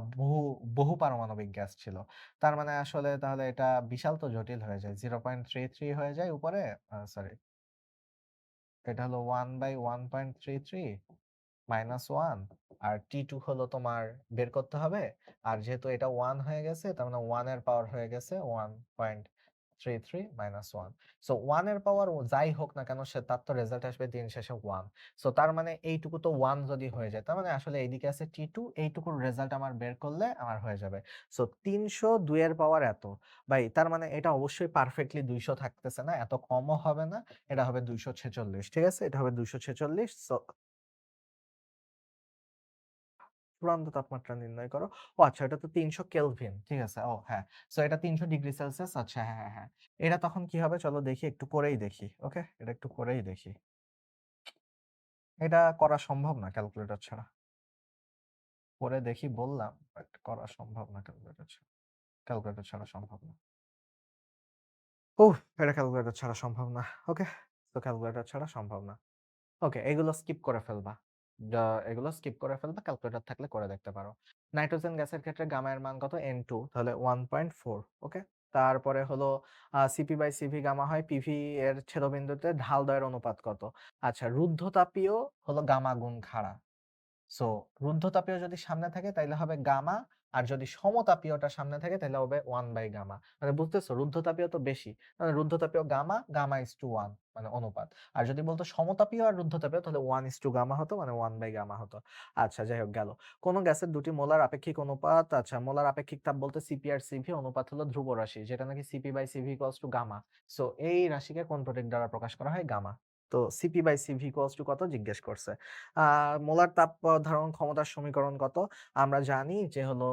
বহু পারমাণবিক গ্যাস ছিল। তার মানে আসলে তাহলে এটা বিশাল তো জটিল হয়ে যায়। 0.33 হয়ে যায় উপরে, সরি, এটা হলো 1/1.33 মাইনাস 1, আর T2 হলো তোমার বের করতে হবে। আর যেহেতু এটা 1 হয়ে গেছে তার মানে 1 এর পাওয়ার হয়ে গেছে 1.33 মাইনাস 1। সো 1 এর পাওয়ার যাই হোক না কেন তার তো রেজাল্ট আসবে দিন শেষে 1। সো তার মানে এইটুকু তো 1 যদি হয়ে যায় তার মানে আসলে এইদিকে আছে T2, এইটুকুর রেজাল্ট আমার বের করলে আমার হয়ে যাবে। সো ৩০০ 2 এর পাওয়ার এত। ভাই তার মানে এটা অবশ্যই পারফেক্টলি ২০০ থাকতেছে না, এত কমও হবে না। এটা হবে ২৪৬, ঠিক আছে? এটা হবে ২৪৬। সো চূড়ান্ত তাপমাত্রা নির্ণয় করো। ও আচ্ছা, এটা তো ৩০০ কেলভিন। ঠিক আছে। ও হ্যাঁ। সো এটা ৩০০ ডিগ্রি সেলসিয়াস। আচ্ছা, হ্যাঁ, হ্যাঁ, হ্যাঁ। এটা তখন কি হবে চলো দেখি, একটু করেই দেখি। ওকে? এটা একটু করেই দেখি। এটা করা সম্ভব না ক্যালকুলেটর ছাড়া। করে দেখি বললাম, বাট করা সম্ভব না ক্যালকুলেটর ছাড়া। ক্যালকুলেটর ছাড়া সম্ভব না। উফ! এটা ক্যালকুলেটর ছাড়া সম্ভব না। ওকে? তো ক্যালকুলেটর ছাড়া সম্ভব না। ওকে, এগুলো স্কিপ করে ফেলবা। এগুলো স্কিপ করে ফেলবা। ক্যালকুলেটর থাকলে করে দেখতে পারো। নাইট্রোজেন গ্যাসের ক্ষেত্রে গামা এর মান কত? N2, তাহলে 1.4। ওকে? তারপরে হলো Cp/Cv গামা হয় পিভি এর ছেদবিন্দুতে ঢালদ্বয়ের অনুপাত কত? আচ্ছা, রুদ্ধতাপীয় হলো গামা গুণ খাড়া। সো রুদ্ধতাপীয় যদি সামনে থাকে তাইলে হবে গামা, আর যদি সমতাপীয়টা সামনে থাকে তাহলে হবে 1 বাই গামা। মানে বুঝতেছো, রুদ্ধতাপীয় তো বেশি। মানে রুদ্ধতাপীয় গামা, গামা ইস টু 1 মানে অনুপাত। আর যদি বলতো সমতাপীয় আর রুদ্ধতাপীয় তাহলে 1 ইস টু গামা হতো, মানে 1 বাই গামা হতো। আচ্ছা, যাই হোক গেল। কোন গ্যাসের দুটি মোলার আপেক্ষিক অনুপাত, আচ্ছা মোলার আপেক্ষিক তাপ বলতে সিপি আর সিভি অনুপাত হলো ধ্রুব রাশি, যেটা নাকি Cp/Cv equals to gamma. So এই রাশিকে কোন প্রতীক দ্বারা প্রকাশ করা হয়? গামা। তো Cp/Cv ইকুয়ালস টু কত জিজ্ঞেস করছে। মোলার তাপ ধারণ ক্ষমতার সমীকরণ কত? আমরা জানি যে হলো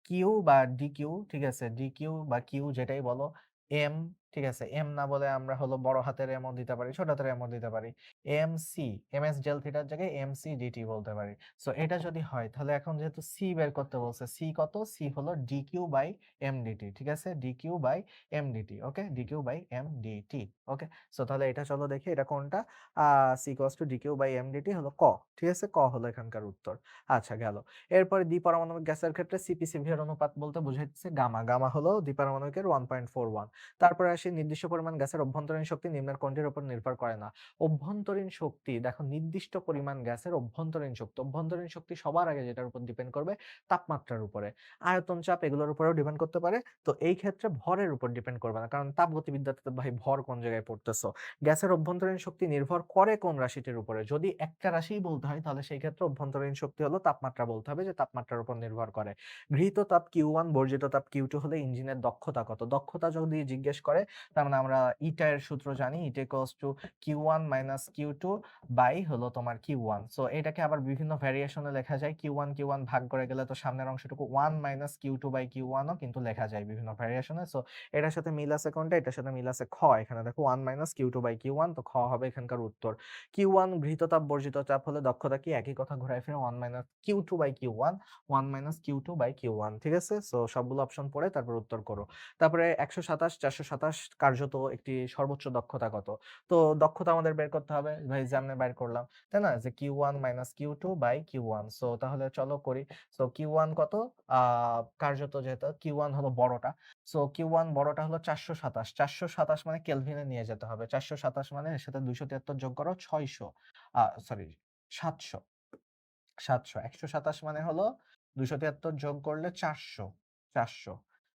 কিউ বা ডিকিউ, ঠিক আছে? ডিকিউ বা কিউ যেটাই বলো, এম, ঠিক আছে? এম না বলে আমরা হলো বড় হাতের এম ও দিতে পারি, ছোট হাতের এম ও দিতে পারি। M C, M S del থিটার জায়গায় এম সি ডিটি বলতে পারি। সো এটা যদি হয় তাহলে এখন যেহেতু সি বের করতে বলছে, সি কত? সি হলো ডিকিউ বাই এম ডিটি, ঠিক আছে? DQ by M DT. Okay? DQ by M DT. Okay? So তাহলে এটা চলো দেখি এটা কোনটা। C equals to DQ by M DT হলো ক। ঠিক আছে? ক হলো এখানকার উত্তর। আচ্ছা, গেল। এরপরে দ্বিপারমাণবিক গ্যাসের ক্ষেত্রে সিপি/সিভি এর অনুপাত বলতে বোঝাচ্ছে গামা। গামা হলো দ্বিপারমাণবিকের 1.41। তারপরে আসি নির্দিষ্ট পরিমাণ গ্যাসের অভ্যন্তরীণ শক্তি নিম্নের কোনটির উপর নির্ভর করে না। অভ্যন্তরীণ শক্তি, দেখো নির্দিষ্ট পরিমাণ গ্যাসের অভ্যন্তরীণ শক্তি। অভ্যন্তরীণ শক্তি সবার আগে যেটার উপর ডিপেন্ড করবে? তাপমাত্রার উপরে। আয়তন, চাপ এগুলোর উপরেও ডিপেন্ড করতে পারে। তো এই ক্ষেত্রে ভরের উপর ডিপেন্ড করবে না। কারণ তাপগতিবিদ্যাতে তো ভাই ভর কোন জায়গায় পড়তেছো। গ্যাসের অভ্যন্তরীণ শক্তি নির্ভর করে কোন রাশিটির উপরে? যদি একটা রাশিই বলতে হয় তাহলে সেই ক্ষেত্রে অভ্যন্তরীণ শক্তি হলো তাপমাত্রা বলতে হবে, যে তাপমাত্রার উপর নির্ভর করে। গৃহীত তাপ Q1, বর্জিত তাপ Q2 হলে ইঞ্জিনের দক্ষতা কত? দক্ষতা যদি জিজ্ঞেস করে তার মানে আমরা ইটা এর সূত্র জানি। Eta equals to Q1 minus Q2 by হলো তোমার Q1। সো এটাকে আবার বিভিন্ন ভ্যারিয়েশনে লেখা যায়। Q1 ভাগ করে গেলে তো সামনের অংশটুকু 1 মাইনাস Q2 বাই Q1 ও কিন্তু লেখা যায় বিভিন্ন ভ্যারিয়েশনে। সো এটার সাথে মিল আছে কোনটা? এটার সাথে মিল আছে খ। এখানে দেখো 1 মাইনাস Q2 বাই Q1, তো খ হবে এখানকার উত্তর। Q1 গৃহীত তাপ বর্জিত চাপ হলে দক্ষতা কি? একই কথা ঘুরায় ফিরে 1 minus Q2 by Q1, 1 minus Q2 by Q1। ঠিক আছে? সো সবগুলো অপশন পড়ে তারপর উত্তর করো। তারপরে ১২৭, ৪২৭ কার্যত একটি সর্বোচ্চ দক্ষতা কত? তো দক্ষতা আমাদের বের করতে হবে। ভাই যেমনে বের করলাম, তাই না? যে Q1 minus Q2 by Q1। So তাহলে চলো করি। সো Q1 কত? কার্যত যেহেতু Q1 হলো বড়টা। সো Q1 বড়টা হলো ৪২৭। ৪২৭ মানে কেলভিনে নিয়ে যেতে হবে। ৪২৭ মানে এর সাথে ২৭৩ যোগ করো ৬০০। সরি, ৭০০। ৭০০। ১২৭ মানে হলো ২৭৩ যোগ করলে ৪০০। ৪০০।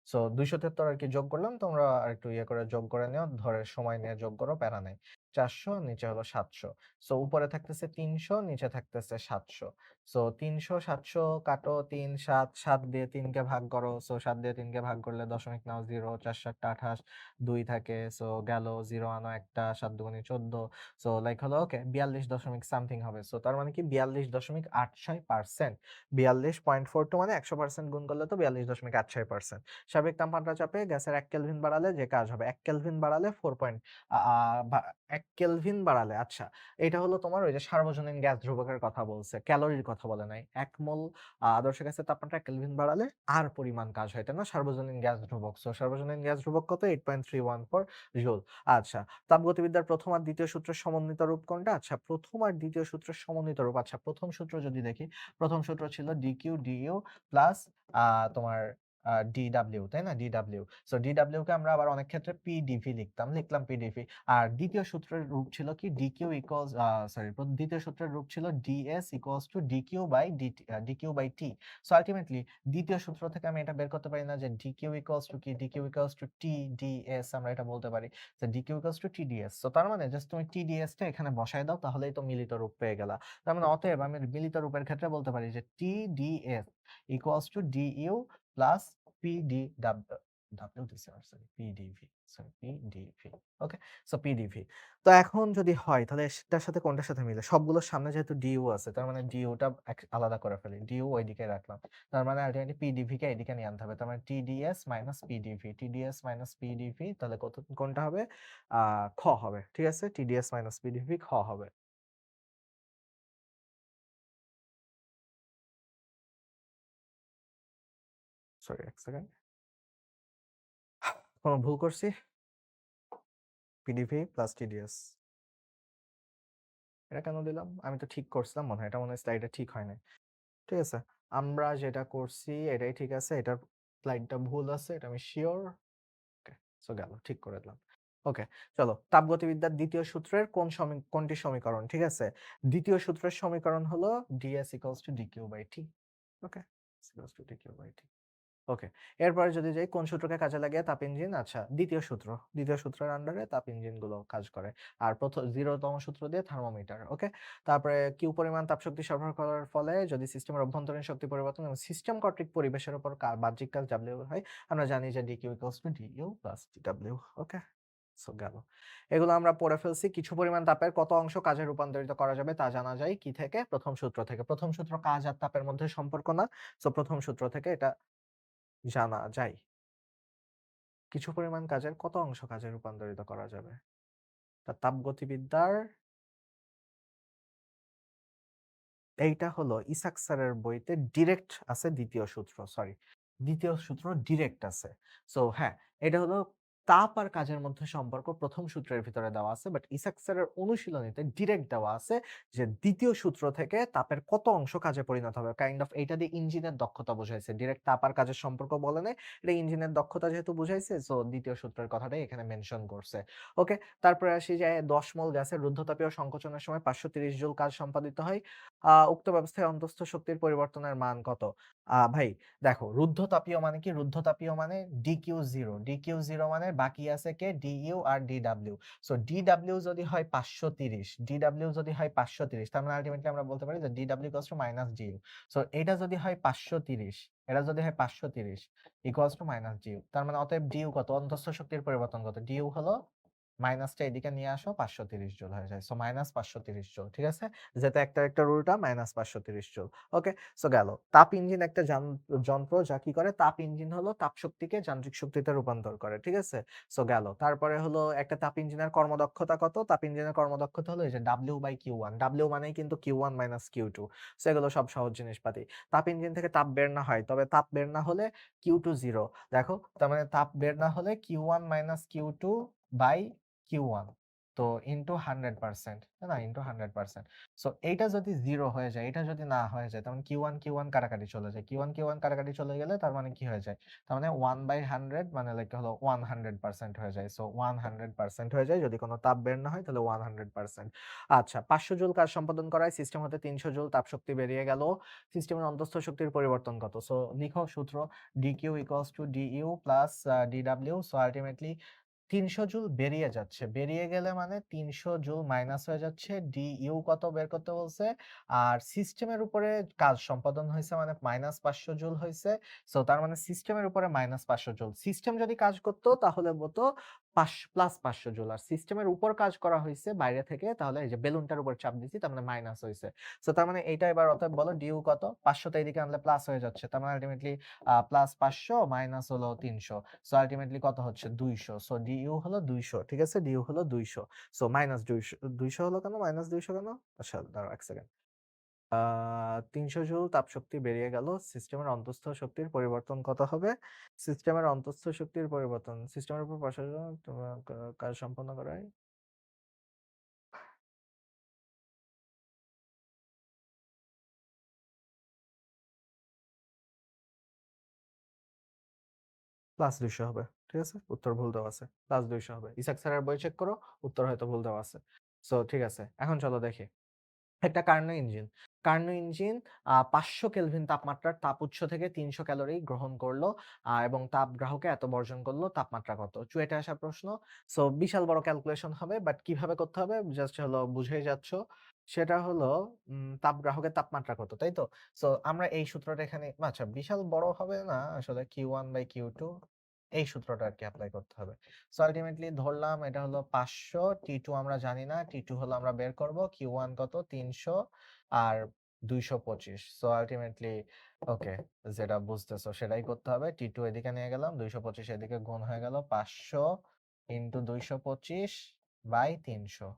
সো ২৭৩ আরকি যোগ করলাম। তোমরা আরেকটু ইয়ে করে যোগ করে নিও। ধরে সময় নিয়ে যোগ করো, প্যারা নাই। 400 নিচে হলো 700। সো উপরে থাকতেছে 300, নিচে থাকতেছে 700। সো 300 700 কাটো, 3 7 7 দিয়ে 3 কে ভাগ করো। সো 7 দিয়ে 3 কে ভাগ করলে দশমিক নাও 0, 4 7 28, 2 থাকে। সো গেল 0 আনো একটা, 7 দুগুণে 14। সো লাইক হলো ওকে 42 দশমিক সামথিং হবে। সো তার মানে কি 42.86%। 42.42 মানে 100% গুণ করলে তো 42.86%। স্বাভাবিক তাপমাত্রা চাপে গ্যাসের 1 কেলভিন বাড়ালে যে কাজ হবে, 1 কেলভিন বাড়ালে 4 পয়েন্ট 1 কেলভিন বাড়ালে, আচ্ছা এটা হলো তোমার ওই যে সার্বজনীন গ্যাস ধ্রুবকের কথা বলছে, ক্যালোরির কথা বলে নাই। 1 মোল আদর্শ গ্যাসের তাপমাত্রা 1 কেলভিন বাড়ালে আর পরিমাণ কাজ হয়, তাই না? সার্বজনীন গ্যাস ধ্রুবক। সো সার্বজনীন গ্যাস ধ্রুবক কত? 8.314 জুল। আচ্ছা, তাপগতিবিদ্যার প্রথম আর দ্বিতীয় সূত্রের সমন্বিত রূপ কোনটা? আচ্ছা, প্রথম আর দ্বিতীয় সূত্রের সমন্বিত রূপ, আচ্ছা প্রথম সূত্র যদি দেখি, প্রথম সূত্র ছিল dq du প্লাস তোমার dw, তাই না? dw। সো dw কে আমরা আবার অনেক ক্ষেত্রে pdv লিখলাম pdv। আর দ্বিতীয় সূত্রের রূপ ছিল কি dq ইকুয়ালস দ্বিতীয় সূত্রের রূপ ছিল ds equals to dq by dt, dq by t। So ultimately দ্বিতীয় সূত্র থেকে আমি এটা বের করতে পারি না যে dq ইকুয়ালস টু কি, dq equals to t ds, আমরা এটা বলতে পারি যে dq equals to tds। So তার মানে জাস্ট তুমি tds টা এখানে বসায় দাও, তাহলেই তো মিলিত রূপ পেয়ে গেলা। তার মানে অতএব আমি মিলিত রূপের ক্ষেত্রে বলতে পারি যে tds equals to du plus pdv। Okay, so pdv। তো এখন যদি হয় তাহলে এটার সাথে কোনটার সাথে মিলে? সবগুলোর সামনে যেহেতু du আছে, তার মানে du টা আলাদা করে ফেলি, du ওইদিকে রাখলাম। তার মানে আলটিমেটলি pdv কে এদিকে নিয়ে আনতে হবে। তার মানে tds minus pdv, tds minus pdv, তাহলে কত, কোনটা হবে? খ হবে। ঠিক আছে, tds মাইনাস pdv খ হবে। সরি, এক সেকেন্ড, কোনো ভুল করছি? pdv প্লাস tds, এটা কেন দিলাম? আমি তো ঠিক করছিলাম মনে হয়, এটা মনে হয় স্লাইডে ঠিক হয় নাই। ঠিক আছে, আমরা যেটা করছি এটাই ঠিক আছে, এটার স্লাইডটা ভুল আছে, এটা আমি শিওর। ওকে, সো গেল, ঠিক করে দিলাম। ওকে, চলো তাপগতিবিদ্যার দ্বিতীয় সূত্রের কোনটি সমীকরণ? ঠিক আছে, দ্বিতীয় সূত্রের সমীকরণ হলো ds equals to dq by t। Okay, equals to dq by t। Okay, এরপরে যদি যাই কোন সূত্রকে কাজে লাগিয়ে তাপ ইঞ্জিন, আচ্ছা দ্বিতীয় সূত্রের আন্ডারে তাপ ইঞ্জিন গুলো কাজ করে। আর প্রথম 0তম সূত্র দিয়ে থার্মোমিটার। ওকে, তারপরে কিউ পরিমাণ তাপ শক্তি সরবরাহ করার ফলে যদি সিস্টেমের অভ্যন্তরীণ শক্তি পরিবর্তন এবং সিস্টেম কর্তৃক পরিবেশের উপর বাহ্যিক কাজ ডাব্লিউ হয়, আমরা জানি যে DQ equals to DU plus DW. Okay, so গেল, এগুলো আমরা পড়ে ফেলছি। কিছু পরিমাণ তাপের কত অংশ কাজে রূপান্তরিত করা যাবে তা জানা যায় কি থেকে? প্রথম সূত্র থেকে। প্রথম সূত্র কাজ আর তাপের মধ্যে সম্পর্ক না, সো প্রথম সূত্র থেকে এটা জানা যায়। কিছু পরিমাণ কাজের কত অংশ কাজে রূপান্তরিত করা যাবে? তা তাপগতিবিদ্যার এইটা হলো ইসাক স্যারের বইতে ডিরেক্ট আছে, দ্বিতীয় সূত্র ডিরেক্ট আছে। সো হ্যাঁ, এটা হলো তাপ আর কাজের মধ্যে সম্পর্ক প্রথম সূত্রের ভিতরে দেওয়া আছে, বাট ইসাক স্যারের অনুশীলনীতে ডিরেক্ট দেওয়া আছে যে দ্বিতীয় সূত্র থেকে তাপের কত অংশ কাজে পরিণত হবে। কাইন্ড অফ এইটা দিয়ে ইঞ্জিনের দক্ষতা বুঝাইছে, ডিরেক্ট তাপ আর কাজের সম্পর্ক বলে নাই, এটা ইঞ্জিনের দক্ষতা যেহেতু বুঝাইছে, সো দ্বিতীয় সূত্রের কথাটাই এখানে মেনশন করছে। ওকে, তারপরে আসি যে 10 মোল গ্যাসের রুদ্ধতাপীয় সংকোচনের সময় 530 জুল কাজ সম্পাদিত হয়। উক্ত ব্যবস্থায় অন্তঃস্থ শক্তির পরিবর্তনের মান কত? ভাই দেখো, রুদ্ধতাপীয় মানে কি? রুদ্ধতাপীয় মানে ডিকিউ জিরো মানে বাকি আছে কে? ডিইউ আর ডিডব্লিউ। সো ডিডব্লিউ যদি হয় 530, তার মানে আলটিমেটলি আমরা বলতে পারি যে DW equals to minus DU. So এটা যদি হয় 530, ইকুয়ালস টু মাইনাস ডিইউ, তার মানে অতএব ডিইউ কত? অন্তঃস্থ শক্তির পরিবর্তন কত? ডিইউ হলো, মাইনাসটা এদিকে নিয়ে আসো, 530 জুল হয়ে যায়। So minus 530 joule. ঠিক আছে, যেটা একটা রুলটা মাইনাস 530 জুল। ওকে, সো গেল। তাপ ইঞ্জিন একটা যন্ত্র যা কি করে? তাপ ইঞ্জিন হলো তাপ শক্তিকে যান্ত্রিক শক্তিতে রূপান্তর করে। ঠিক আছে, সো গেল। তারপরে হলো একটা তাপ ইঞ্জিনের কর্মদক্ষতা কত? তাপ ইঞ্জিনের কর্মদক্ষতা হলো এই যে W by Q one. W মানেই কিন্তু Q one minus Q two. So এগুলো সব সহজ জিনিসপাতি। তাপ ইঞ্জিন থেকে তাপ বের না হয়, তবে তাপ বের না হলে কিউ টু জিরো। দেখো, তার মানে তাপ বের না হলে Q one minus Q two by Q1, তো ইনটু 100%, তাই না? ইনটু 100%। সো এইটা যদি জিরো হয়ে যায়, এটা যদি না হয়ে যায়, তার মানে কিউ ওয়ান কাটাকাটি চলে যায়। কিউ ওয়ান কাটাকাটি চলে গেলে তার মানে কি হয়ে যায়? তার মানে 1/100 মানে লাইক হলো 100% হয়ে যায়। সো 100% হয়ে যায় যদি কোনো তাপ বের না হয়, তাহলে 100%। আচ্ছা, 500 জুল কাজ সম্পাদন করায় সিস্টেম হতে 300 জুল তাপ শক্তি বেরিয়ে গেল। সিস্টেমের অন্তঃস্থ শক্তির পরিবর্তন কত? সো লিখো সূত্র, DQ equals to DU plus DW. So ultimately ৩০০ joule বেরিয়ে যাচ্ছে। বেরিয়ে গেলে মানে ৩০০ জুল মাইনাস হয়ে যাচ্ছে। ডিইউ কত বের করতে বলছে। আর সিস্টেমের উপরে কাজ সম্পাদন হইছে মানে -৫০০ জুল হইছে। সো তার মানে সিস্টেমের উপরে -৫০০ জুল। সিস্টেম যদি কাজ করত তাহলে হতো প্লাস ৫০০ জুল। আর সিস্টেমের উপর কাজ করা হইছে বাইরে থেকে, তাহলে এই যে বেলুনটার উপর চাপ দিছি তার মানে মাইনাস হইছে। সো তার মানে এইটা এবার অতএব বলো ডিইউ কত? ৫০০ টা এদিকে আনলে প্লাস হয়ে যাচ্ছে। তার মানে আল্টিমেটলি প্লাস ৫০০ মাইনাস হলো ৩০০। সো আল্টিমেটলি কত হচ্ছে? ২০০। সো ডিইউ হলো ২০০। ঠিক আছে? ডিইউ হলো ২০০। সো মাইনাস ২০০ হলো কেন? মাইনাস ২০০ কেন? আচ্ছা দাঁড়াও ১ সেকেন্ড। আ ৩০০ জুল তাপশক্তি বেরিয়ে গেল। সিস্টেমের অন্তঃস্থ শক্তির পরিবর্তন কত হবে? সিস্টেমের অন্তঃস্থ শক্তির পরিবর্তন। সিস্টেমের উপর প্রসারণ তোমার কাজ সম্পন্ন করায় প্লাস ২০০ হবে। ঠিক আছে? উত্তর ভুল দেওয়া আছে। প্লাস ২০০ হবে। ইসাক স্যারের বই চেক করো। উত্তর হয়তো ভুল দেওয়া আছে। সো ঠিক আছে। এখন চলো দেখি। একটা Carnot engine. Carnot engine ৫০০ kelvin তাপমাত্রার তাপ উৎস থেকে ৩০০ ক্যালোরি গ্রহণ করলো এবং তাপ গ্রাহকে এত বর্জন করলো, তাপমাত্রা কত? চুয়েটে আসা প্রশ্ন। সো বিশাল বড় ক্যালকুলেশন হবে, বাট কিভাবে করতে হবে জাস্ট হলো বুঝেই যাচ্ছ। সেটা হলো তাপ গ্রাহকের তাপমাত্রা কত, তাই তো? সো আমরা এই সূত্রটা এখানে আচ্ছা বিশাল বড় হবে না আসলে Q1/Q2 এই সূত্রটা আরকি এপ্লাই করতে হবে। সো আল্টিমেটলি ধরলাম এটা হলো ৫০০, T2 আমরা জানি না। T2 হলো আমরা বের করব। Q1 কত? ৩০০ আর ২২৫। সো আল্টিমেটলি ওকে, যেটা বুঝতেছো সেটাই করতে হবে। T2 এদিকে নিয়ে গেলাম, ২২৫ এদিকে গুণ হয়ে গেল ৫০০ ইন্টু ২২৫/৩০০।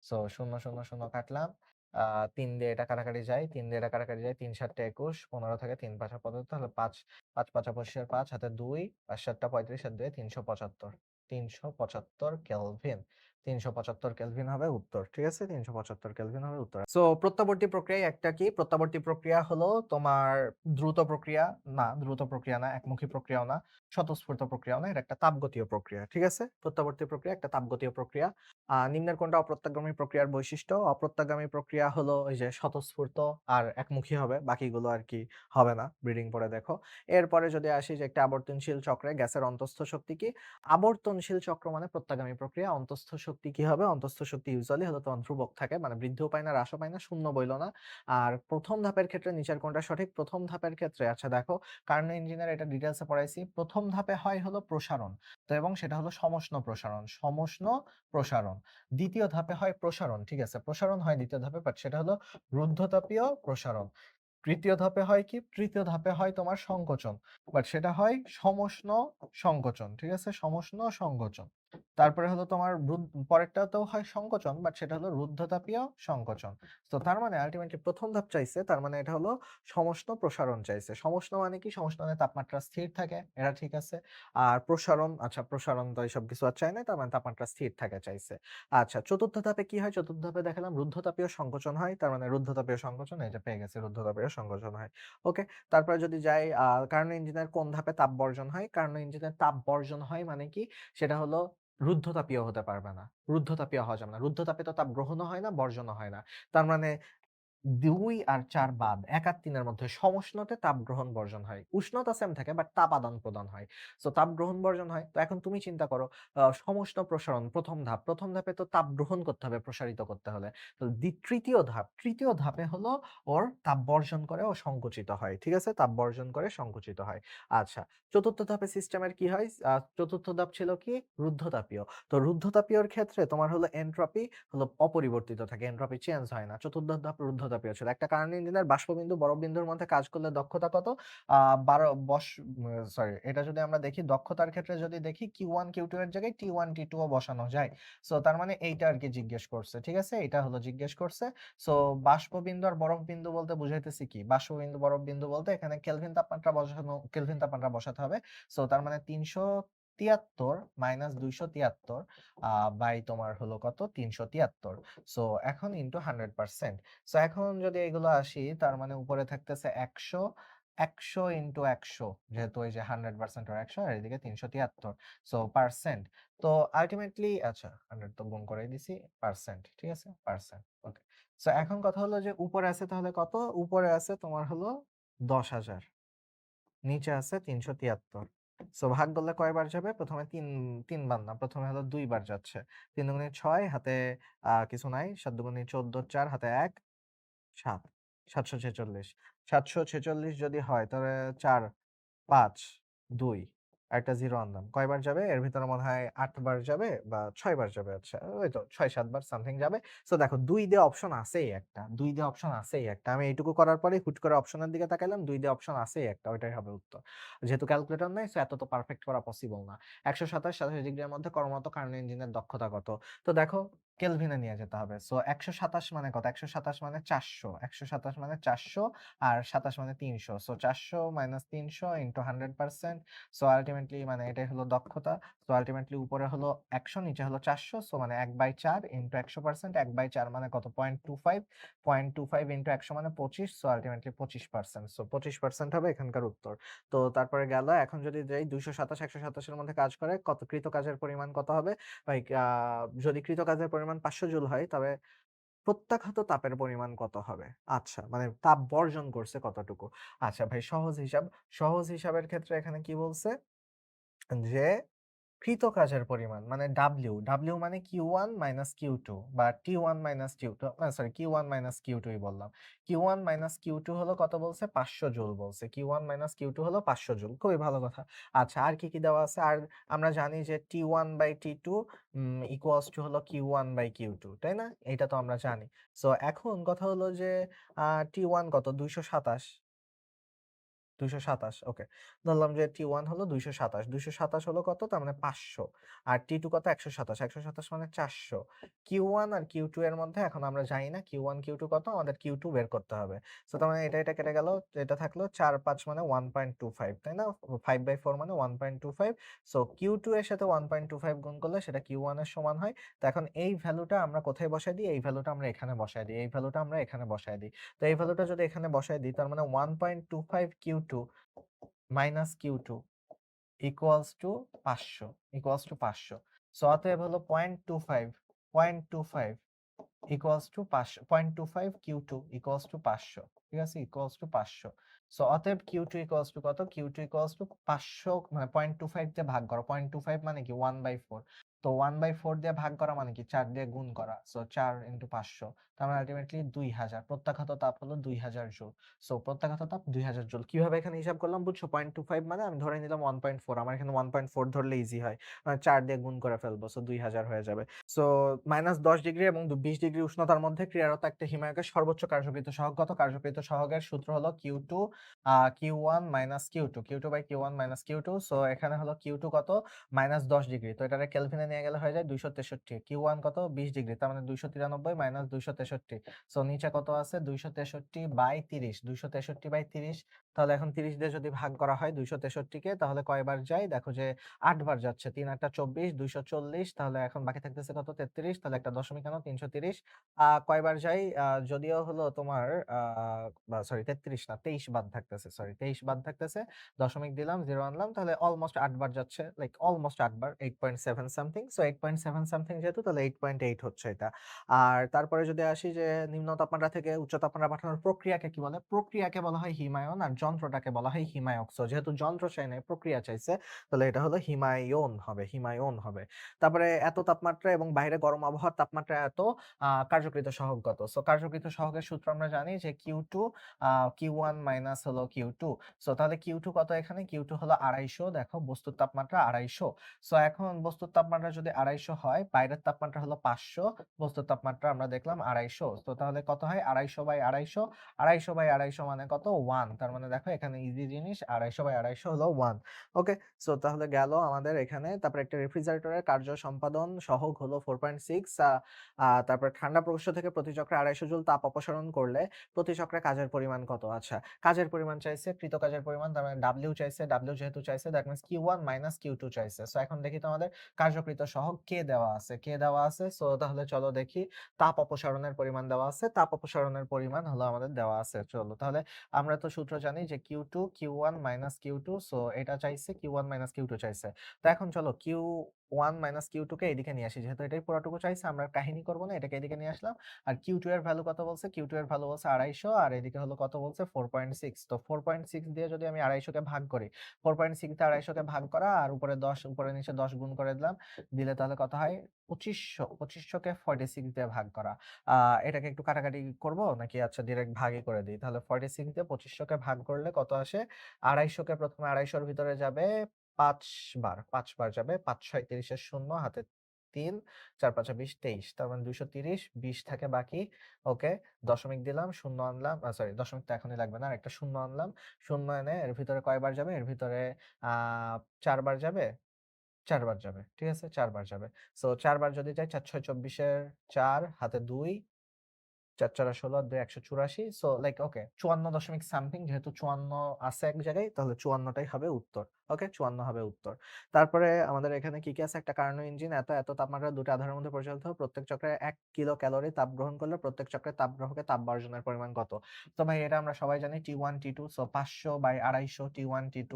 সো ০০০ কাটলাম। ৩ দিয়ে এটা কাটাকাটি যায়, ৩ দিয়ে এটা কাটাকাটি যায়। ৩ ৭ টা ২১, ১৫ থাকে ৩ ৫ ৭৫, তাহলে ৫ ৫ ৫ ২৫ ৫ হাতে ২, ৫ ৭ টা ৩৫ আর ২ ৩৭৫। ৩৭৫ কেলভিন। ৩৭৫ কেলভিন হবে উত্তর। ঠিক আছে? ৩৭৫ কেলভিন হবে উত্তর। সো প্রত্যাবর্তী প্রক্রিয়ায় একটা কি? প্রত্যাবর্তী প্রক্রিয়া হলো তোমার দ্রুত প্রক্রিয়া, না দ্রুত প্রক্রিয়া না, একমুখী প্রক্রিয়াও না, স্বতঃস্ফূর্ত প্রক্রিয়াও না, এটা একটা তাপগতীয় প্রক্রিয়া। ঠিক আছে? প্রত্যাবর্তী প্রক্রিয়া একটা তাপগতীয় প্রক্রিয়া। নিম্নের কোনটা অপ্রত্যাগামী প্রক্রিয়ার বৈশিষ্ট্য? অপ্রত্যাগামী প্রক্রিয়া হলো ওই যে স্বতঃস্ফূর্ত আর একমুখী হবে। বাকিগুলো আরকি হবে না। রিডিং পড়ে দেখো। এরপরে যদি আসি যে একটা আবর্তনশীল চক্রে গ্যাসের অন্তঃস্থ শক্তি কি? আবর্তনশীল চক্র মানে প্রত্যাগামী প্রক্রিয়া। অন্তঃস্থ শক্তি কি হবে? অন্তঃস্থ শক্তি ইউজুয়ালি হলো তোমার ধ্রুবক থাকে। মানে বৃদ্ধিও পায় না, হ্রাসও পায় না, শূন্য বইলো না। আর প্রথম ধাপের ক্ষেত্রে নিচের কোনটা সঠিক? প্রথম ধাপের ক্ষেত্রে আচ্ছা দেখো, কার্নো ইঞ্জিনিয়ার এটা ডিটেইলসে পড়াইছি। প্রথম ধাপে হয় হলো প্রসারণ। তো এবং সেটা হলো সমষ্ণ প্রসারণ। সমষ্ণ প্রসারণ। দ্বিতীয় ধাপে হয় প্রসারণ। ঠিক আছে? প্রসারণ হয় দ্বিতীয় ধাপে, বাট সেটা হলো রুদ্ধতাপীয় প্রসারণ। তৃতীয় ধাপে হয় কি? তৃতীয় ধাপে হয় তোমার সংকোচন। বাট সেটা হয় সমষ্ণ সংকোচন। ঠিক আছে? সমষ্ণ সংকোচন। তারপরে হলো তোমার পরেরটাতেও হয় সংকোচন, বাট সেটা হলো রুদ্ধতাপীয় সংকোচন। তো তার মানে আল্টিমেটলি প্রথম ধাপ চাইছে, তার মানে এটা হলো সমষ্ণ প্রসারণ চাইছে। সমষ্ণ মানে কি? সমষ্ণ মানে তাপমাত্রা স্থির থাকে। এটা ঠিক আছে। আর প্রসারণ, আচ্ছা প্রসারণ তো এসব কিছু আর চায় নাই, তার মানে তাপমাত্রা স্থির থাকে চাইছে। আচ্ছা চতুর্থ ধাপে কি হয়? চতুর্থ ধাপে দেখালাম রুদ্ধতাপীয় সংকোচন হয়। তার মানে রুদ্ধতাপীয় সংকোচন, এই যে পেয়ে গেছি রুদ্ধতাপীয় সংকোচন হয়। ওকে। তারপরে যদি যাই কার্নো ইঞ্জিনের কোন ধাপে তাপ বর্জন হয়? কার্নো ইঞ্জিনের তাপ বর্জন হয় মানে কি? সেটা হলো রুদ্ধতাপীয় হতে পারবে না। রুদ্ধতাপীয় হওয়া যাবে না। রুদ্ধতাপে তো তাপ গ্রহণও হয় না, বর্জনও হয় না। তার মানে ২ আর ৪ বাদ ১ আর ৩ এর মধ্যে সমউষ্ণতে তাপ গ্রহণ বর্জন হয়। উষ্ণতা সেম থাকে বাট তাপ আদান-প্রদান হয়। সো তাপ গ্রহণ বর্জন হয়। তো এখন তুমি চিন্তা করো সমউষ্ণ প্রসারণ ১ম ধাপ। ১ম ধাপে তো তাপ গ্রহণ করতে হবে প্রসারিত করতে হলে। তো তৃতীয় ধাপে হলো ওর তাপ বর্জন করে ও সংকুচিত হয়। ঠিক আছে? তাপ বর্জন করে সংকুচিত হয়। আচ্ছা, চতুর্থ ধাপে সিস্টেমের কি হয়? চতুর্থ ধাপ ছিল কি? রুদ্ধতাপীয়। তো রুদ্ধতাপীয়র ক্ষেত্রে তোমার হলো এনট্রপি হলো অপরিবর্তিত থাকে। এনট্রপি চেঞ্জ হয় না। চতুর্থ ধাপ রুদ্ধতাপীয় ছিল। একটা কার্নো ইঞ্জিনের বাষ্পবিন্দু বরফ বিন্দুর মধ্যে কাজ করলে দক্ষতা কত? আ ১২ বস সরি, এটা যদি আমরা দেখি দক্ষতার ক্ষেত্রে যদি দেখি Q1 Q2 এর জায়গায় T1 T2 ও বসানো যায়। সো তার মানে এইটা আরকি জিজ্ঞেস করছে। ঠিক আছে? এটা হলো জিজ্ঞেস করছে। সো বাষ্পবিন্দু আর বরফ বিন্দু বলতে বুঝাইতেছি কি? বাষ্পবিন্দু বরফ বিন্দু বলতে এখানে কেলভিন তাপমাত্রা বসাতে হবে। সো তার মানে ৩৭৩ মাইনাস ২৭৩ বাই তোমার হলো কত? ৩৭৩। সো এখন ইনটু 100%। সো এখন যদি এগুলো আসি তার মানে উপরে থাকতেছে ১০০, ১০০ ইনটু ১০০ যেহেতু এই যে 100% আর ১০০ আর এদিকে ৩৭৩। So percent. তো আল্টিমেটলি আচ্ছা 100 তো গুণ করেই দিছি, পার্সেন্ট। ঠিক আছে? পার্সেন্ট। ওকে। সো এখন কথা হলো যে উপরে আছে তাহলে কত? উপরে আছে তোমার হলো ১০,০০০। নিচে আছে ৩৭৩। সো ভাগ করলে কয়বার যাবে? ১ম এ ৩ বার না। ১ম এ হলো ২ বার যাচ্ছে। ৩ দুগুণে ৬ হাতে কিছু নাই। ৭ দুগুণে ১৪, ৪ হাতে ১, ৭। ৭৪৬। ৭৪৬ যদি হয় তাহলে ৪, ৫, ২ একটা 0 আনলাম। কয়বার যাবে? এর ভিতরে মনে হয় ৮ বার যাবে বা ৬ বার যাবে। আচ্ছা, ওই তো ৬-৭ বার সামথিং যাবে। সো দেখো ২ দিয়ে অপশন আছেই একটা। ২ দিয়ে অপশন আছেই একটা। আমি এইটুকু করার পরেই হুট করে অপশনের দিকে তাকাইলাম। ২ দিয়ে অপশন আছেই একটা। ওইটাই হবে উত্তর। যেহেতু ক্যালকুলেটর নাই সো এত তো পারফেক্ট করা পসিবল না। ১২৭ ৮৭ ডিগ্রির মধ্যে কর্মরত কারেন্ট ইঞ্জিনের দক্ষতা কত? তো দেখো কেলভিনে নিয়ে যেতে হবে। সো ১২৭ মানে কত? ১২৭ মানে ৪০০। ১২৭ মানে ৪০০ আর ২৭ মানে ৩০০। So ৪০০ minus ৩০০ into 100%। So ultimately মানে এটাই হলো দক্ষতা। সো আল্টিমেটলি উপরে হলো ১০০ নিচে হলো ৪০০। সো মানে ১/৪ ইনটু ১০০% ১/৪ মানে কত? 0.25 0.25 ইনটু ১০০ মানে ২৫। So ultimately ২৫%। সো ২৫% হবে এখানকার উত্তর। তো তারপরে গেল এখন যদি যাই ২২৭ ১২৭ এর মধ্যে কাজ করে কত কৃত কাজের পরিমাণ কত হবে? ভাই যদি কৃত কাজের পরিমাণ ৫০০ জুল হয় তবে প্রত্যাঘাত তাপের পরিমাণ কত হবে? আচ্ছা, মানে তাপ বর্জন করছে কতটুকু? আচ্ছা ভাই সহজ হিসাব। সহজ হিসাবের ক্ষেত্রে এখানে কি বলছে? যে কৃত কাজের পরিমাণ মানে W মানে Q1 মাইনাস Q2 বা T1 minus Q2 sorry Q1 minus Q2 ই বললাম। Q1 মাইনাস Q2 হলো কত বলছে? ৫০০ জুল বলছে। Q1 মাইনাস Q2 হলো ৫০০ জুল। খুবই ভালো কথা। আচ্ছা আর কি দেওয়া আছে? আর আমরা জানি যে T1 by T2 equals to হলো Q1 বাই Q2, তাই না? এইটা তো আমরা জানি। সো এখন কথা হলো যে T1 কত? ২২৭। ২২৭ ওকে। ধরলাম যে T1 হলো ২২৭। ২২৭ হলো কত? তার মানে ৫০০। আর T2 কত? ১২৭। ১২৭ মানে ৪০০। Q1 আর Q2 এর মধ্যে এখন আমরা জানি না Q1, Q2 কত? আমাদের Q2 বের করতে হবে। সো তার মানে এটা কেটে গেল। এটা থাকলো ৪, ৫ মানে 1.25 তাই না? 5/4 মানে 1.25 সো Q2 এর সাথে 1.25 গুণ করলে সেটা Q1 এর সমান হয়। তো এখন এই ভ্যালুটা আমরা কোথায় বসায় দিই? এই ভ্যালুটা আমরা এখানে বসায় দিই। এই ভ্যালুটা আমরা এখানে বসায় দিই। তো এই ভ্যালুটা যদি এখানে বসায় দিই তার মানে 1.25 Q2 minus Q2 equals to ৫০০ so অতএব হলো 0.25 equals to ৫০০ 0.25 Q2 equals to ৫০০ ঠিক আছে? ইকুয়ালস টু ৫০০ সো অতএব Q2 ইকুয়ালস টু কত? Q2 ইকুয়ালস টু ৫০০ মানে 0.25 দিয়ে ভাগ করো। 0.25 মানে কি? 1/4 তো 1/4 দিয়ে ভাগ করা মানে কি? ৪ দিয়ে গুণ করা। সো ৪ ইনটু ৫০০ তার মানে আল্টিমেটলি ২০০০ প্রত্যাঘাত তাপ হলো ২০০০ জুল। সো প্রত্যাঘাত তাপ ২০০০ জুল। কিভাবে এখানে হিসাব করলাম বুঝছো? 0.25 মানে আমি ধরে নিলাম 1.4 আমার এখানে 1.4 ধরলে ইজি হয়। ৪ দিয়ে গুণ করে ফেলবো। সো ২০০০ হয়ে যাবে। সো -১০ ডিগ্রি এবং ২০ ডিগ্রি উষ্ণতার মধ্যে ক্রিয়ারত একটা হিমায়কের সর্বোচ্চ কার্যকৃত সহগ কত? কার্যকৃত সহগের সূত্র হলো Q2 Q1 minus Q2 Q2 by Q1 minus Q2 so এখানে হলো Q2 কত? -১০ ডিগ্রি। তো এটারে কেলভিনে নিয়ে গেলে হয়ে যায় ২৬৩। Q1 কত? ২০ ডিগ্রি। তার মানে ২৯৩ মাইনাস ২৬৩। সো নিচে কত আছে? ২৬৩/৩০ ২৬৩/৩০ তাহলে এখন ৩০ দিয়ে যদি ভাগ করা হয় ২৬৩ কে তাহলে কয়বার যায়? দেখো যে ৮ বার যাচ্ছে। ৩ ৮ টা ২৪, ২৪০ তাহলে এখন বাকি থাকতেছে কত? ৩৩ তাহলে একটা দশমিক আনো ৩৩০ কয়বার যায়? যদিও হলো তোমার আ বা সরি ৩৩ না ২৩ বাদ থাকতেছে। সরি ২৩ বাদ থাকতেছে। দশমিক দিলাম, 0 আনলাম। তাহলে অলমোস্ট ৮ বার যাচ্ছে। লাইক অলমোস্ট ৮ বার ৮.৭ সামথিং। সো ৮.৭ সামথিং যেহেতু তাহলে ৮.৮ হচ্ছে এটা। আর তারপরে যদি আসি যে নিম্ন তাপমাত্রা থেকে উচ্চ তাপমাত্রা পাঠানোর প্রক্রিয়াকে কি বলে? প্রক্রিয়াকে বলা হয় হিমায়ন আর যন্ত্রটাকে বলা হয় হিমায়ক। সো যেহেতু যন্ত্র চাই নাই প্রক্রিয়া চাইছে তাহলে এটা হলো হিমায়ন হবে। তারপরে এত তাপমাত্রা এবং বাইরে গরম আবহাওয়ার তাপমাত্রা এত কার্যকৃত সহগ কত? সো কার্যকৃত সহগের সূত্র আমরা জানি যে Q2 Q1 মাইনাস হলো Q2 সো তাহলে Q2 কত এখানে? Q2 হলো ২৫০ দেখো বস্তুর তাপমাত্রা ২৫০ সো এখন বস্তুর তাপমাত্রা যদি ২৫০ হয়, বাইরের তাপমাত্রা হলো ৫০০, বস্তুর তাপমাত্রা আমরা দেখলাম ২৫০ তো তাহলে কত হয়? ২৫০/২৫০ ২৫০/২৫০ মানে কত? ১ তার মানে দেখো এখানে ইজি জিনিস ২৫০/২৫০ হলো 1 ওকে? সো তাহলে গেল আমাদের এখানে। তারপরে একটা রেফ্রিজারেটরের কার্য সম্পাদন সহগ হলো ৪.6 আ আ তারপরে ঠান্ডা প্রকোষ্ঠ থেকে প্রতি চক্রে ২৫০ জুল তাপ অপসারণ করলে প্রতি চক্রে কাজের পরিমাণ কত? আচ্ছা, কাজের পরিমাণ চাইছে, কৃত কাজের পরিমাণ তার মানে W চাইছে, W যেহেতু চাইছে that means Q1 minus Q2 চাইছে। সো এখন দেখি তো আমাদের কার্যকৃত সহগ K দেওয়া আছে। K দেওয়া আছে। সো তাহলে চলো দেখি তাপ অপসারণের পরিমাণ দেওয়া আছে। তাপ অপসারণের পরিমাণ হলো আমাদের দেওয়া আছে। চলো তাহলে আমরা তো সূত্র জানি যে Q2 Q1 minus Q2 so এটা চাইছে Q1 মাইনাস Q2 চাইছে। তো এখন চলো 1 মাইনাস Q2 কে এদিকে নিয়ে আসি। যেহেতু এটাই পুরাটুকু চাইছে আমরা কাহিনী করব না। এটাকে এদিকে নিয়ে আসলাম। আর Q2 এর ভ্যালু কত বলছে? Q2 এর ভ্যালু বলছে 250 আর এদিকে হলো কত বলছে? 4.6 তো 4.6 দিয়ে যদি আমি 250 কে ভাগ করি, 4.6 দিয়ে 250 কে ভাগ করা আর উপরে 10 উপরে নিচে 10 গুণ করে দিলাম। দিলে তাহলে কত হয়? 2500 2500 কে 46 দিয়ে ভাগ করা। আ এটাকে একটু কাটাকাটি করব নাকি আচ্ছা ডিরেক্ট ভাগই করে দেই। তাহলে 46 দিয়ে 2500 কে ভাগ করলে কত আসে? 250 কে প্রথমে 250 র ভিতরে যাবে ৫ বার, ৫ বার যাবে। ৫ ৬ ৩০ এর ০ হাতে ৩, ৪ ৫ ২০ ২৩ তার মানে ২৩০ ২০ থাকে বাকি। ওকে, দশমিক দিলাম, শূন্য আনলাম। সরি দশমিক তো এখনই লাগবে না। আরেকটা শূন্য আনলাম। শূন্য এনে এর ভিতরে কয়বার যাবে? এর ভিতরে আ ৪ বার যাবে? ৪ বার যাবে। ঠিক আছে? ৪ বার যাবে। সো ৪ বার যদি যায় ৪ ৬ ২৪ এর ৪ হাতে ২ ৪ ৪ 16 আর ২ ১৮৪ সো লাইক ওকে ৫৪ দশমিক সামথিং যেহেতু ৫৪ আছে এক জায়গায় তাহলে ৫৪ টাই হবে উত্তর। ওকে ৫৪ হবে উত্তর। তারপরে আমাদের এখানে কি আছে? একটা কার্নো ইঞ্জিন এত তাপমাত্রায় ২ টা আধানের মধ্যে পরিচালিত হয়। প্রত্যেক চক্রে ১ কিলো ক্যালোরি তাপ গ্রহণ করলে প্রত্যেক চক্রের তাপগ্রাহকে তাপ বর্জনের পরিমাণ কত? তো ভাই এটা আমরা সবাই জানি T1 T2 so ৫০০/২৫০ T1 T2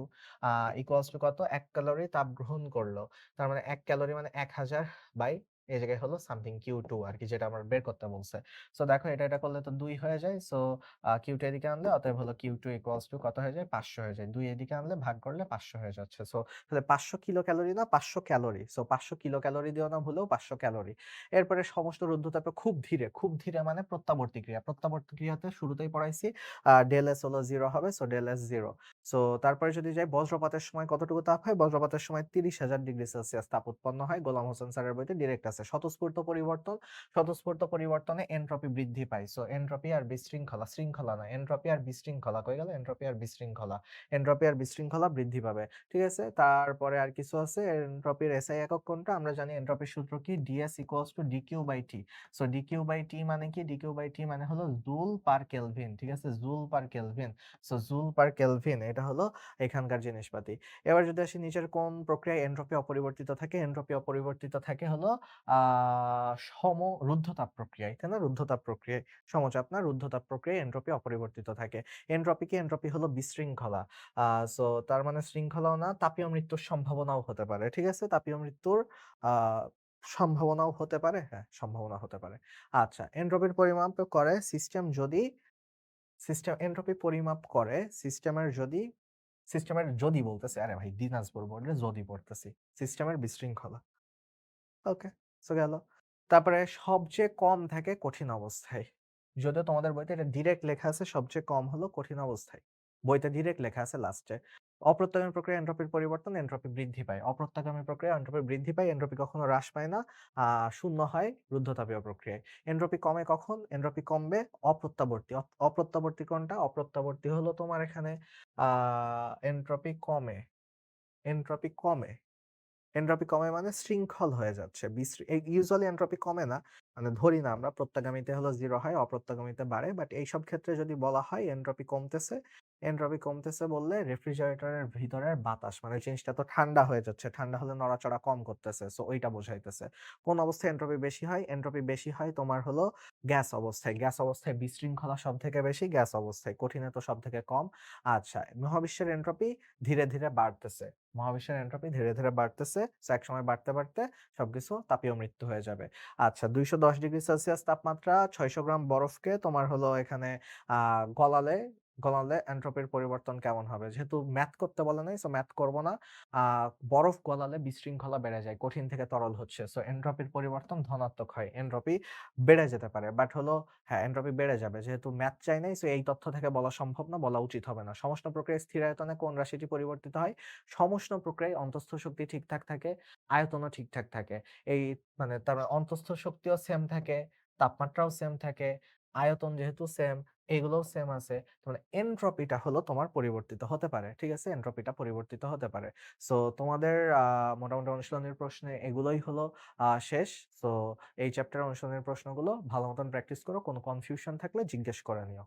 equals to কত? ১ ক্যালোরি তাপ গ্রহণ করলো। তার মানে ১ ক্যালোরি মানে ১০০০ বাই এই জায়গায় হলো সামথিং Q2 আরকি যেটা আমার বের করতে বলছে। সো দেখো এটা করলে তো ২ হয়ে যায়। সো Q2 এদিকে আনলে অতএব হলো Q2 ইকুয়ালস টু কত হয়ে যায়? ৫০০ হয়ে যায়। ২ এদিকে আনলে ভাগ করলে ৫০০ হয়ে যাচ্ছে। সো তাহলে ৫০০ কিলো ক্যালোরি না ৫০০ ক্যালোরি। সো ৫০০ কিলো ক্যালোরি দিও না ভুলেও ৫০০ ক্যালোরি। এরপরে সমস্ত রুদ্ধতাপে খুব ধীরে মানে প্রত্যাবর্তী ক্রিয়া। প্রত্যাবর্তী ক্রিয়াতে শুরুতেই পড়াইছি ডেল এস হলো 0 হবে। So del S 0। সো তারপরে যদি যাই বজ্রপাতের সময় কতটুকু তাপ হয়? বজ্রপাতের সময় ৩০,০০০ ডিগ্রি সেলসিয়াস তাপ উৎপন্ন হয়। গোলাম হোসেন স্যারের বইতে ডিরেক্ট আছে। স্বতঃস্ফূর্ত পরিবর্তনে এনট্রপি বৃদ্ধি পায়। সো এনট্রপি আর বিশৃঙ্খলা, শৃঙ্খলা না, এনট্রপি আর বিশৃঙ্খলা কই গেল? এনট্রপি আর বিশৃঙ্খলা। এনট্রপি আর বিশৃঙ্খলা বৃদ্ধি পাবে। ঠিক আছে? তারপরে আর কিছু আছে এনট্রপির এসআই একক কোনটা? আমরা জানি এনট্রপির সূত্র কি? dS = dQ/T। সো dQ/T মানে কি? dQ/T মানে হলো জুল পার কেলভিন। ঠিক আছে? Joule per kelvin. So joule per kelvin এটা হলো এখানকার জিনিসপাতি। এবার যদি আসি নিচের কোন প্রক্রিয়ায় এনট্রপি অপরিবর্তিত থাকে? এনট্রপি অপরিবর্তিত থাকে হলো আ রুদ্ধতাপ প্রক্রিয়ায়, তাই না? রুদ্ধতাপ প্রক্রিয়ায়, সমচাপ না রুদ্ধতাপ প্রক্রিয়ায় এনট্রপি অপরিবর্তিত থাকে। এনট্রপি কি? এনট্রপি হলো বিশৃঙ্খলা। আ সো তার মানে শৃঙ্খলাও না, তাপীয় মৃত্যুর সম্ভাবনাও হতে পারে। ঠিক আছে? তাপীয় মৃত্যুর আ সম্ভাবনাও হতে পারে। হ্যাঁ, সম্ভাবনা হতে পারে। আচ্ছা, এনট্রপির পরিমাপ করে সিস্টেম যদি এনট্রপি পরিমাপ করে সিস্টেমের যদি বলতেছে, আরে ভাই দিনাজপুর বোর্ডে যদি পড়তেছি। সিস্টেমের বিশৃঙ্খলা। ওকে, সো গেল। তারপরে সবচেয়ে কম থাকে কঠিন অবস্থায়। যদিও তোমাদের বইতে এটা ডিরেক্ট লেখা আছে সবচেয়ে কম হলো কঠিন অবস্থায়। বইতে ডিরেক্ট লেখা আছে লাস্টে। অপ্রত্যাগামী প্রক্রিয়ায় এনট্রপির পরিবর্তন, এনট্রপি বৃদ্ধি পায়। অপ্রত্যাগামী প্রক্রিয়ায় এনট্রপি বৃদ্ধি পায়, এনট্রপি কখনো হ্রাস পায় না। শূন্য হয় রুদ্ধতাপীয় প্রক্রিয়ায়। এনট্রপি কমে কখন? এনট্রপি কমবে অপ্রত্যাবর্তী। অপ্রত্যাবর্তী কোনটা? অপ্রত্যাবর্তী হলো তোমার এখানে আ এনট্রপি কমে। এনট্রপি কমে। এনট্রপি কমে মানে শৃঙ্খল হয়ে যাচ্ছে। ইউজুয়ালি এনট্রপি কমে না। মানে ধরি না আমরা প্রত্যাগামীতে হলো 0 হয়, অপ্রত্যাগামীতে বাড়ে। বাট এইসব ক্ষেত্রে যদি বলা হয় এনট্রপি কমতেছে বললে রেফ্রিজারেটরের ভিতরের বাতাস মানে জিনিসটা তো ঠান্ডা হয়ে যাচ্ছে। ঠান্ডা হলে নড়াচড়া কম করতেছে। সো ওইটা বোঝাইতেছে। কোন অবস্থায় এনট্রপি বেশি হয়? এনট্রপি বেশি হয় তোমার হলো গ্যাস অবস্থায়। গ্যাস অবস্থায় বিশৃঙ্খলা সবথেকে বেশি, গ্যাস অবস্থায়। কঠিনে তো সবথেকে কম। আচ্ছা, মহাবিশ্বের এনট্রপি ধীরে বাড়তেছে। মহাবিশ্বের এনট্রপি ধীরে বাড়তেছে। সো একসময় বাড়তে সবকিছু তাপীয় মৃত্যু হয়ে যাবে। আচ্ছা ২১০ ডিগ্রি সেলসিয়াস তাপমাত্রা ৬০০ গ্রাম বরফকে তোমার হলো এখানে আ গলালে গলালে এনট্রপির পরিবর্তন কেমন হবে? যেহেতু ম্যাথ করতে বলে নাই, সো ম্যাথ করব না। আ বরফ গলালে বিশৃঙ্খলা বেড়ে যায়। কঠিন থেকে তরল হচ্ছে। সো এনট্রপির পরিবর্তন ধনাত্মক হয়। এনট্রপি বেড়ে যেতে পারে। বাট হলো হ্যাঁ, এনট্রপি বেড়ে যাবে। যেহেতু ম্যাথ চাই নাই, সো এই তথ্য থেকে বলা সম্ভব না, বলা উচিত হবে না। সমষ্ণ প্রক্রিয়ায় স্থির আয়তনে কোন রাশিটি পরিবর্তিত হয়? সমষ্ণ প্রক্রিয়ায় অন্তঃস্থ শক্তি ঠিকঠাক থাকে, আয়তনও ঠিকঠাক থাকে। এই মানে তার অন্তঃস্থ শক্তিও সেম থাকে, তাপমাত্রাও সেম থাকে, আয়তন যেহেতু সেম, এগুলোও সেম আছে। মানে এনট্রপিটা হলো তোমার পরিবর্তিত হতে পারে। ঠিক আছে? এনট্রপিটা পরিবর্তিত হতে পারে। সো তোমাদের মোটামুটি অনুশীলনীর প্রশ্নে এগুলোই হলো শেষ। সো এই চ্যাপ্টারের অনুশীলনীর প্রশ্নগুলো ভালো মতন প্র্যাকটিস করো। কোনো কনফিউশন থাকলে জিজ্ঞেস করে নিও।